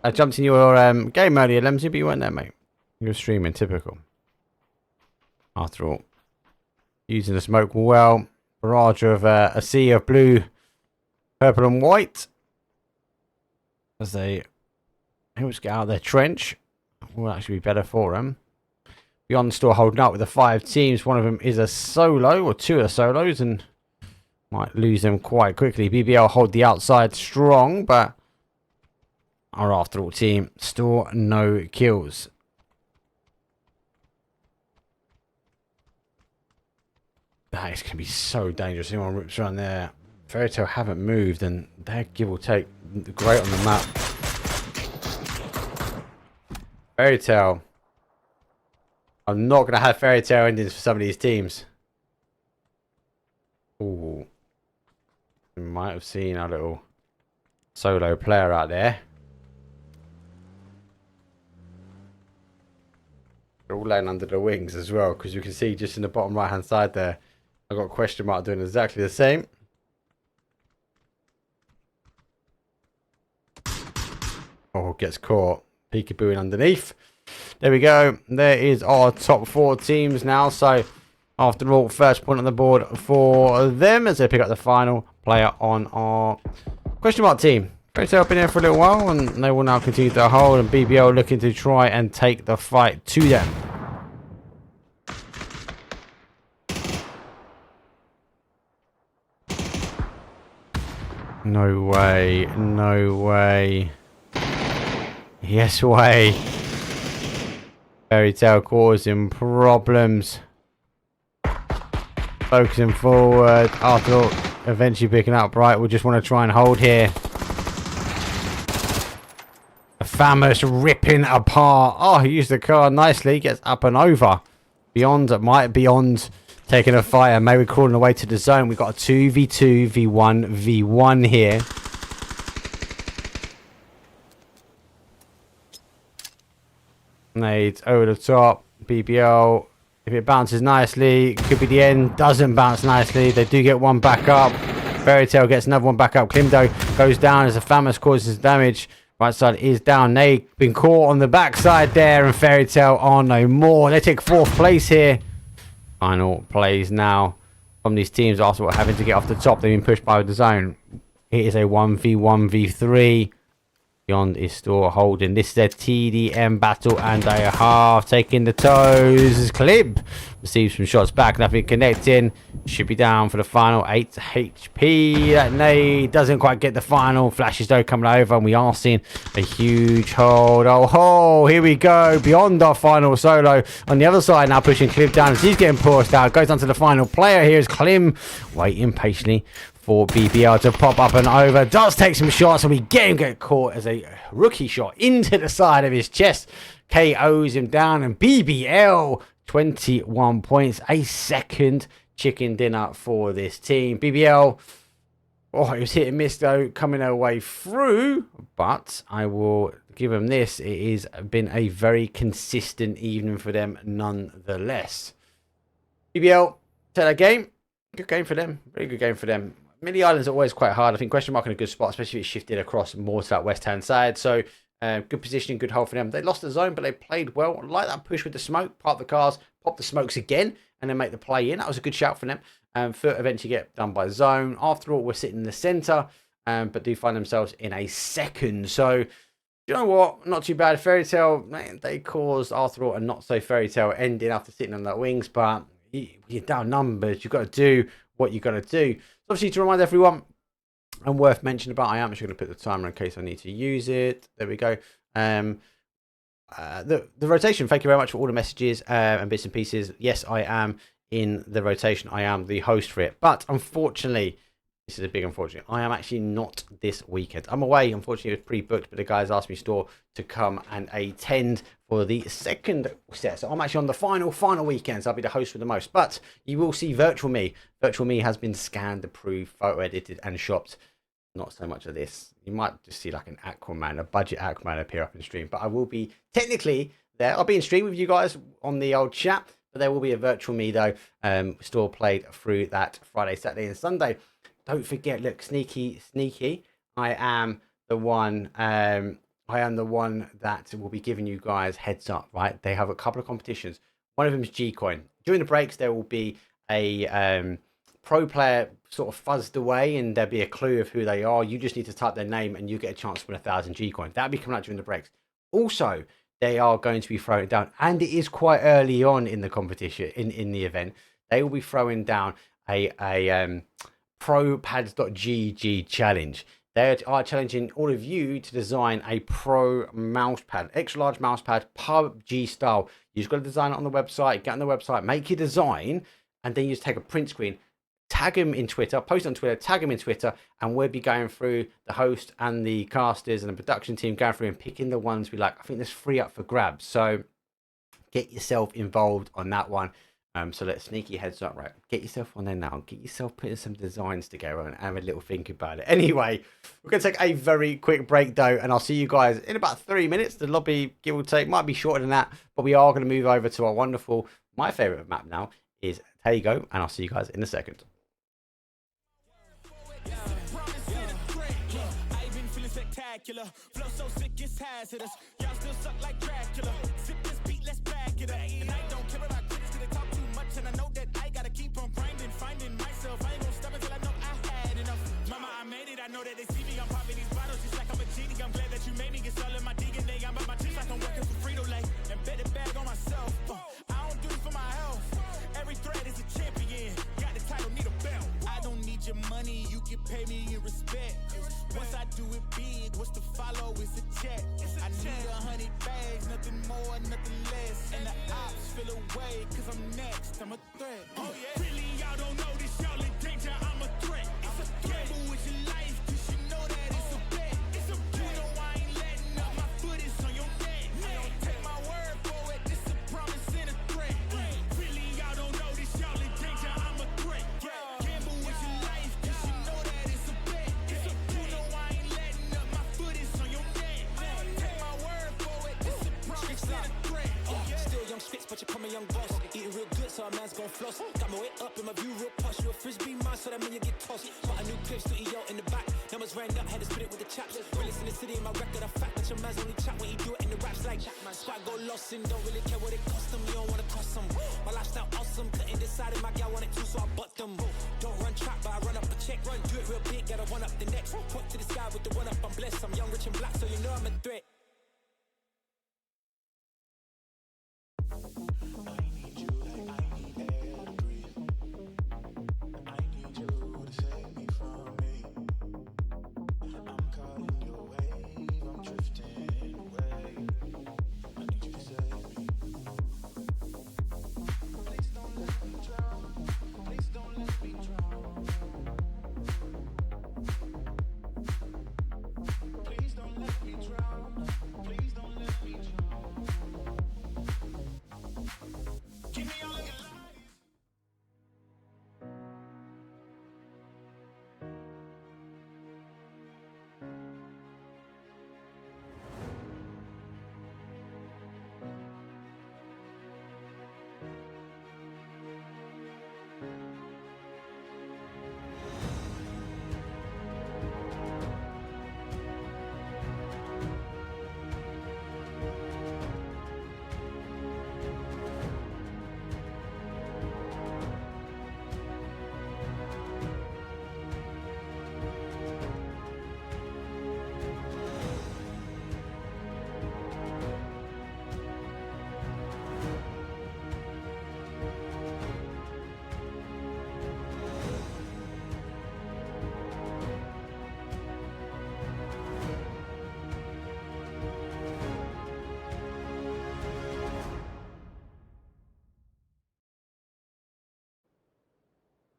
Speaker 11: I jumped in your game earlier, Lemsy, but you weren't there, mate. You're streaming, typical. After all, using the smoke well. Barrage of a sea of blue, purple and white. As they get out of their trench. Will actually be better for them. Beyond still holding up with the 5 teams. One of them is a solo, or 2 are solos, and might lose them quite quickly. BBL hold the outside strong, but our after all team still no kills. That is going to be so dangerous. Anyone rips around there. Fairy Tail haven't moved, and their give or take great on the map. Fairy Tail. I'm not going to have Fairy Tail endings for some of these teams. Ooh. You might have seen our little solo player out there. They're all laying under the wings as well, because you can see just in the bottom right hand side there, I've got a question mark doing exactly the same. Oh, gets caught. Peekabooing underneath. There we go. There is our top 4 teams now. So, after all, first point on the board for them as they pick up the final player on our question mark team. Fairy Tail been here for a little while, and they will now continue to hold. And BBL looking to try and take the fight to them. No way. No way. Yes way. Fairy Tail causing problems. Focusing forward. After eventually picking up Bright. We just want to try and hold here. The Famous ripping apart. Oh, he used the card nicely. Gets up and over. Beyond taking a fire. Maybe crawling away to the zone. We've got a 2v2, v1, v1 here. Nades over the top. BBL. If it bounces nicely, could be the end. Doesn't bounce nicely. They do get one back up. Fairy Tail gets another one back up. Klimdo goes down as the Famous causes damage. Right side is down. They been caught on the backside there, and Fairy Tail are no more. They take 4th place here. Final plays now from these teams after having to get off the top. They've been pushed by the zone. It is a 1v1v3. Beyond is still holding. This is a TDM battle and a half. Taking the toes. Clip receives some shots back. Nothing connecting. Should be down for the final 8 HP. That nade doesn't quite get the final. Flashes though coming over, and we are seeing a huge hold. Oh, here we go. Beyond our final solo. On the other side now pushing Clip down as he's getting pushed out. Goes on to the final player. Here's Klim waiting patiently for BBL to pop up and over. Does take some shots, and we get caught as a rookie shot into the side of his chest. KOs him down, and BBL 21 points. A second chicken dinner for this team. BBL, oh, it was hit and miss though, coming their way through, but I will give them this. It has been a very consistent evening for them nonetheless. BBL, take that game. Good game for them. Very good game for them. Mini Islands are always quite hard. I think question mark in a good spot, especially if it's shifted across more to that west-hand side. So, good positioning, good hold for them. They lost the zone, but they played well. I like that push with the smoke. Park the cars, pop the smokes again, and then make the play in. That was a good shout for them. Foot eventually get done by zone. After all, we're sitting in the centre, but do find themselves in a second. So, you know what? Not too bad. Fairy Tail, they caused, after all, a not-so Fairy Tail ending after sitting on the wings, but you're down numbers. You've got to do what you've got to do. So obviously, to remind everyone, and worth mentioning about, I am actually going to put the timer in case I need to use it. There we go. The rotation, thank you very much for all the messages and bits and pieces. Yes, I am in the rotation. I am the host for it. But unfortunately, this is a big unfortunate. I am actually not this weekend. I'm away. Unfortunately, it was pre-booked, but the guys asked me store to come and attend for the second set. So I'm actually on the final weekend. So I'll be the host for the most. But you will see Virtual Me. Virtual Me has been scanned, approved, photo edited, and shopped. Not so much of this. You might just see like an Aquaman, a budget Aquaman appear up in stream. But I will be technically there. I'll be in stream with you guys on the old chat. But there will be a Virtual Me though. Store played through that Friday, Saturday, and Sunday. Don't forget, look, sneaky. I am the one I am the one that will be giving you guys heads up, right? They have a couple of competitions. One of them is Gcoin. During the breaks, there will be a pro player sort of fuzzed away, and there'll be a clue of who they are. You just need to type their name, and you get a chance to win 1,000 Gcoin. That'll be coming out during the breaks. Also, they are going to be throwing down, and it is quite early on in the competition, in the event. They will be throwing down a ProPads.gg challenge. They are challenging all of you to design a pro mouse pad, extra large mouse pad, PUBG style. You just got to design it on the website, get on the website, make your design, and then you just take a print screen, tag them in Twitter, post on Twitter, tag them in Twitter, and we'll be going through the host and the casters and the production team, going through and picking the ones we like. I think there's 3 up for grabs, so get yourself involved on that one. So let's sneaky heads up, right? Get yourself on there now. Get yourself putting some designs together and have a little think about it. Anyway, we're going to take a very quick break though, and I'll see you guys in about 3 minutes. The lobby, give or take, might be shorter than that, but we are going to move over to our wonderful, my favorite map now is Tago, and I'll see you guys in a second. Flow so sick, it's hazardous. Y'all still suck like Dracula. Zip this beat, let's back it up. And I don't care about critics, cause they talk too much. And I know that I gotta keep on grinding, finding myself. I ain't gonna stop until I know I had enough. Mama, I made it, I know that they see me. I'm popping these bottles just like I'm a genie. I'm glad that you made me. Get all in my DNA. I'm about my chips like I'm working for Frito-Lay. And bet it bag on myself. I don't do it for my health. Every thread is a champion. Got the title, need a belt. I don't need your money, you can pay me in respect. Once I do it big, what's to follow is a check. I need 100 bags, nothing more, nothing less. And the ops feel away, cause I'm next, I'm a threat. Oh yeah. Really, y'all don't know this, y'all in danger, I'm a threat. It's a threat. Gamble with your life, cause you know that it's a bet. It's a bet. You know I ain't letting up, my foot is on your neck. I don't take my word for it, this a promise and a threat. Really, y'all don't know this, y'all in danger, I'm a threat. Gamble with your life, cause you know that it's a bet. It's a bet. You know I ain't letting up, my foot is on your neck. I don't take my word for it, this a promise and a threat. Still young spits, but you call me young boss. Eating real good, so a man's gon' floss. Got my way up in my view real posh. You a frisbee man, so that mean you get tossed. But a new clip, still EO in the back. Numbers ran up, had to spit it with the chaps. Realest in the city, in my record, a fact. But your man's only chat when he do it in the raps like Squad go lost and don't really care what it cost them. You don't wanna cost them. My lifestyle awesome, couldn't decide if my gal wanted to, so I butt them. Don't run trap, but I run up a check. Run, do it real big, gotta one up the next. Point to the sky with the one up, I'm blessed. I'm young, rich and black, so you know I'm a threat.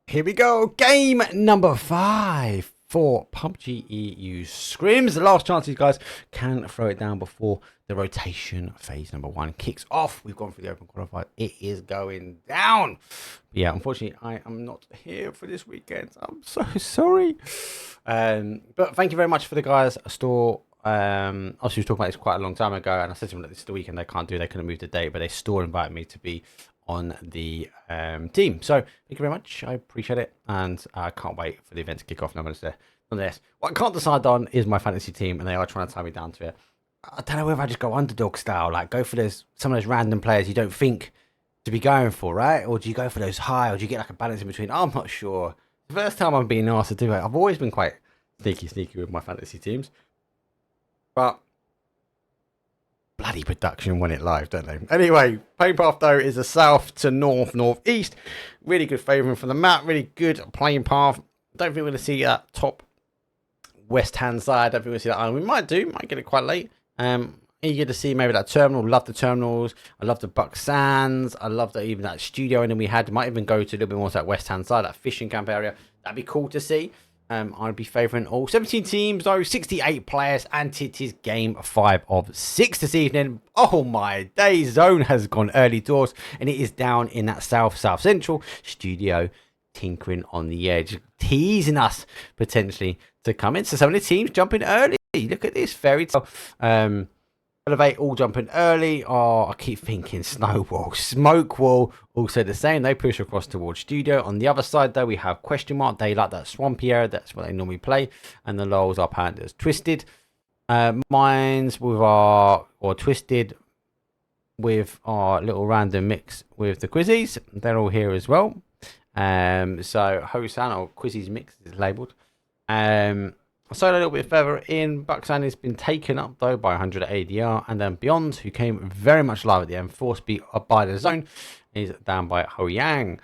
Speaker 11: Here we go. Game number 5 for PUBG EU Scrims. The last chance these guys can throw it down before the rotation phase number 1 kicks off. We've gone for the open qualifier. It is going down. But yeah, unfortunately, I am not here for this weekend. I'm so sorry. But thank you very much for the guys. Store. Obviously, we were talking about this quite a long time ago, and I said to them that this is the weekend they can't do. They couldn't move the date, but they still invited me to be on the team. So thank you very much. I appreciate it, and I can't wait for the event to kick off. Nonetheless, what I can't decide on is my fantasy team, and they are trying to tie me down to it. I don't know whether I just go underdog style, like go for some of those random players you don't think to be going for, right? Or do you go for those high, or do you get like a balance in between? I'm not sure. The first time I'm being asked to do it, I've always been quite sneaky with my fantasy teams. But bloody production won it live, don't they? Anyway, playing path though is a south to northeast. Really good favouring from the map, really good playing path. Don't think we're going to see that top west hand side. I don't think we're going to see that island. We might get it quite late. Eager to see maybe that terminal. Love the terminals. I love the Buck Sands. I love that even that studio ending we had. Might even go to a little bit more to that west hand side, that fishing camp area. That'd be cool to see. I'd be favouring all 17 teams though, 68 players, and it is game 5 of 6 this evening. Oh my days, Zone has gone early doors, and it is down in that south central studio, tinkering on the edge, teasing us potentially to come in. So some of the teams jumping early. Look at this fairy tale. Elevate all jumping early. Oh, I keep thinking Snowball. Smoke Wall also the same. They push across towards studio. On the other side, though, we have Question Mark. They like that swampy area. That's what they normally play. And the Lowells are Pandas. Twisted. Mines with our... Or Twisted with our little random mix with the Quizzies. They're all here as well. So Hosan or Quizzies mix is labelled. So a little bit further in, Buxan has been taken up though by 100 ADR, and then Beyond, who came very much live at the end, force beat up by the Zone, is down by Ho Yang.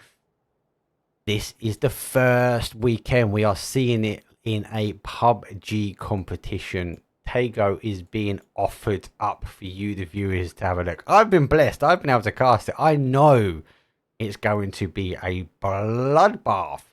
Speaker 11: This is the first weekend we are seeing it in a PUBG competition. Tago is being offered up for you, the viewers, to have a look. I've been blessed. I've been able to cast it. I know it's going to be a bloodbath.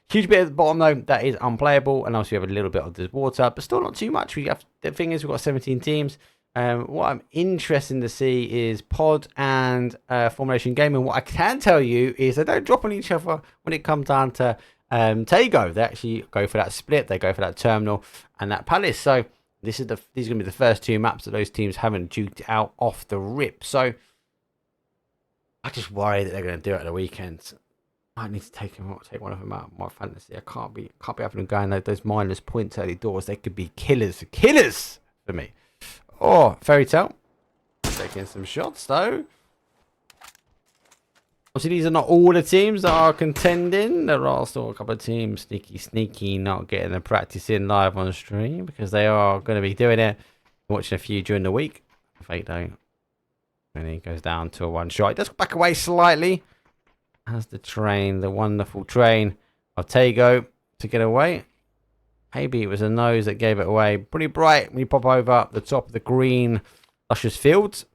Speaker 11: Huge bit at the bottom though, that is unplayable, and also you have a little bit of the water, but still not too much. The thing is, we've got 17 teams. What I'm interested to see is Pod and Formulation Gaming. What I can tell you is they don't drop on each other when it comes down to Tago. They actually go for that split, they go for that terminal and that palace. So these are going to be the first 2 maps that those teams haven't duked out off the rip. So I just worry that they're going to do it at the weekend. I need to take one of them out of my fantasy. I can't be having them going those mindless points early doors. They could be killers for me. Oh, Fairy Tale taking some shots though. Obviously, these are not all the teams that are contending. There are still a couple of teams sneaky not getting the practice in live on stream because they are going to be doing it. Watching a few during the week. Fake though, and he goes down to a 1 shot. It does back away slightly. Has the train, the wonderful train of Tago to get away. Maybe it was a nose that gave it away. Pretty bright when you pop over the top of the green luscious fields.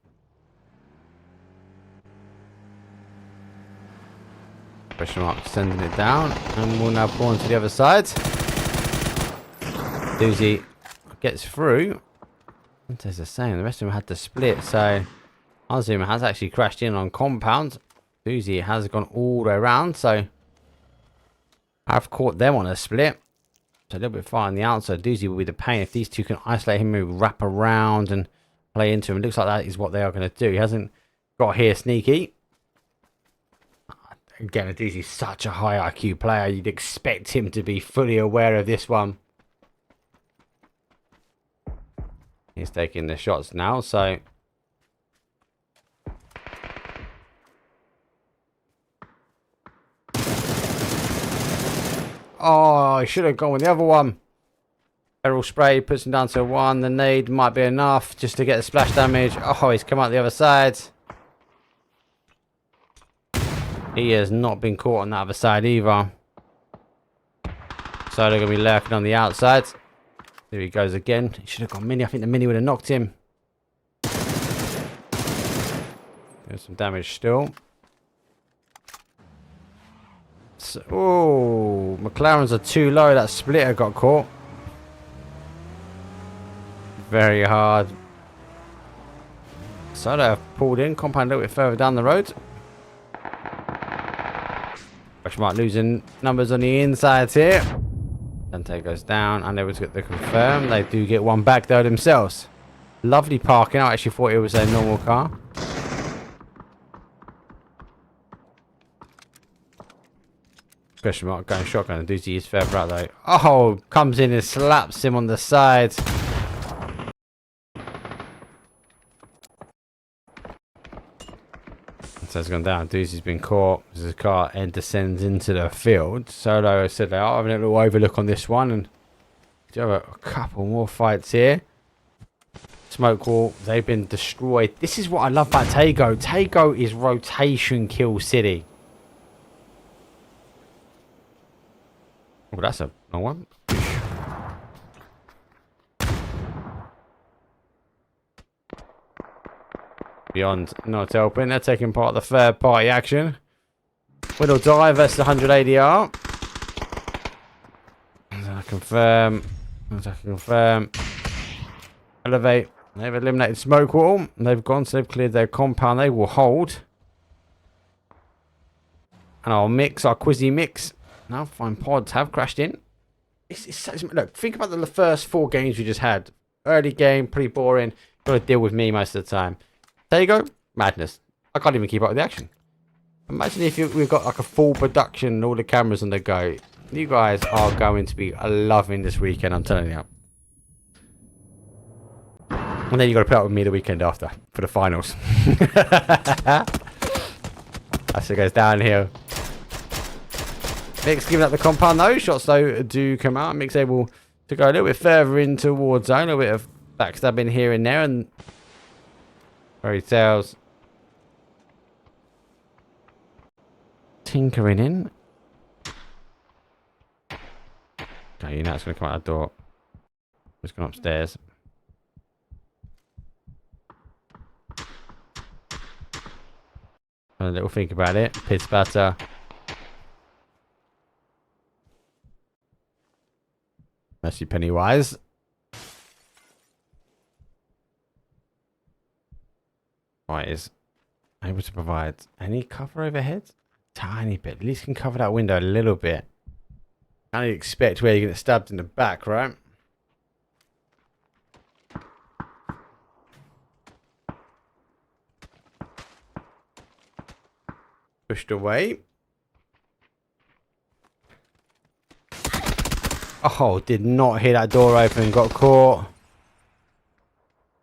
Speaker 11: Question mark sending it down, and we'll now pull on to the other side. Doozy gets through. It says the same. The rest of them had to split, so Azuma has actually crashed in on compound. Doozy has gone all the way around, so I've caught them on a split. So a little bit far on the outside. Doozy will be the pain if these two can isolate him and wrap around and play into him. It looks like that is what they are going to do. He hasn't got here sneaky. Again, Doozy's such a high IQ player. You'd expect him to be fully aware of this one. He's taking the shots now, so... Oh, he should have gone with the other one. Feral spray puts him down to 1. The nade might be enough just to get the splash damage. Oh, he's come out the other side. He has not been caught on that other side either. So they're going to be lurking on the outside. There he goes again. He should have gone mini. I think the mini would have knocked him. There's some damage still. So, oh, McLarens are too low. That splitter got caught. Very hard. So they've pulled in. Compound a little bit further down the road. Question mark losing numbers on the inside here. Dante goes down. Unable to get the confirm. They do get one back though themselves. Lovely parking. I actually thought it was a normal car. Question mark going shotgun. Doozy is further out though. Oh, comes in and slaps him on the side. has gone down. Doozy's been caught as the car and descends into the field. Solo said they are having a little overlook on this one, and do have a couple more fights here. Smoke wall, they've been destroyed. This is what I love about Tago. Tago is rotation kill city. Oh, that's a long one. Beyond not helping. They're taking part of the third party action. Whittle die versus 100 ADR. I confirm. Elevate. They've eliminated smoke wall. They've gone, so they've cleared their compound. They will hold. And our Quizzy mix. Now fine pods have crashed in. Look, think about the first 4 games we just had. Early game, pretty boring. Got to deal with me most of the time. There you go. Madness. I can't even keep up with the action. Imagine if we've got like a full production and all the cameras on the go. You guys are going to be loving this weekend, I'm telling you. And then you got to put up with me the weekend after for the finals. As it goes downhill. Mix giving up the compound though. Shots though do come out. Mix able to go a little bit further in towards zone. A little bit of backstabbing here and there. And Fairy Tales tinkering in. Okay, you know it's going to come out the door. Just going upstairs. A little think about it. Pit spatter. Mercy Pennywise. Right, is able to provide any cover overhead? Tiny bit. At least can cover that window a little bit. Can't expect where you're going to get stabbed in the back, right? Pushed away. Oh, did not hear that door open. Got caught.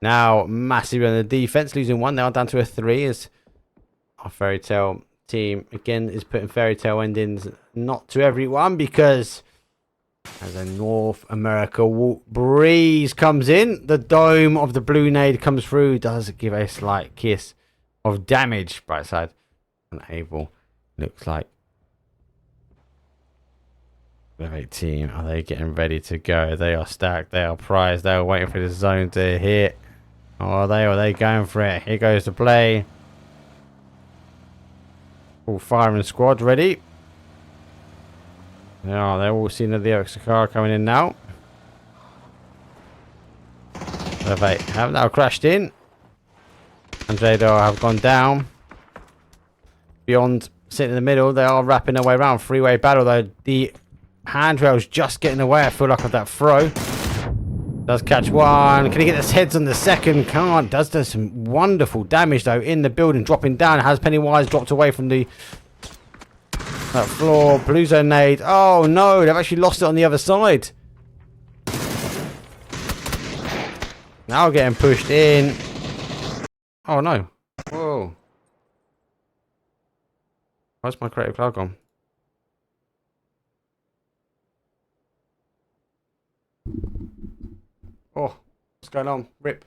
Speaker 11: Now, massively on the defense. Losing 1. Now down to a 3 as our Fairy Tale team, again, is putting Fairy Tale endings not to everyone because as a North America breeze comes in, the dome of the blue nade comes through. Does give a slight kiss of damage. Bright side. Unable. Looks like Elevate team. Are they getting ready to go? They are stacked. They are prized. They are waiting for the zone to hit. Or are they going for it? Here goes the play. All firing squad ready. Yeah, they're all seeing the extra car coming in now. Elevate have now crashed in. And Jadar have gone down. Beyond sitting in the middle, they are wrapping their way around. Freeway battle though. The handrail's just getting away, I feel like, of that throw. Does catch one. Can he get his heads on the second? Can't. Does some wonderful damage though in the building, dropping down. Has Pennywise dropped away from that floor? Blue zone nade. Oh no, they've actually lost it on the other side. Now getting pushed in. Oh no. Whoa. Where's my creative cloud gone? Oh, what's going on? Rip.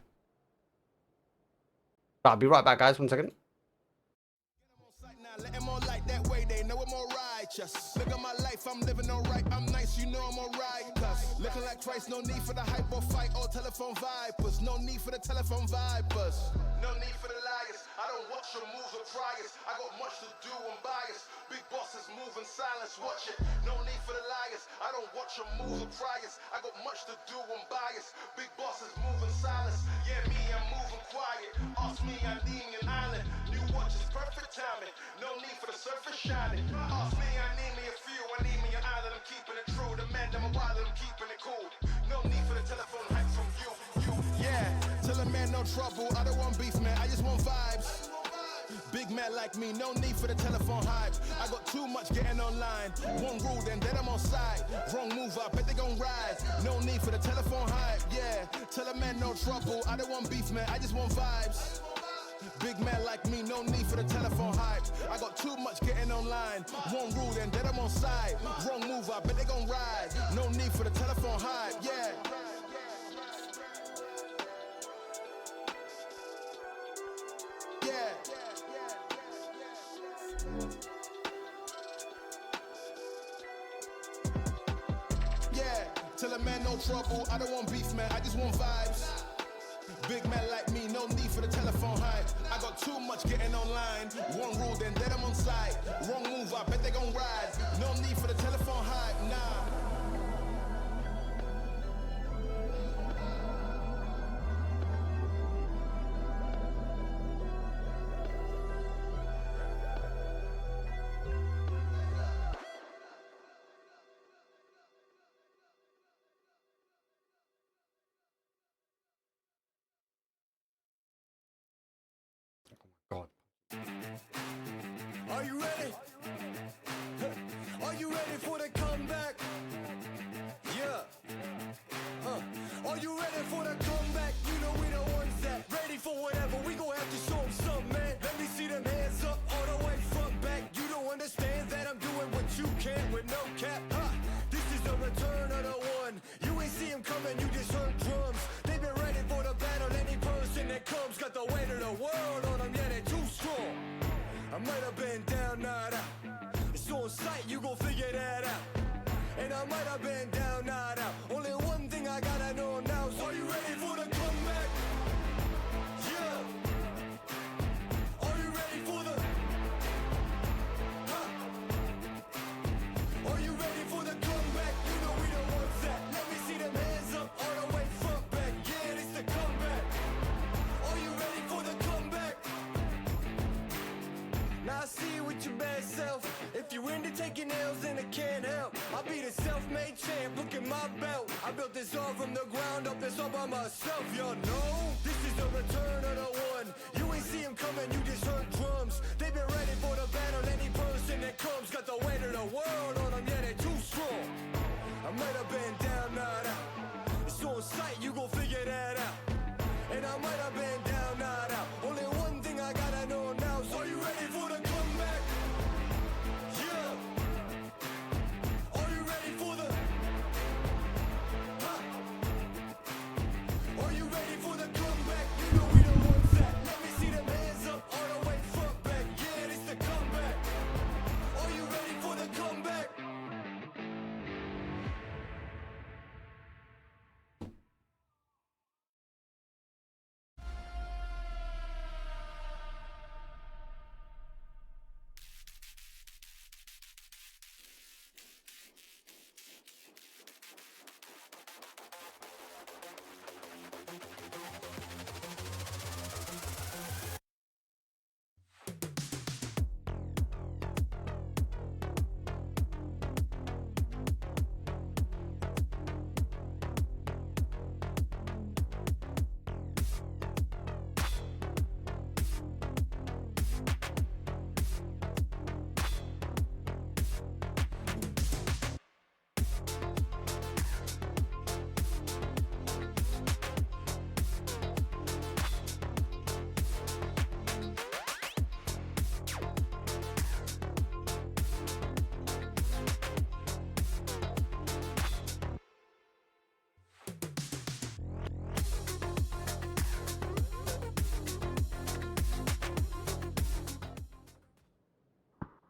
Speaker 11: Right, I'll be right back, guys. 1 second.
Speaker 9: Look at my life, I'm living alright. I'm nice, you know I'm alright. Looking like Christ, no need for the hype or fight or telephone vipers. No need for the telephone vipers. No need for the liars. I don't watch your moves or priors. I got much to do, I'm biased. Big bosses move in silence, watch it. No need for the liars. I don't watch your moves or priors. I got much to do, I'm biased. Big bosses move in silence. Yeah, me, I'm moving quiet. Ask me, I need an island. New watch is perfect timing. No need for the surface shining. Ask me, I need me a few. I need me an island. I'm keeping it true. The man, I'm a wild, I'm keeping it cool. No need for the telephone hacks from you. Yeah, tell a man no trouble. I don't want beef, man. I just want vibes. Big man like me, no need for the telephone hype. I got too much getting online. One rule, then I'm on side. Wrong move, I bet they gon' rise. No need for the telephone hype, yeah. Tell a man no trouble. I don't want beef, man. I just want vibes. Big man like me, no need for the telephone hype. I got too much getting online. One rule, then I'm on side. Wrong move, I bet they gon' ride. No need for the telephone hype, yeah. Yeah, tell a man no trouble. I don't want beef, man. I just want vibes. Big man like me, no need for the telephone hype. I got too much getting online. One rule, then I'm on side. Wrong move, I bet they gon' ride. No need for the telephone hype, nah.
Speaker 11: God.
Speaker 10: Are you ready? Are you ready for the comeback? Yeah. Are you ready for the comeback? You know we the ones that ready for whatever. We gon' have to show them something, man. Let me see them hands up all the way front back. You don't understand that I'm doing what you can't with no cap. This is the return of the one. You ain't see him coming, you just heard drums. They've been ready for the battle. Any person that comes got the weight of the world on them. Yeah, they're too strong. I might have been down, not out. It's on sight, you gon' figure that out. And I might have been down, not out. Only one thing I gotta know now is, are you ready for the comeback? Yeah. Are you ready for the... Are you ready for the comeback? You know we the ones that... Let me see them hands up all the way front back. Yeah, it's the comeback. Are you ready for the comeback? Now I see you with your bad self. If you're into taking L's, then it can't help. I'll be the self-made champ, look at my belt. I built this all from the ground up, it's all by myself, y'all know. This is the return of the one. You ain't see him coming, you just heard drums. They've been ready for the battle, any person that comes got the weight of the world on them, yeah, they're too strong. I might have been down, not out. It's on sight, you gon' figure that out. And I might have been down, not out. Only one thing I gotta know now is, are you ready for the comeback? Yeah. Are you ready for the... Are you ready for the comeback? You know we the ones that... Let me see them hands up all the way front back. Yeah, it's the comeback. Are you ready for the comeback?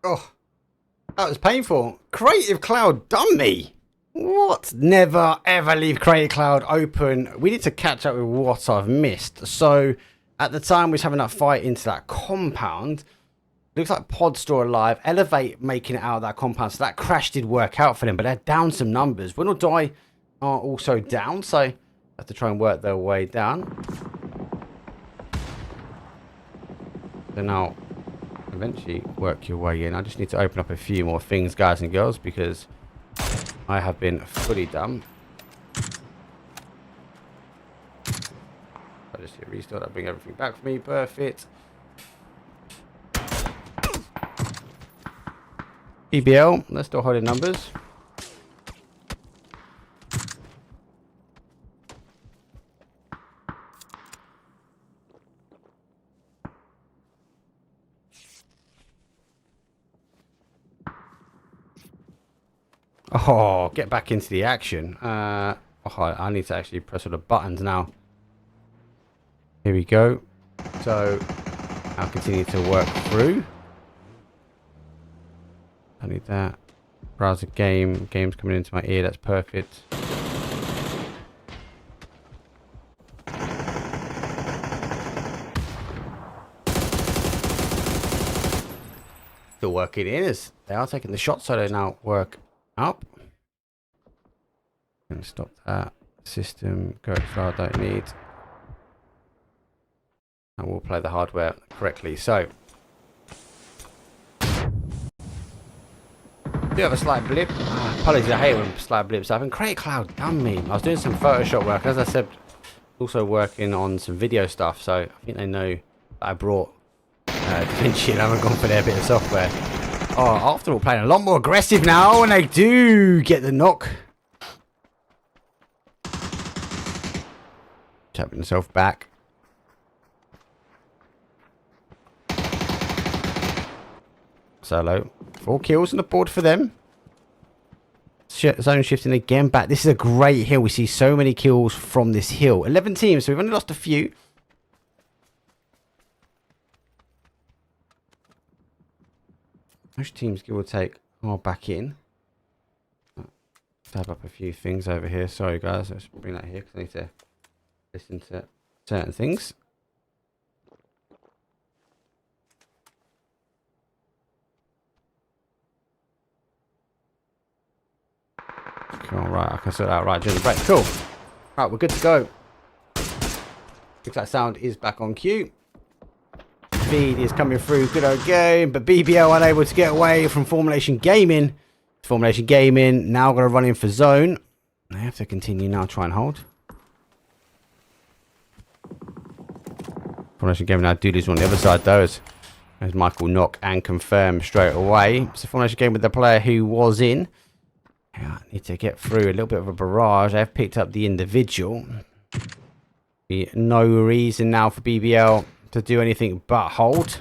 Speaker 11: Oh, that was painful. Creative Cloud done me. What? Never ever leave Creative Cloud open. We need to catch up with what I've missed. So at the time we was having that fight into that compound. Looks like Pod still alive. Elevate making it out of that compound. So that crash did work out for them, but they're down some numbers. Win or Die are also down, so have to try and work their way down. So now eventually work your way in. I just need to open up a few more things, guys and girls, because I have been fully done. I just hit restart. That'll bring everything back for me. Perfect. EBL, they're still holding numbers. Oh, get back into the action. Oh, I need to actually press all the buttons now. Here we go. So, I'll continue to work through. I need that. Browser game. Game's coming into my ear. That's perfect. Still working in as they are taking the shot, so they now work up. Gonna stop that. System go far, don't need. And we'll play the hardware correctly. So, do have a slight blip. Apologies, I hate when slight blips happen. Create Cloud done me. I was doing some Photoshop work, as I said, also working on some video stuff. So I think they know that I brought DaVinci and I haven't gone for their bit of software. Oh, after all, playing a lot more aggressive now, and they do get the knock. Tapping himself back. Solo. 4 kills on the board for them. Zone shifting again back. This is a great hill. We see so many kills from this hill. 11 teams, so we've only lost a few. Most teams, give or take, are back in. Tab up a few things over here. Sorry, guys. Let's bring that here because I need to listen to certain things. Cool, right. I can sort that out right during the break. Cool. Right, we're good to go. Looks like sound is back on cue. Feed is coming through, good old game, but BBL unable to get away from Formulation Gaming. Formulation Gaming now going to run in for zone. They have to continue now, try and hold. Formulation Gaming now do lose on the other side though, as Michael knock and confirm straight away. So Formulation Game with the player who was in. Yeah, need to get through a little bit of a barrage. They've picked up the individual. No reason now for BBL to do anything but hold.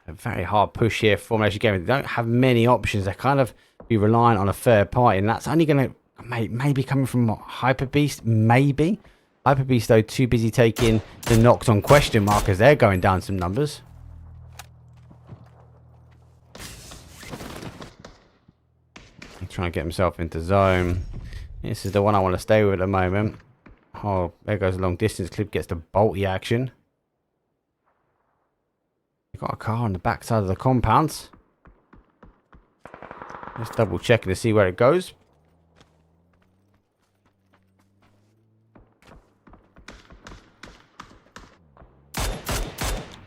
Speaker 11: A very hard push here for Formulation Gaming. They don't have many options. They kind of be reliant on a third party, and that's only going to maybe coming from Hyper Beast. Maybe Hyper Beast though too busy taking the knocks on question mark as they're going down some numbers. He's trying to get himself into zone. This is the one I want to stay with at the moment. Oh, there goes a long distance. Clip gets the bolty action. You've got a car on the backside of the compounds. Just double checking to see where it goes.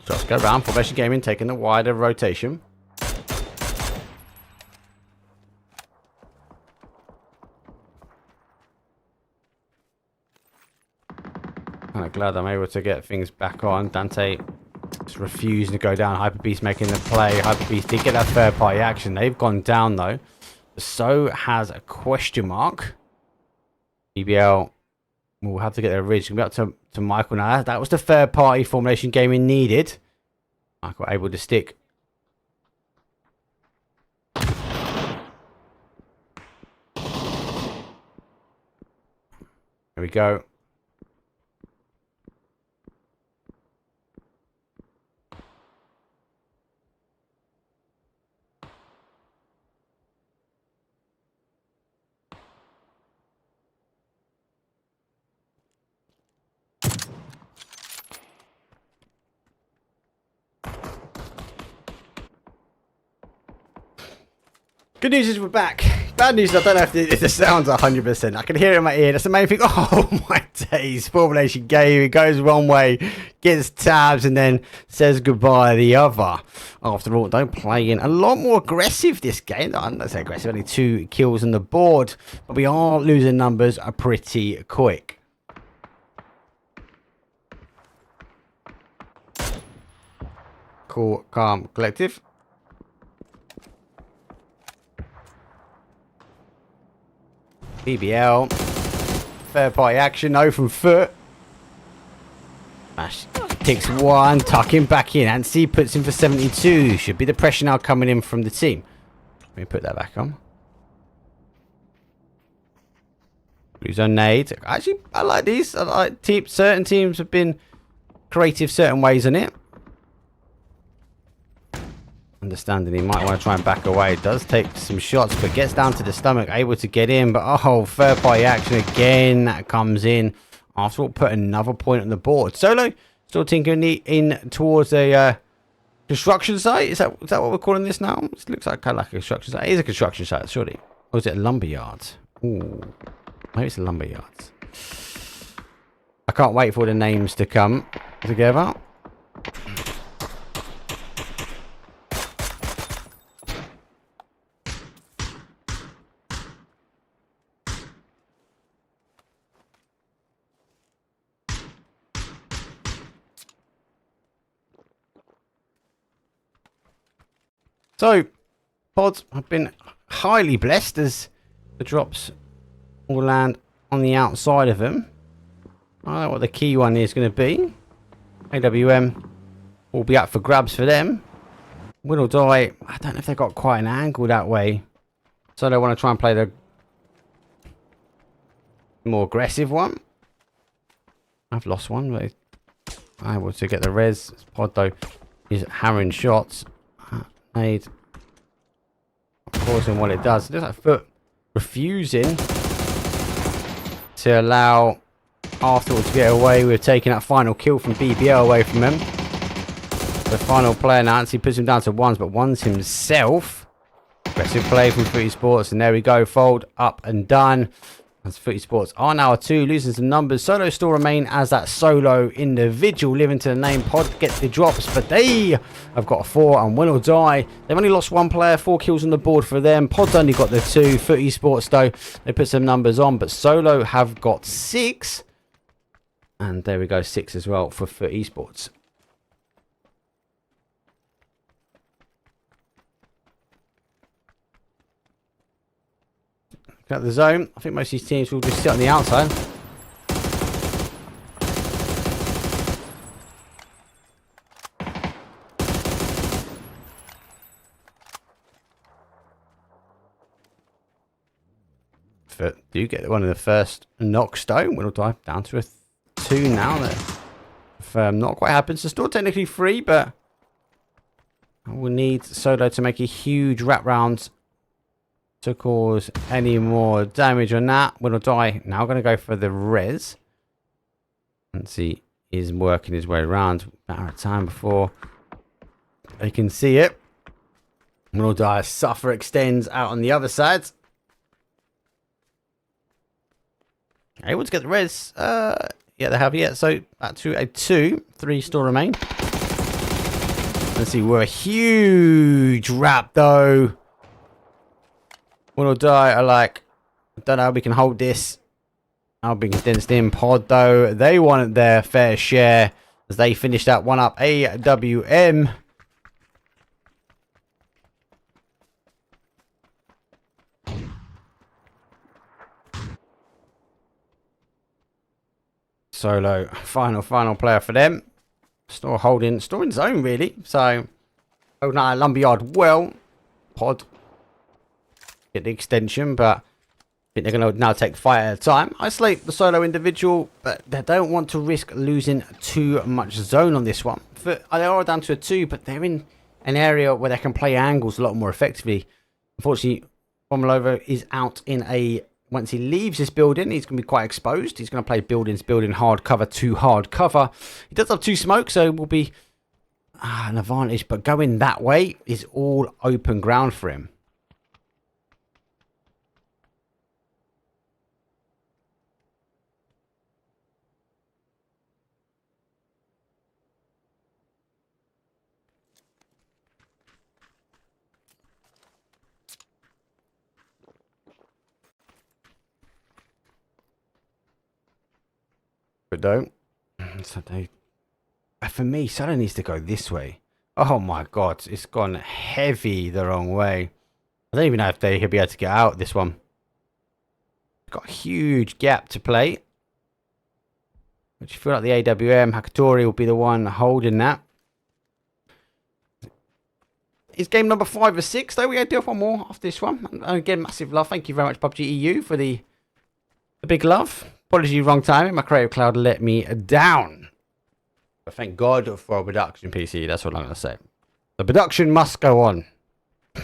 Speaker 11: Shots go around. Formation Gaming taking the wider rotation. Kind of glad I'm able to get things back on. Dante just refusing to go down. Hyper Beast making the play. Hyper Beast did get that third party action. They've gone down though. So has a question mark. BBL will have to get their ridge. Going to Michael now. That was the third party Formulation Gaming needed. Michael able to stick. There we go. Good news is we're back. Bad news, I don't know if the sound's 100%. I can hear it in my ear. That's the main thing. Oh my days. Formulation Game. It goes one way, gets tabs, and then says goodbye the other. After all, don't play in a lot more aggressive this game. I'm not saying aggressive, only 2 kills on the board. But we are losing numbers pretty quick. Cool, calm, collective. BBL. Third party action. No from foot. Smash. Takes 1. Tucking back in. Ansi puts in for 72. Should be the pressure now coming in from the team. Let me put that back on. Blue zone nade. Actually, I like these. I like certain teams have been creative certain ways in it. Understanding he might want to try and back away. Does take some shots, but gets down to the stomach, able to get in. But oh, third party action again. That comes in. After all, put another point on the board. Solo still tinkering in towards a construction site. Is that what we're calling this now? It looks like kind of like a construction site. It is a construction site, surely. Or is it a lumber yard? Ooh, maybe it's a lumber yard. I can't wait for the names to come together. So, pods have been highly blessed as the drops will land on the outside of them. I don't know what the key one is going to be. AWM will be up for grabs for them. Win or die. I don't know if they've got quite an angle that way. So they want to try and play the more aggressive one. I've lost one, but I'm able to get the res. Pod though is hammering shots. Made causing what it does. It looks like Foot refusing to allow Arthur to get away with taking that final kill from BBL away from him. The final player now, he puts him down to ones, but ones himself. Aggressive play from Footy Sports, and there we go. Fold up and done. As Footy Sports are now a 2, losing some numbers. Solo still remain as that solo individual, living to the name. Pod gets the drops, but they have got a 4 and win or die. They've only lost 1 player, 4 kills on the board for them. Pod's only got the 2. Footy Sports, though, they put some numbers on, but Solo have got 6. And there we go, 6 as well for Footy Sports. At the zone, I think most of these teams will just sit on the outside. But do you get one of the first knockstone? Will die down to a 2 now. That not quite happened. So still technically 3, but we'll need Solo to make a huge wrap round to cause any more damage on that. Will die. Now going to go for the res. And see, he's working his way around. Matter of time before they can see it. Will die. Suffer extends out on the other side. Able to get the res. Yeah, they have. Yeah, so back to a 2. 3 still remain. Let's see. We're a huge wrap though. Win or die are like, I don't know how we can hold this. How we can condensed in. Pod though, they wanted their fair share as they finished that one up. AWM. Solo, final player for them. Still in zone really. So, holding out a lumberyard well. Pod get the extension, but I think they're going to now take fight at a time. Isolate the solo individual, but they don't want to risk losing too much zone on this one. They are down to a 2, but they're in an area where they can play angles a lot more effectively. Unfortunately, Bomilova is out in a... Once he leaves this building, he's going to be quite exposed. He's going to play building hard cover to hard cover. He does have 2 smokes, so it will be an advantage, but going that way is all open ground for him. But don't. So for me, Solo needs to go this way. Oh my god, it's gone heavy the wrong way. I don't even know if he'll be able to get out this one. Got a huge gap to play. Which I feel like the AWM Hakatori will be the one holding that. is game number 5 or 6, though. We're going to do one more after this one. And again, massive love. Thank you very much, Pubg EU, for the big love. Apology, wrong timing. My Creative Cloud let me down. But thank God for a production PC. That's what I'm going to say. The production must go on.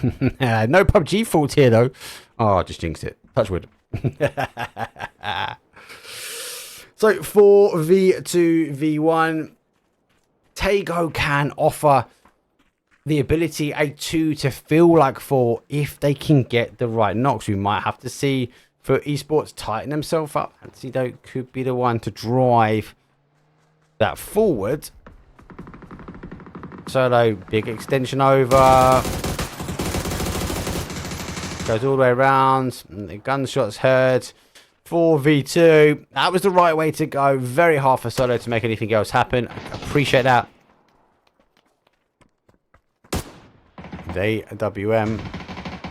Speaker 11: No PUBG fault here, though. Oh, I just jinxed it. Touch wood. So, for V2, V1, Tago can offer the ability a 2 to feel like 4 if they can get the right knocks. We might have to see for esports tighten themselves up. Antidote could be the one to drive that forward. Solo, big extension over. Goes all the way around. The gunshots heard. 4v2. That was the right way to go. Very hard for Solo to make anything else happen. I appreciate that. They WM.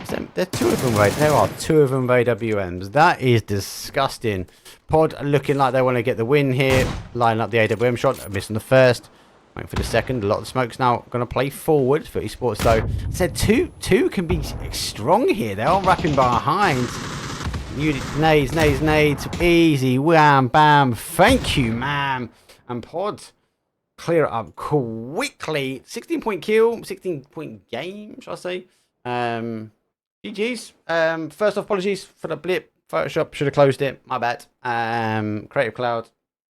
Speaker 11: There are 2 of them, right? There are 2 of them AWMs. That is disgusting. Pod looking like they want to get the win here. Line up the AWM shot. Missing the first. Waiting for the second. A lot of smoke's now going to play forward for esports, though. I said two can be strong here. They are wrapping behind. Nades. Easy. Wham, bam. Thank you, ma'am. And Pod clear it up quickly. 16-point kill. 16-point game, shall I say. GG's. First off, apologies for the blip. Photoshop should have closed it. My bad. Creative Cloud.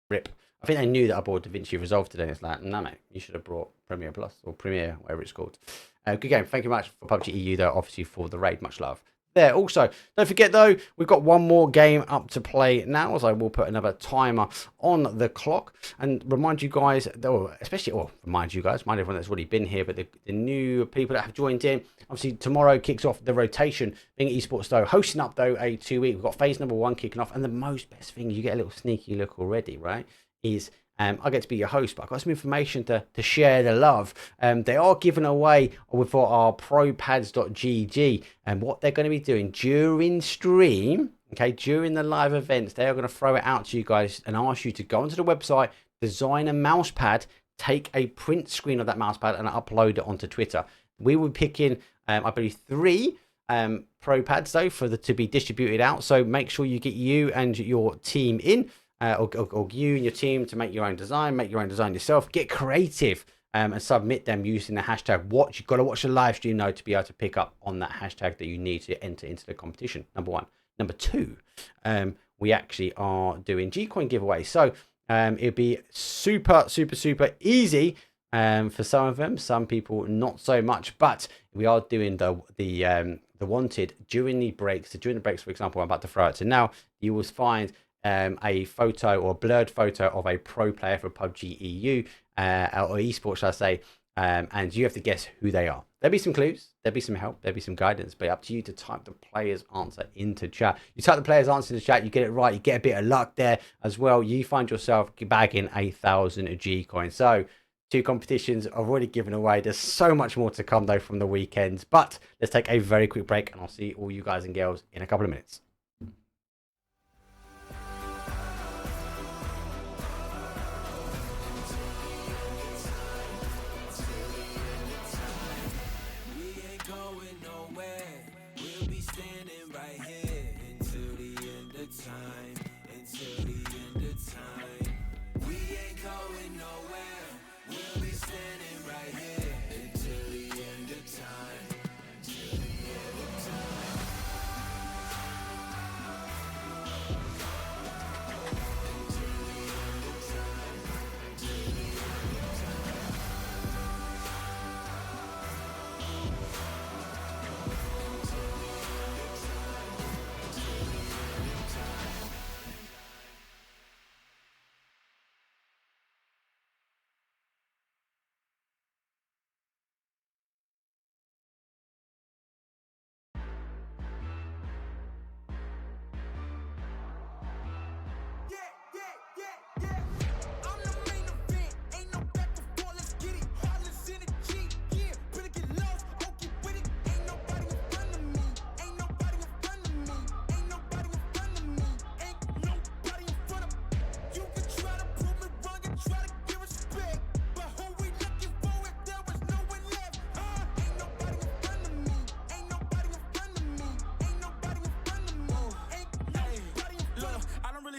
Speaker 11: RIP. I think they knew that I bought DaVinci Resolve today. It's like, no, mate. You should have brought Premiere Plus or Premiere, whatever it's called. Good game. Thank you much for PUBG EU, though, obviously, for the raid. Much love. There. Also, don't forget, though, we've got one more game up to play now, as I will put another timer on the clock and remind you guys, remind everyone that's already been here, but the new people that have joined in, obviously tomorrow kicks off the rotation, being esports, though, hosting up, though, a 2-week. We've got phase number 1 kicking off, and the best thing, you get a little sneaky look already, right, is I get to be your host, but I've got some information to share the love. They are giving away for our propads.gg, and what they're going to be doing during stream, okay, during the live events, they are going to throw it out to you guys and ask you to go onto the website, design a mouse pad, take a print screen of that mouse pad and upload it onto Twitter. We will be picking, I believe, 3 pro pads, though, to be distributed out. So make sure you get you and your team in. Or you and your team to make your own design, yourself, get creative and submit them using the hashtag watch. You've got to watch the live stream, though, to be able to pick up on that hashtag that you need to enter into the competition. Number 1. Number 2, we actually are doing Gcoin giveaway. So it'll be super easy for some of them. Some people not so much, but we are doing the wanted during the breaks. So during the breaks, for example, I'm about to throw it. So now you will find a photo or a blurred photo of a pro player for PUBG EU or esports, shall I say, and you have to guess who they are. There'll be some clues, there'll be some help, there'll be some guidance, but up to you to type the player's answer into chat. You type the player's answer into chat, you get it right, you get a bit of luck there as well. You find yourself bagging 1,000 G coins. So 2 competitions I've already given away. There's so much more to come, though, from the weekends, but let's take a very quick break and I'll see all you guys and girls in a couple of minutes.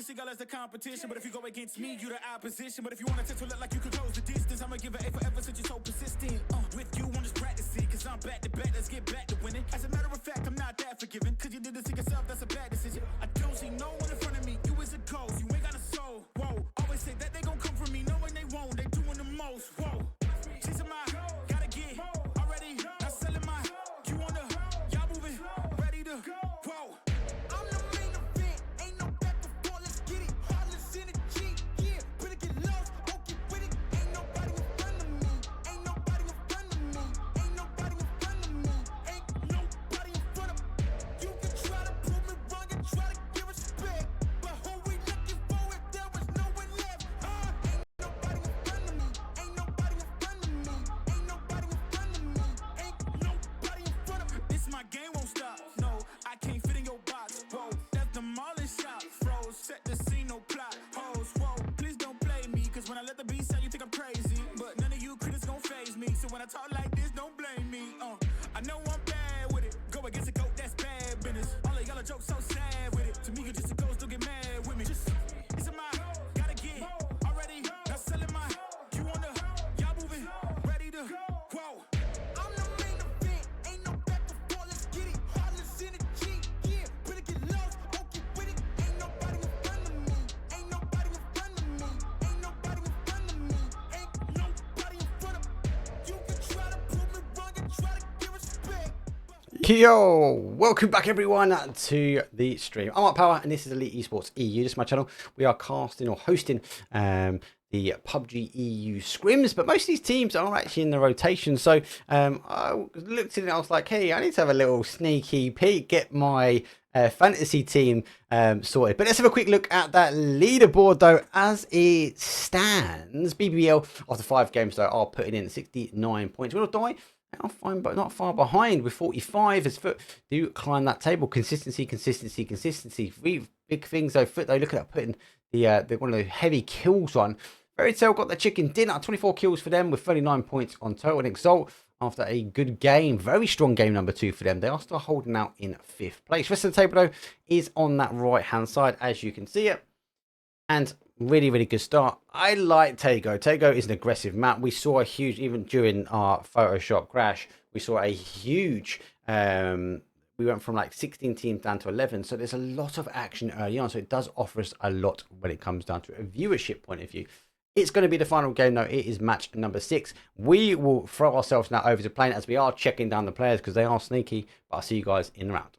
Speaker 2: only see girl as the competition, but if you go against me, you the opposition. But if you wanna test to look like you could close the distance, I'ma give it A forever since you're so persistent. With you, I'm just practicing, cause I'm back to back, let's get back to winning. As a matter of fact, I'm not that forgiving, cause you did this to yourself, that's a bad decision. I don't see no one in front of me, you is a ghost, you ain't got a soul. Whoa, always say that they gon' come for me, knowing they won't, they doing the most. Whoa, chasing my, gotta get already, not selling my, you on the, y'all moving, ready to, whoa. I'm the main event, ain't no back and forth, let's get it. Heartless in the G, yeah, better get lost, okay with it. Ain't nobody in front of me, ain't nobody in front of me, ain't nobody in front of me, ain't nobody in front of me. You can try to prove me wrong and try to give respect, but who we looking for if there was no one left? Ain't nobody in front of me, ain't nobody in front of me, ain't nobody in front of me, ain't nobody in front of me. This my game won't stop, no, I can't fit in your box, whoa, that's demolish shop, froze, set the scene, no plot, hoes, whoa, please don't play me, cause when I let the beat sound, you think I'm crazy, but none of you critics gon' phase me, so when I talk like this, don't blame me, I know I'm bad with it, go against a goat, that's bad business, all of y'all are jokes so sad with it, to me, you're just a ghost, don't get mad with me, just, it's a my, gotta get, already, not selling my, you on the, y'all moving, ready to, whoa, I'm the main event, ain't no back and forth, let's get it, heartless in the G, yeah, better get lost, okay with it, ain't nobody in front of me, ain't nobody in front of me, ain't nobody in front of me, ain't nobody in front of me, you can try to prove me wrong and try to give respect.
Speaker 11: Yo, welcome back everyone to the stream. I'm Mark Power and this is Elite Esports EU. This is my channel. We are casting or hosting the Pubg EU scrims, but most of these teams are actually in the rotation. So I looked at it and I was like, hey, I need to have a little sneaky peek, get my fantasy team sorted. But let's have a quick look at that leaderboard though. As it stands, BBL after 5 games though are putting in 69 points. Will die? I'm fine, but not far behind with 45 as Foot do climb that table. Consistency. 3 big things though. Foot though, look at that, putting the one of the heavy kills on. Fairy Tail got the chicken dinner, 24 kills for them with 39 points on total. And Exalt after a good game, very strong game number 2 for them. They are still holding out in 5th place. Rest of the table though is on that right hand side as you can see it. And really good start. I like Tego. Tego is an aggressive map. We saw a huge, even during our Photoshop crash, we saw a huge, we went from like 16 teams down to 11. So there's a lot of action early on. So it does offer us a lot when it comes down to a viewership point of view. It's going to be the final game though. It is match number 6. We will throw ourselves now over to playing as we are checking down the players because they are sneaky. But I'll see you guys in the round.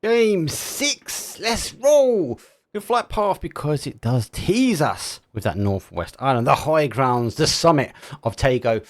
Speaker 11: Game 6, let's roll. Good flight path because it does tease us with that Northwest Island, the high grounds, the summit of Tego,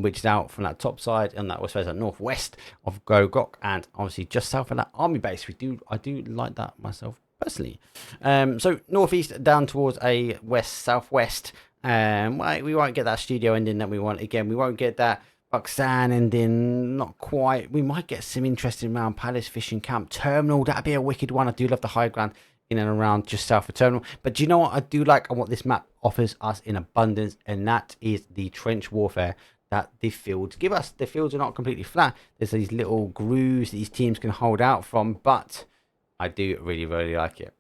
Speaker 11: which is out from that top side on that west side, northwest of Gogok, and obviously just south of that army base. I do like that myself personally. So northeast down towards a west southwest. We won't get that studio ending that we want. Again, we won't get that Buxan ending, not quite. We might get some interesting around Palace Fishing Camp Terminal. That'd be a wicked one. I do love the high ground in and around just south of Terminal. But do you know what I do like and what this map offers us in abundance? And that is the trench warfare that the fields give us. The fields are not completely flat. There's these little grooves these teams can hold out from. But I do really like it.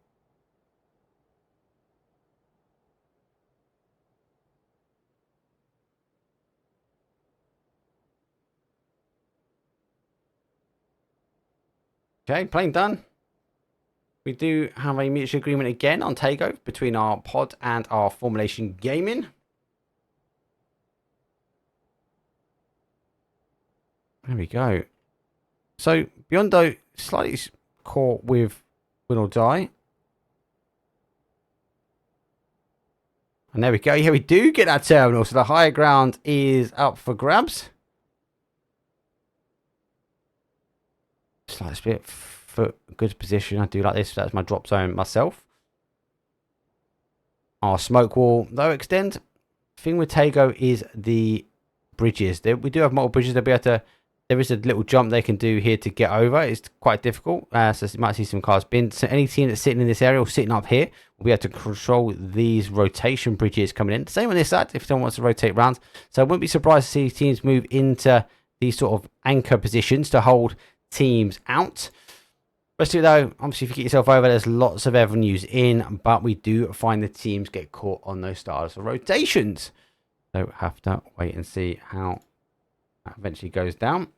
Speaker 11: Okay, plane done. We do have a mutual agreement again on takeover between our pod and our Formulation Gaming. There we go. So Biondo slightly caught with Win or Die. And there we go. Yeah, we do get that terminal. So the higher ground is up for grabs. Slight bit for good position. I do like this. That's my drop zone myself. Our smoke wall, though, extend. Thing with Tego is the bridges. We do have multiple bridges. They'll be able to. There is a little jump they can do here to get over. It's quite difficult. So you might see some cars bin. So any team that's sitting in this area or sitting up here will be able to control these rotation bridges coming in. Same on this side if someone wants to rotate round. So I wouldn't be surprised to see teams move into these sort of anchor positions to hold teams out. Rest of it though, obviously if you get yourself over, there's lots of avenues in, but we do find the teams get caught on those styles of rotations. So have to wait and see how that eventually goes down.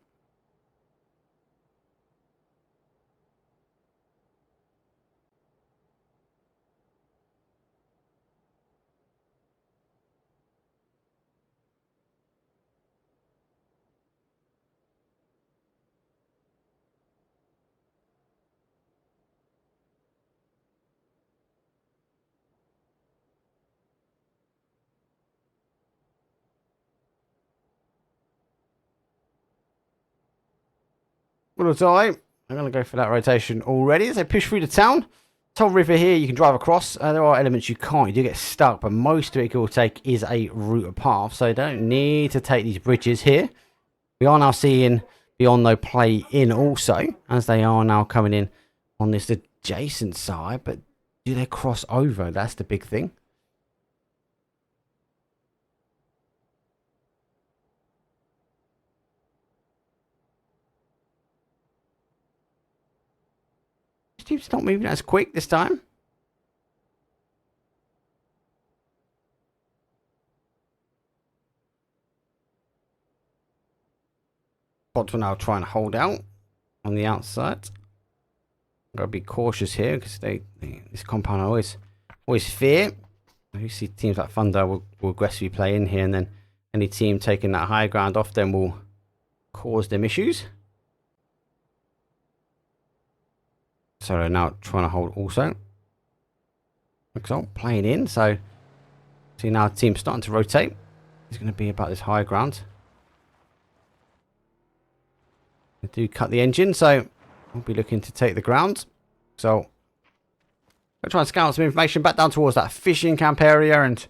Speaker 11: Well, I'm going to go for that rotation already as they push through the town. Toll River here, you can drive across. There are elements you can't. You do get stuck, but most of it you'll take is a route path. So you don't need to take these bridges here. We are now seeing Biondo play in also, as they are now coming in on this adjacent side. But do they cross over? That's the big thing. Team's not moving as quick this time. Pods will now try and hold out on the outside. Gotta be cautious here because this compound always fear. You see teams like Thunder will aggressively play in here, and then any team taking that high ground off them will cause them issues. So they're now trying to hold also. Exalt playing in, so see now the team's starting to rotate. It's going to be about this high ground. They do cut the engine, so we'll be looking to take the ground. So we'll try and scout some information back down towards that fishing camp area and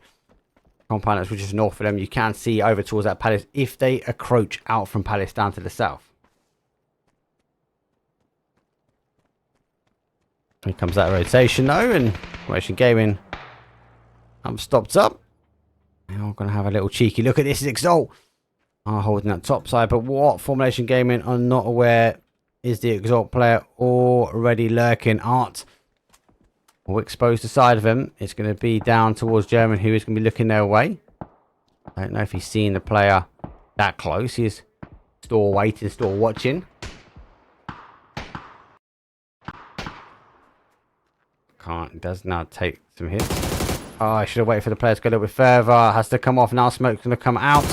Speaker 11: compound which is north of them. You can see over towards that palace if they encroach out from palace down to the south. Here comes that rotation though, and Formulation Gaming stopped up. Now we're going to have a little cheeky look at this. Exalt are holding that top side, but what Formulation Gaming are not aware is the Exalt player already lurking. Art will expose the side of him. It's going to be down towards German, who is going to be looking their way. I don't know if he's seen the player that close. He's still waiting, still watching. Does now take some hits. Oh, I should have waited for the players to go a little bit further. Has to come off now. Smoke's going to come out.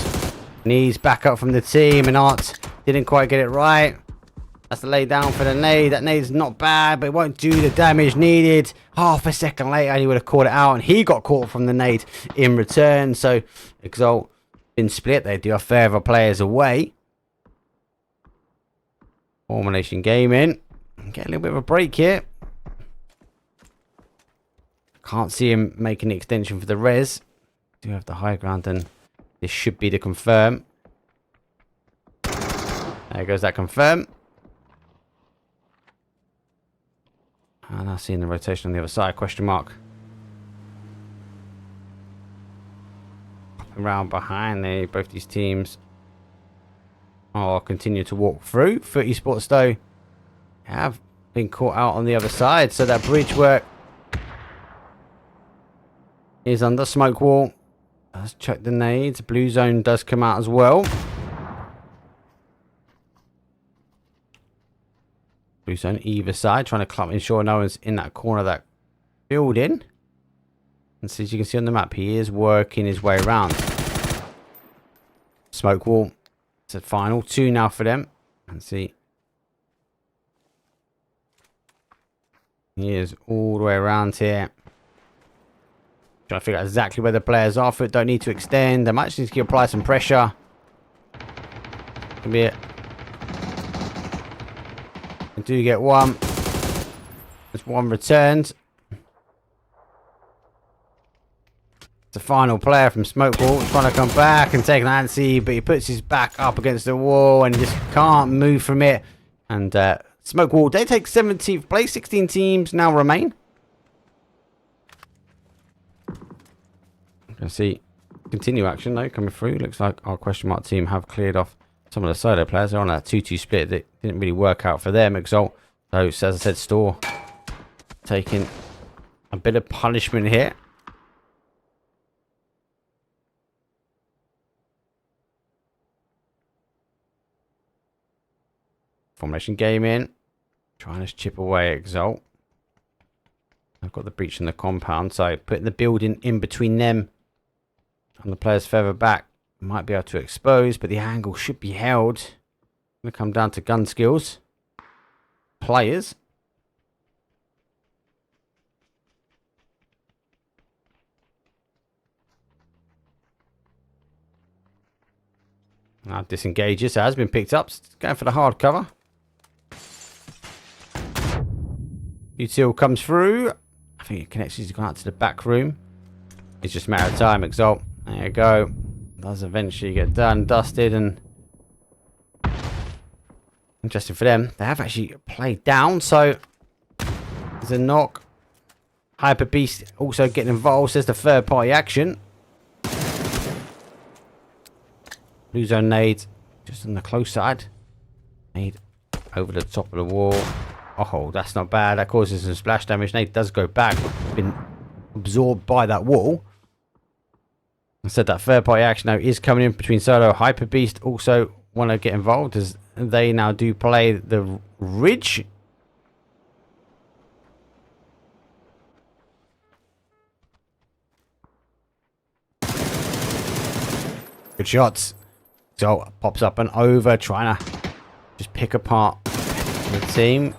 Speaker 11: Needs backup from the team, and Art didn't quite get it right. Has to lay down for the nade. That nade's not bad, but it won't do the damage needed. Half a second later, and he would have caught it out, and he got caught from the nade in return. So Exalt been split. They do have further players away. Formulation Gaming get a little bit of a break here. Can't see him making the extension for the res. Do have the high ground, and this should be the confirm. There goes that confirm. And I see in the rotation on the other side, question mark. Around behind there, both these teams are continue to walk through. 30 Sports though have been caught out on the other side, so that bridge work is under smoke wall. Let's check the nades. Blue zone does come out as well. Blue zone either side, trying to ensure no one's in that corner of that building. And so as you can see on the map, he is working his way around. Smoke wall. It's a final 2 now for them. And see. He is all the way around here. Trying to figure out exactly where the players are for it. Don't need to extend. They might just need to apply some pressure. Can be it. I do get one. There's one returned. The final player from Smokewall trying to come back and take Nancy, but he puts his back up against the wall and he just can't move from it. And Smokewall, they take 17th place. 16 teams now remain. You can see continue action though coming through. Looks like our question mark team have cleared off some of the solo players. They're on that 2-2 split that didn't really work out for them. Exalt, so as I said, Store taking a bit of punishment here. Formation game in. Trying to chip away Exalt. I've got the breach in the compound, so putting the building in between them and the players further back. Might be able to expose, but the angle should be held. Going to come down to gun skills. Players. Now disengages. Has been picked up. Going for the hard cover. Util comes through. I think it connects. He's gone out to the back room. It's just a matter of time. Exalt. There you go. Does eventually get done, dusted, and interesting for them. They have actually played down, so there's a knock. Hyper Beast also getting involved. Says the third party action. Blue zone nade just on the close side. Nade over the top of the wall. Oh, that's not bad. That causes some splash damage. Nade does go back, but been absorbed by that wall. I said that third party action now is coming in between Solo. Hyper Beast also want to get involved as they now do play the Ridge. Good shots. So pops up and over, trying to just pick apart the team.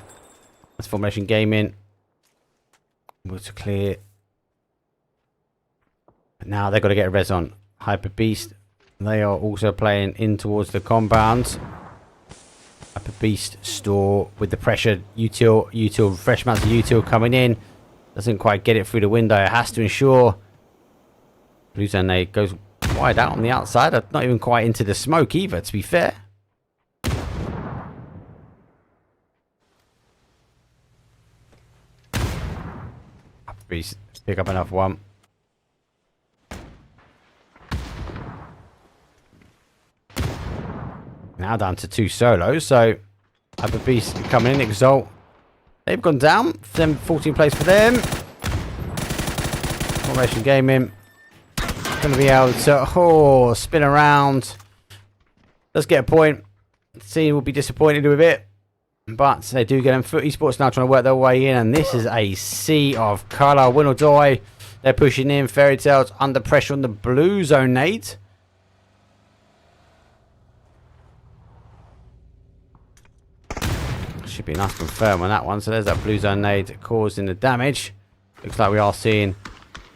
Speaker 11: That's formation game in. Able to clear. But now they've got to get a res on. Hyper Beast. They are also playing in towards the compound. Hyper Beast Store with the pressure. Util, fresh amounts of Util coming in. Doesn't quite get it through the window. It has to ensure. Blue zone nade goes wide out on the outside. Not even quite into the smoke either, to be fair. Beast pick up another one. Now down to 2 solos. So Hyper Beast coming in. Exalt. They've gone down. 14th place for them. Formation gaming. Going to be able to spin around. Let's get a point. The team will be disappointed with it. But they do get them. Foot Esports now trying to work their way in. And this is a sea of colour. Win or die. They're pushing in. Fairy Tales under pressure on the blue zone nade. Should be nice to confirm on that one. So there's that blue zone nade causing the damage. Looks like we are seeing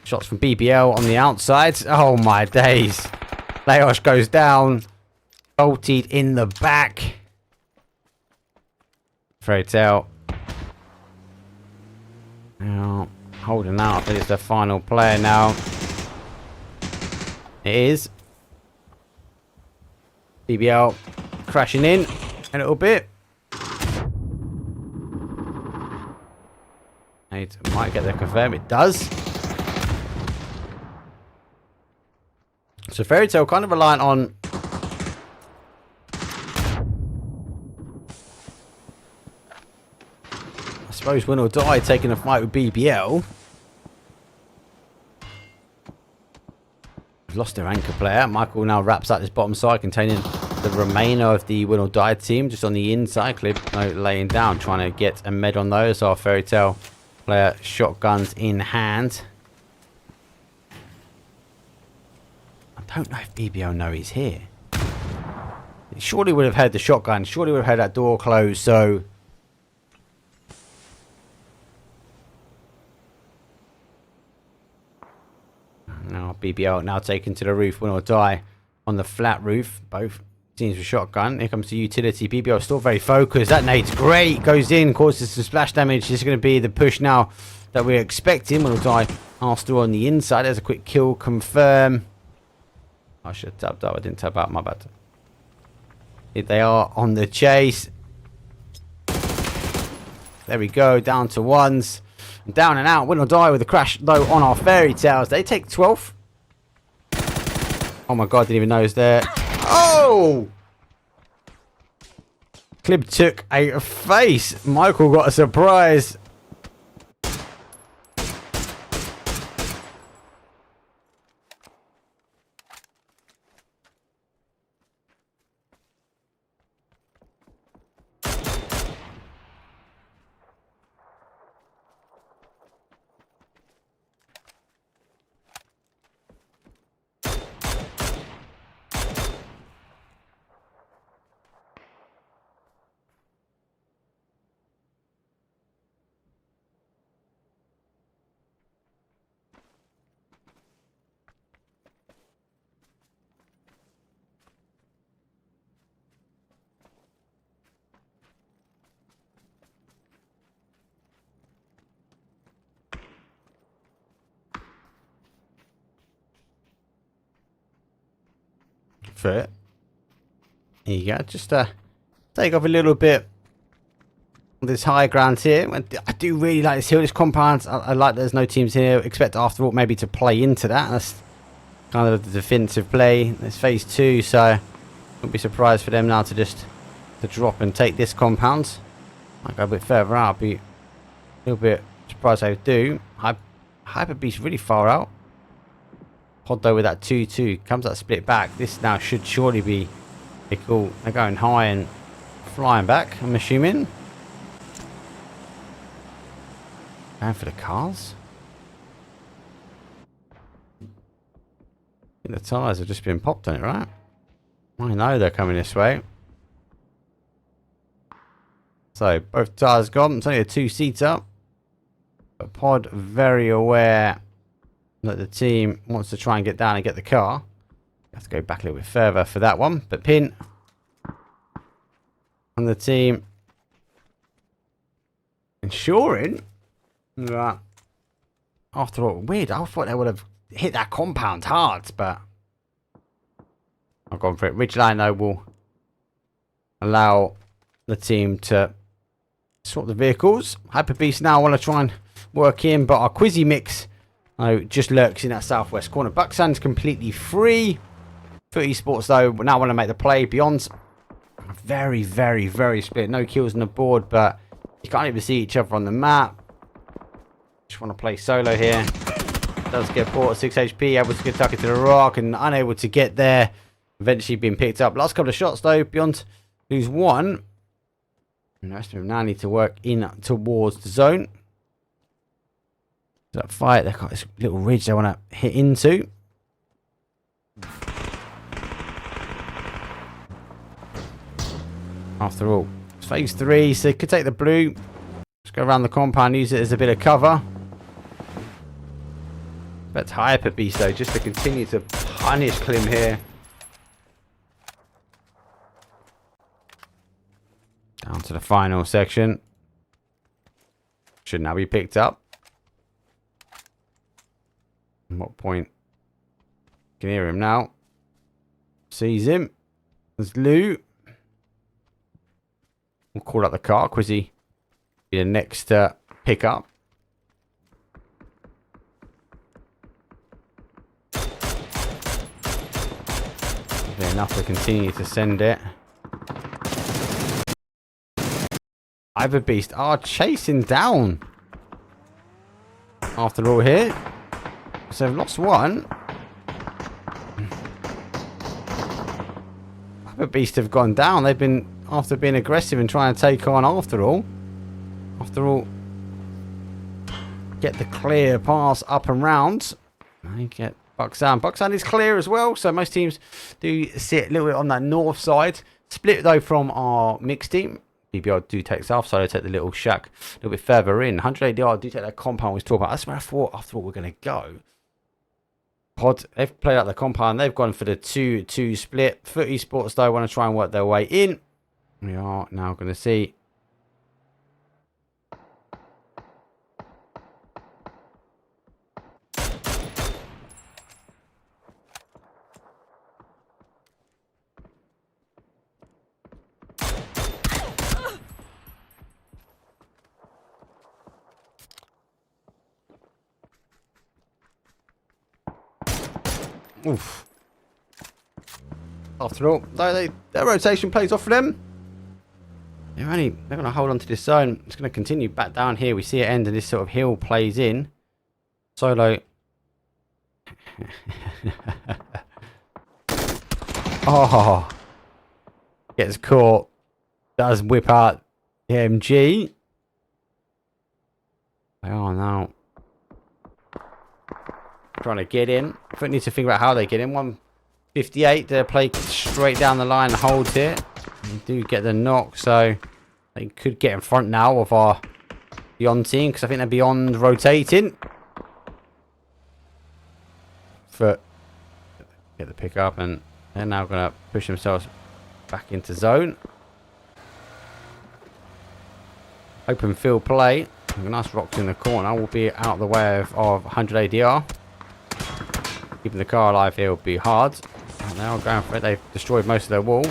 Speaker 11: shots from BBL on the outside. Oh my days. Laos goes down. Bolted in the back. Fairy Tale. Now holding out. I think it's the final player now. It is. BBL crashing in a little bit. It might get there confirmed. It does. So Fairy Tale kind of reliant on I suppose win or die taking a fight with BBL. We've lost their anchor player. Michael now wraps out this bottom side containing the remainder of the Win or Die team just on the inside. Clip laying down, trying to get a med on those. Our Fairy Tale player shotguns in hand. I don't know if BBO know he's here. He surely would have had the shotgun. Surely would have had that door closed. So now BBO now taken to the roof. Win or Die on the flat roof. Both teams with shotgun. Here comes the utility. BBO still very focused. That nade's great. Goes in, causes some splash damage. This is going to be the push now that we're expecting. Win or Die after on the inside. There's a quick kill confirm. I should have tapped up. I didn't tap out. My bad. They are on the chase. There we go. Down to ones. Down and out. Win or Die with a crash though on our Fairy Tales. They take 12. Oh my god, didn't even know it was there. Oh! Clib took a face. Michael got a surprise. For it. Here you go. Just take off a little bit of this high ground here. I do really like this hill, this compound. I like that there's no teams here. Expect after all maybe to play into that. That's kind of the defensive play. It's phase 2, so wouldn't be surprised for them now to just drop and take this compound. Might go a bit further out. Be a little bit surprised they do. Hyper Beast really far out. Pod though with that 2-2 comes that split back. This now should surely be cool. They're going high and flying back, I'm assuming. Going for the cars. I think the tyres have just been popped on it, right? I know they're coming this way. So both tyres gone. It's only a 2-seater. But Pod very aware that the team wants to try and get down and get the car. Have to go back a little bit further for that one. But Pin and the team ensuring that after all, weird. I thought they would have hit that compound hard, but I've gone for it. Ridgeline though will allow the team to sort the vehicles. Hyper Beast now want to try and work in, but our Quizzy Mix just lurks in that southwest corner. Bucksand's completely free. For esports though, we now want to make the play. Beyond very, very, very split. No kills on the board, but you can't even see each other on the map. Just want to play solo here. Does get caught at 6 HP, able to get tucked into the rock and unable to get there. Eventually being picked up. Last couple of shots though. Beyond lose 1. And the rest of them now need to work in towards the zone. That fight, they've got this little ridge they want to hit into. After all, it's phase 3, so they could take the blue. Just go around the compound, use it as a bit of cover. But Hyper Beast though, just to continue to punish Klim here. Down to the final section. Should now be picked up. At what point? You can hear him now. Sees him. There's Lou. We'll call out the car. Quizzy be the next pick up. Enough to continue to send it. Hyper Beast are chasing down. After all here. So they've lost 1. Hyper Beast have gone down. They've been, after being aggressive and trying to take on after all, get the clear pass up and round. They get Buxan. Buxan is clear as well, so most teams do sit a little bit on that north side. Split though from our mixed team. BBL do take south side, take the little shack a little bit further in. 180R do take that compound we was talking about. That's where I thought we're going to go. Pod, they've played out the compound. They've gone for the 2-2 split. Foot Esports though want to try and work their way in. We are now going to see. Oof. After all, though their rotation plays off for them. They're going to hold on to this zone. It's going to continue back down here. We see it end and this sort of hill plays in. Solo. Oh. Gets caught. Does whip out the MG. They are now trying to get in. I need to think about how they get in. 158. They play straight down the line and holds it. They do get the knock, so they could get in front now of our Beyond team, because I think they're Beyond rotating. Get the pick up, and they're now going to push themselves back into zone. Open field play. Nice rocks in the corner. Will be out of the way of 100 ADR. Keeping the car alive here will be hard. And they are going for it. They've destroyed most of their wall.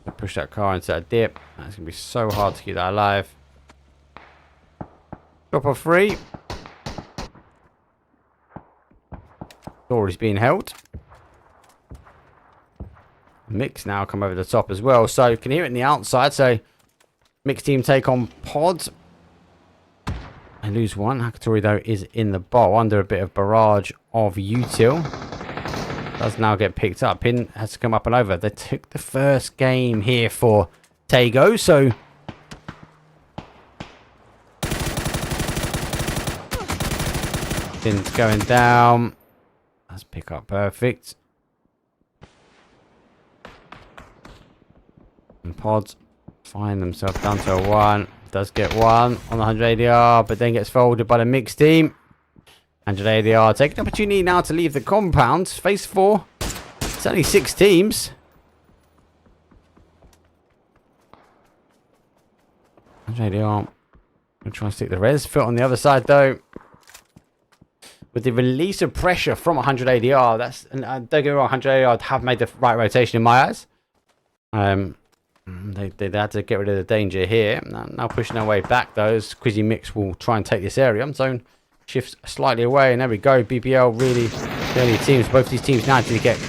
Speaker 11: They push that car into that dip. It's going to be so hard to keep that alive. Drop off free. Door is being held. Mix now come over the top as well. So you can hear it in the outside. So mixed team take on Pod. And lose one. Hakatori though is in the bowl under a bit of barrage of util. Does now get picked up. Pin has to come up and over. They took the first game here for Tago. So Pin's going down. Let's pick up perfect. And Pods find themselves down to a 1. Does get one on the 100 ADR, but then gets folded by the mixed team. 100 ADR taking an opportunity now to leave the compound. Phase 4. It's only 6 teams. 100 ADR. We'll try and stick the res. Foot on the other side though. With the release of pressure from 100 ADR, that's, and don't get me wrong, 100 ADR have made the right rotation in my eyes. They had to get rid of the danger here. Now pushing their way back though, as Quizzy Mix will try and take this area. Zone shifts slightly away, and there we go. BBL really the only teams. Both these teams now need to get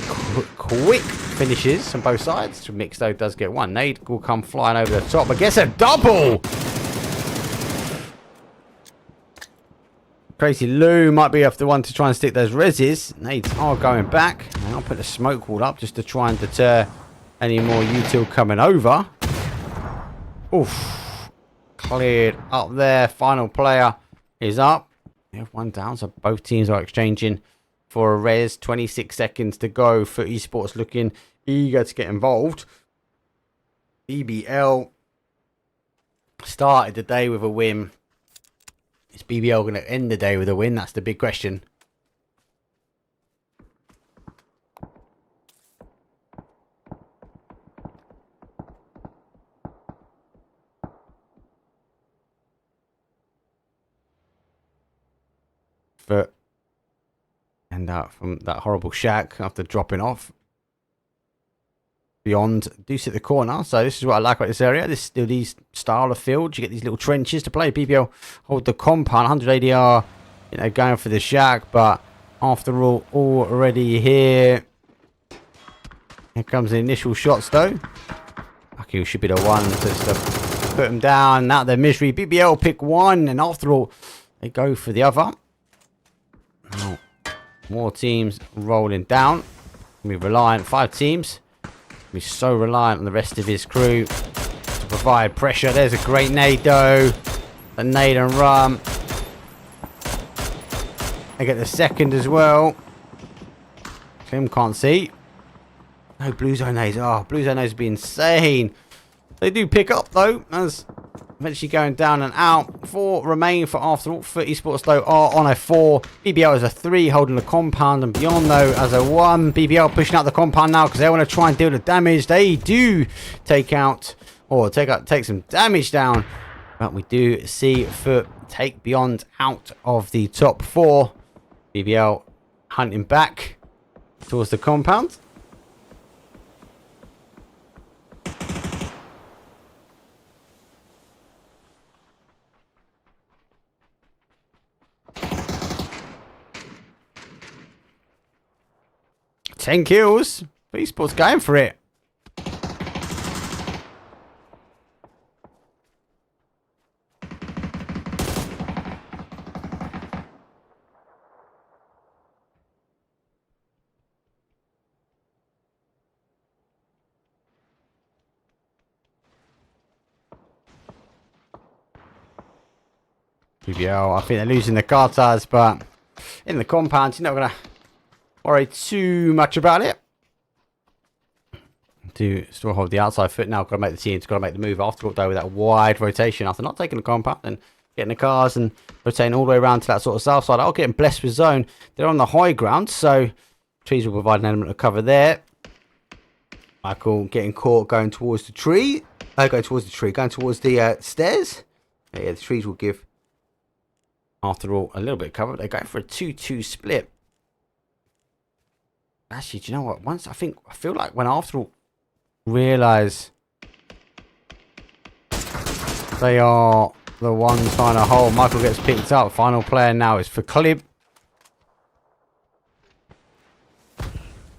Speaker 11: quick finishes on both sides. Mix though does get one. Nade will come flying over the top, but gets a double. Crazy Lou might be off the one to try and stick those reses. Nades are going back. And I'll put the smoke wall up just to try and deter any more util coming over. Oof. Cleared up there. Final player is up. We have one down, so both teams are exchanging for a res. 26 seconds to go. For Esports looking eager to get involved. BBL started the day with a win. Is BBL going to end the day with a win? That's the big question. But end out from that horrible shack after dropping off. Beyond do sit the corner, so this is what I like about this area. This still these style of fields. You get these little trenches to play. BBL hold the compound, 100 ADR, you know, going for the shack, but after all, already here. Here comes the initial shots though. Lucky should be the one to put them down. Now they're misery. BBL pick one, and after all, they go for the other. Oh. More teams rolling down. We're reliant. 5 teams. We're so reliant on the rest of his crew to provide pressure. There's a great nade though. The nade and run. They get the second as well. Clem can't see. No blue zone nades. Oh, blue zone nades would be insane. They do pick up though. As eventually going down and out. 4 remain for after all. For esports though are on a 4. BBL is a 3 holding the compound, and beyond though as a 1. BBL pushing out the compound now because they want to try and deal the damage. They do take some damage down, but we do see Foot take beyond out of the top 4. BBL hunting back towards the compound. Ten kills. Esports going for it. PBL, I think they're losing the Carters, but in the compound, you're not going to worry too much about it. To still hold the outside foot now. Got to make the team. Got to make the move after all, though, with that wide rotation after not taking the compound and getting the cars and rotating all the way around to that sort of south side. I'll getting blessed with zone. They're on the high ground, so trees will provide an element of cover there. Michael getting caught going towards the tree. Going towards the stairs. Yeah, the trees will give, after all, a little bit of cover. They're going for a 2-2 split. Actually, do you know what? I feel like when after all realise they are the ones trying to hold, Michael gets picked up. Final player now is for Clib.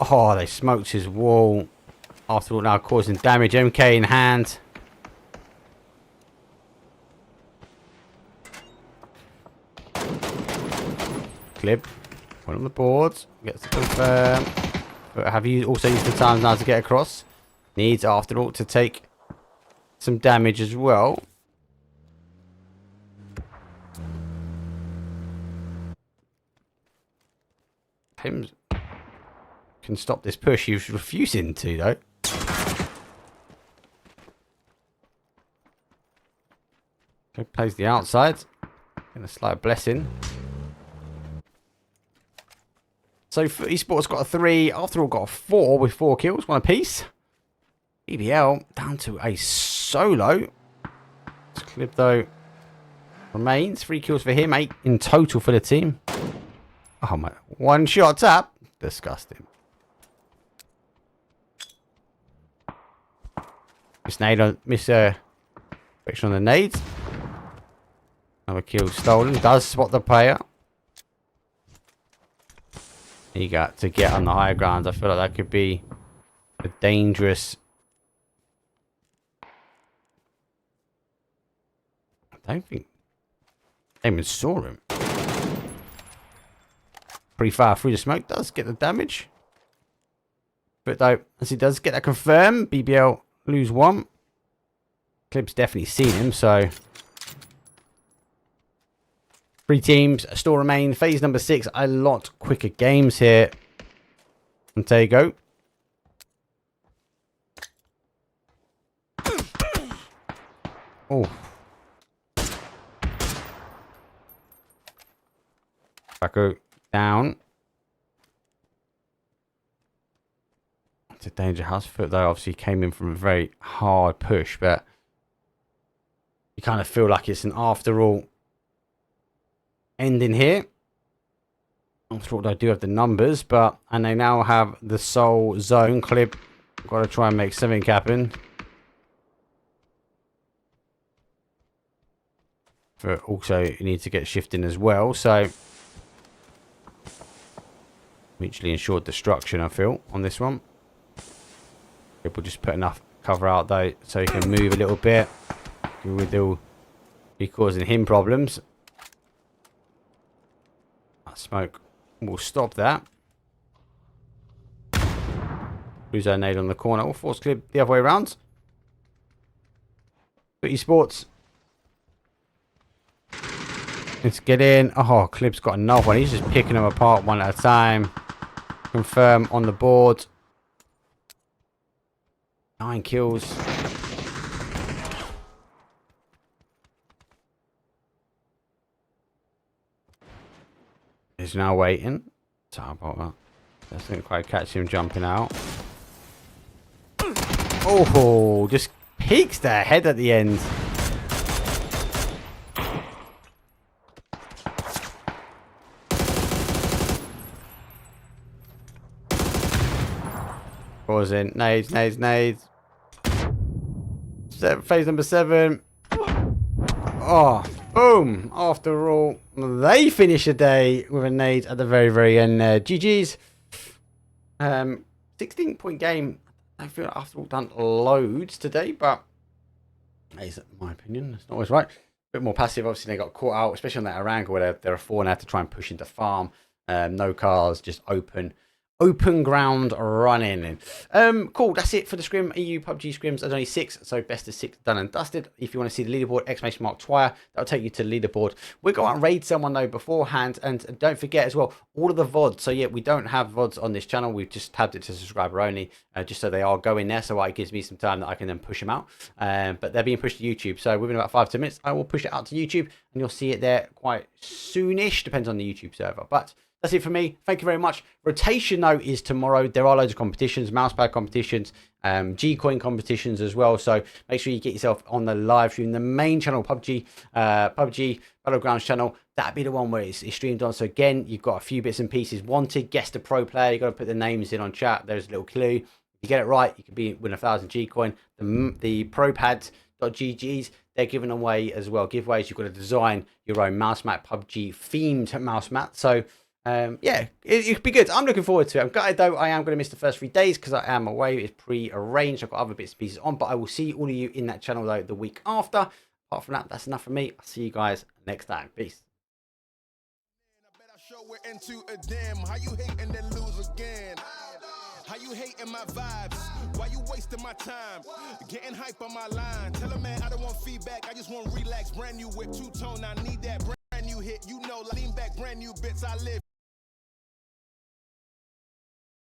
Speaker 11: Oh, they smoked his wall. After all, now causing damage. MK in hand. Clib. One on the boards. Gets to confirm. But have you also used the times now to get across? Needs, after all, to take some damage as well. Him can stop this push. He's refusing to, though. Okay, plays the outside. Getting a slight blessing. So esports got a 3. After all, got a 4 with 4 kills, 1 apiece. BBL down to a solo. Clip though remains 3 kills for him, 8 in total for the team. Oh my! 1 shot tap. Disgusting. Miss on the nades. Another kill stolen. Does spot the player. He got to get on the higher ground. I feel like that could be a dangerous. I don't think they even saw him. Pretty far through the smoke. Does get the damage. But though, as he does get that confirmed, BBL lose 1. Clip's definitely seen him, so 3 teams still remain. Phase number 6. A lot quicker games here. And there you go. Oh. Paco down. It's a danger house. Foot though obviously came in from a very hard push, but you kind of feel like it's an after all ending here. After all, they do have the numbers, and they now have the sole zone. Clip, got to try and make something happen. But also, you need to get shifting as well. So, mutually ensured destruction, I feel, on this one. Clip will just put enough cover out though, so he can move a little bit. Will be causing him problems. That smoke We'll stop that. Blue zone nade on the corner. We'll force clip the other way around. Put sports. Let's get in. Oh, Clip's got another one. He's just picking them apart one at a time. Confirm on the board. 9 kills. He's now waiting. Sorry about that. I didn't quite catch him jumping out. Oh, just peeks their head at the end. What was it? Nades. Phase number 7. Oh, boom. After all, they finish the day with a nade at the very, very end there. GG's. 16-point game. I feel after all done loads today, but that is my opinion. It's not always right. A bit more passive. Obviously, they got caught out, especially on that Arango where they're a 4 and had to try and push into farm. No cars, just open ground running. Cool, that's it for the Scrim EU PUBG Scrims. There's only 6, so best of 6 done and dusted. If you want to see the leaderboard, ! Twire, that'll take you to the leaderboard. We'll go out and raid someone though beforehand, and don't forget as well all of the VODs. So yeah, we don't have VODs on this channel. We've just tabbed it to subscriber only, just so they are going there. So it gives me some time that I can then push them out. But they're being pushed to YouTube. So within about 5 to 10 minutes, I will push it out to YouTube, and you'll see it there quite soonish. Depends on the YouTube server, but. That's it for me. Thank you very much. Rotation, though, is tomorrow. There are loads of competitions, mousepad competitions, G-Coin competitions as well. So make sure you get yourself on the live stream. The main channel, PUBG Battlegrounds channel, that'd be the one where it's streamed on. So again, you've got a few bits and pieces. Wanted, guess the pro player. You've got to put the names in on chat. There's a little clue. If you get it right, you could win 1,000 G-Coin. The ProPads.GGs, they're giving away as well. Giveaways, you've got to design your own mouse mat, PUBG themed mouse mat. So yeah, it could be good. I'm looking forward to it. I'm gutted though. I am going to miss the first 3 days because I am away. It's pre-arranged. I've got other bits and pieces on, but I will see all of you in that channel though the week after. Apart from that, that's enough from me. I'll see you guys next time. Peace.
Speaker 9: Into a dim. How you hate and then lose again? How you hating my vibes? Why you wasting my time? Getting hype on my line. Tell a man I don't want feedback. I just want relax. Brand new whip, 2-tone. I need that brand new hit. You know, lean back, brand new bits. I live.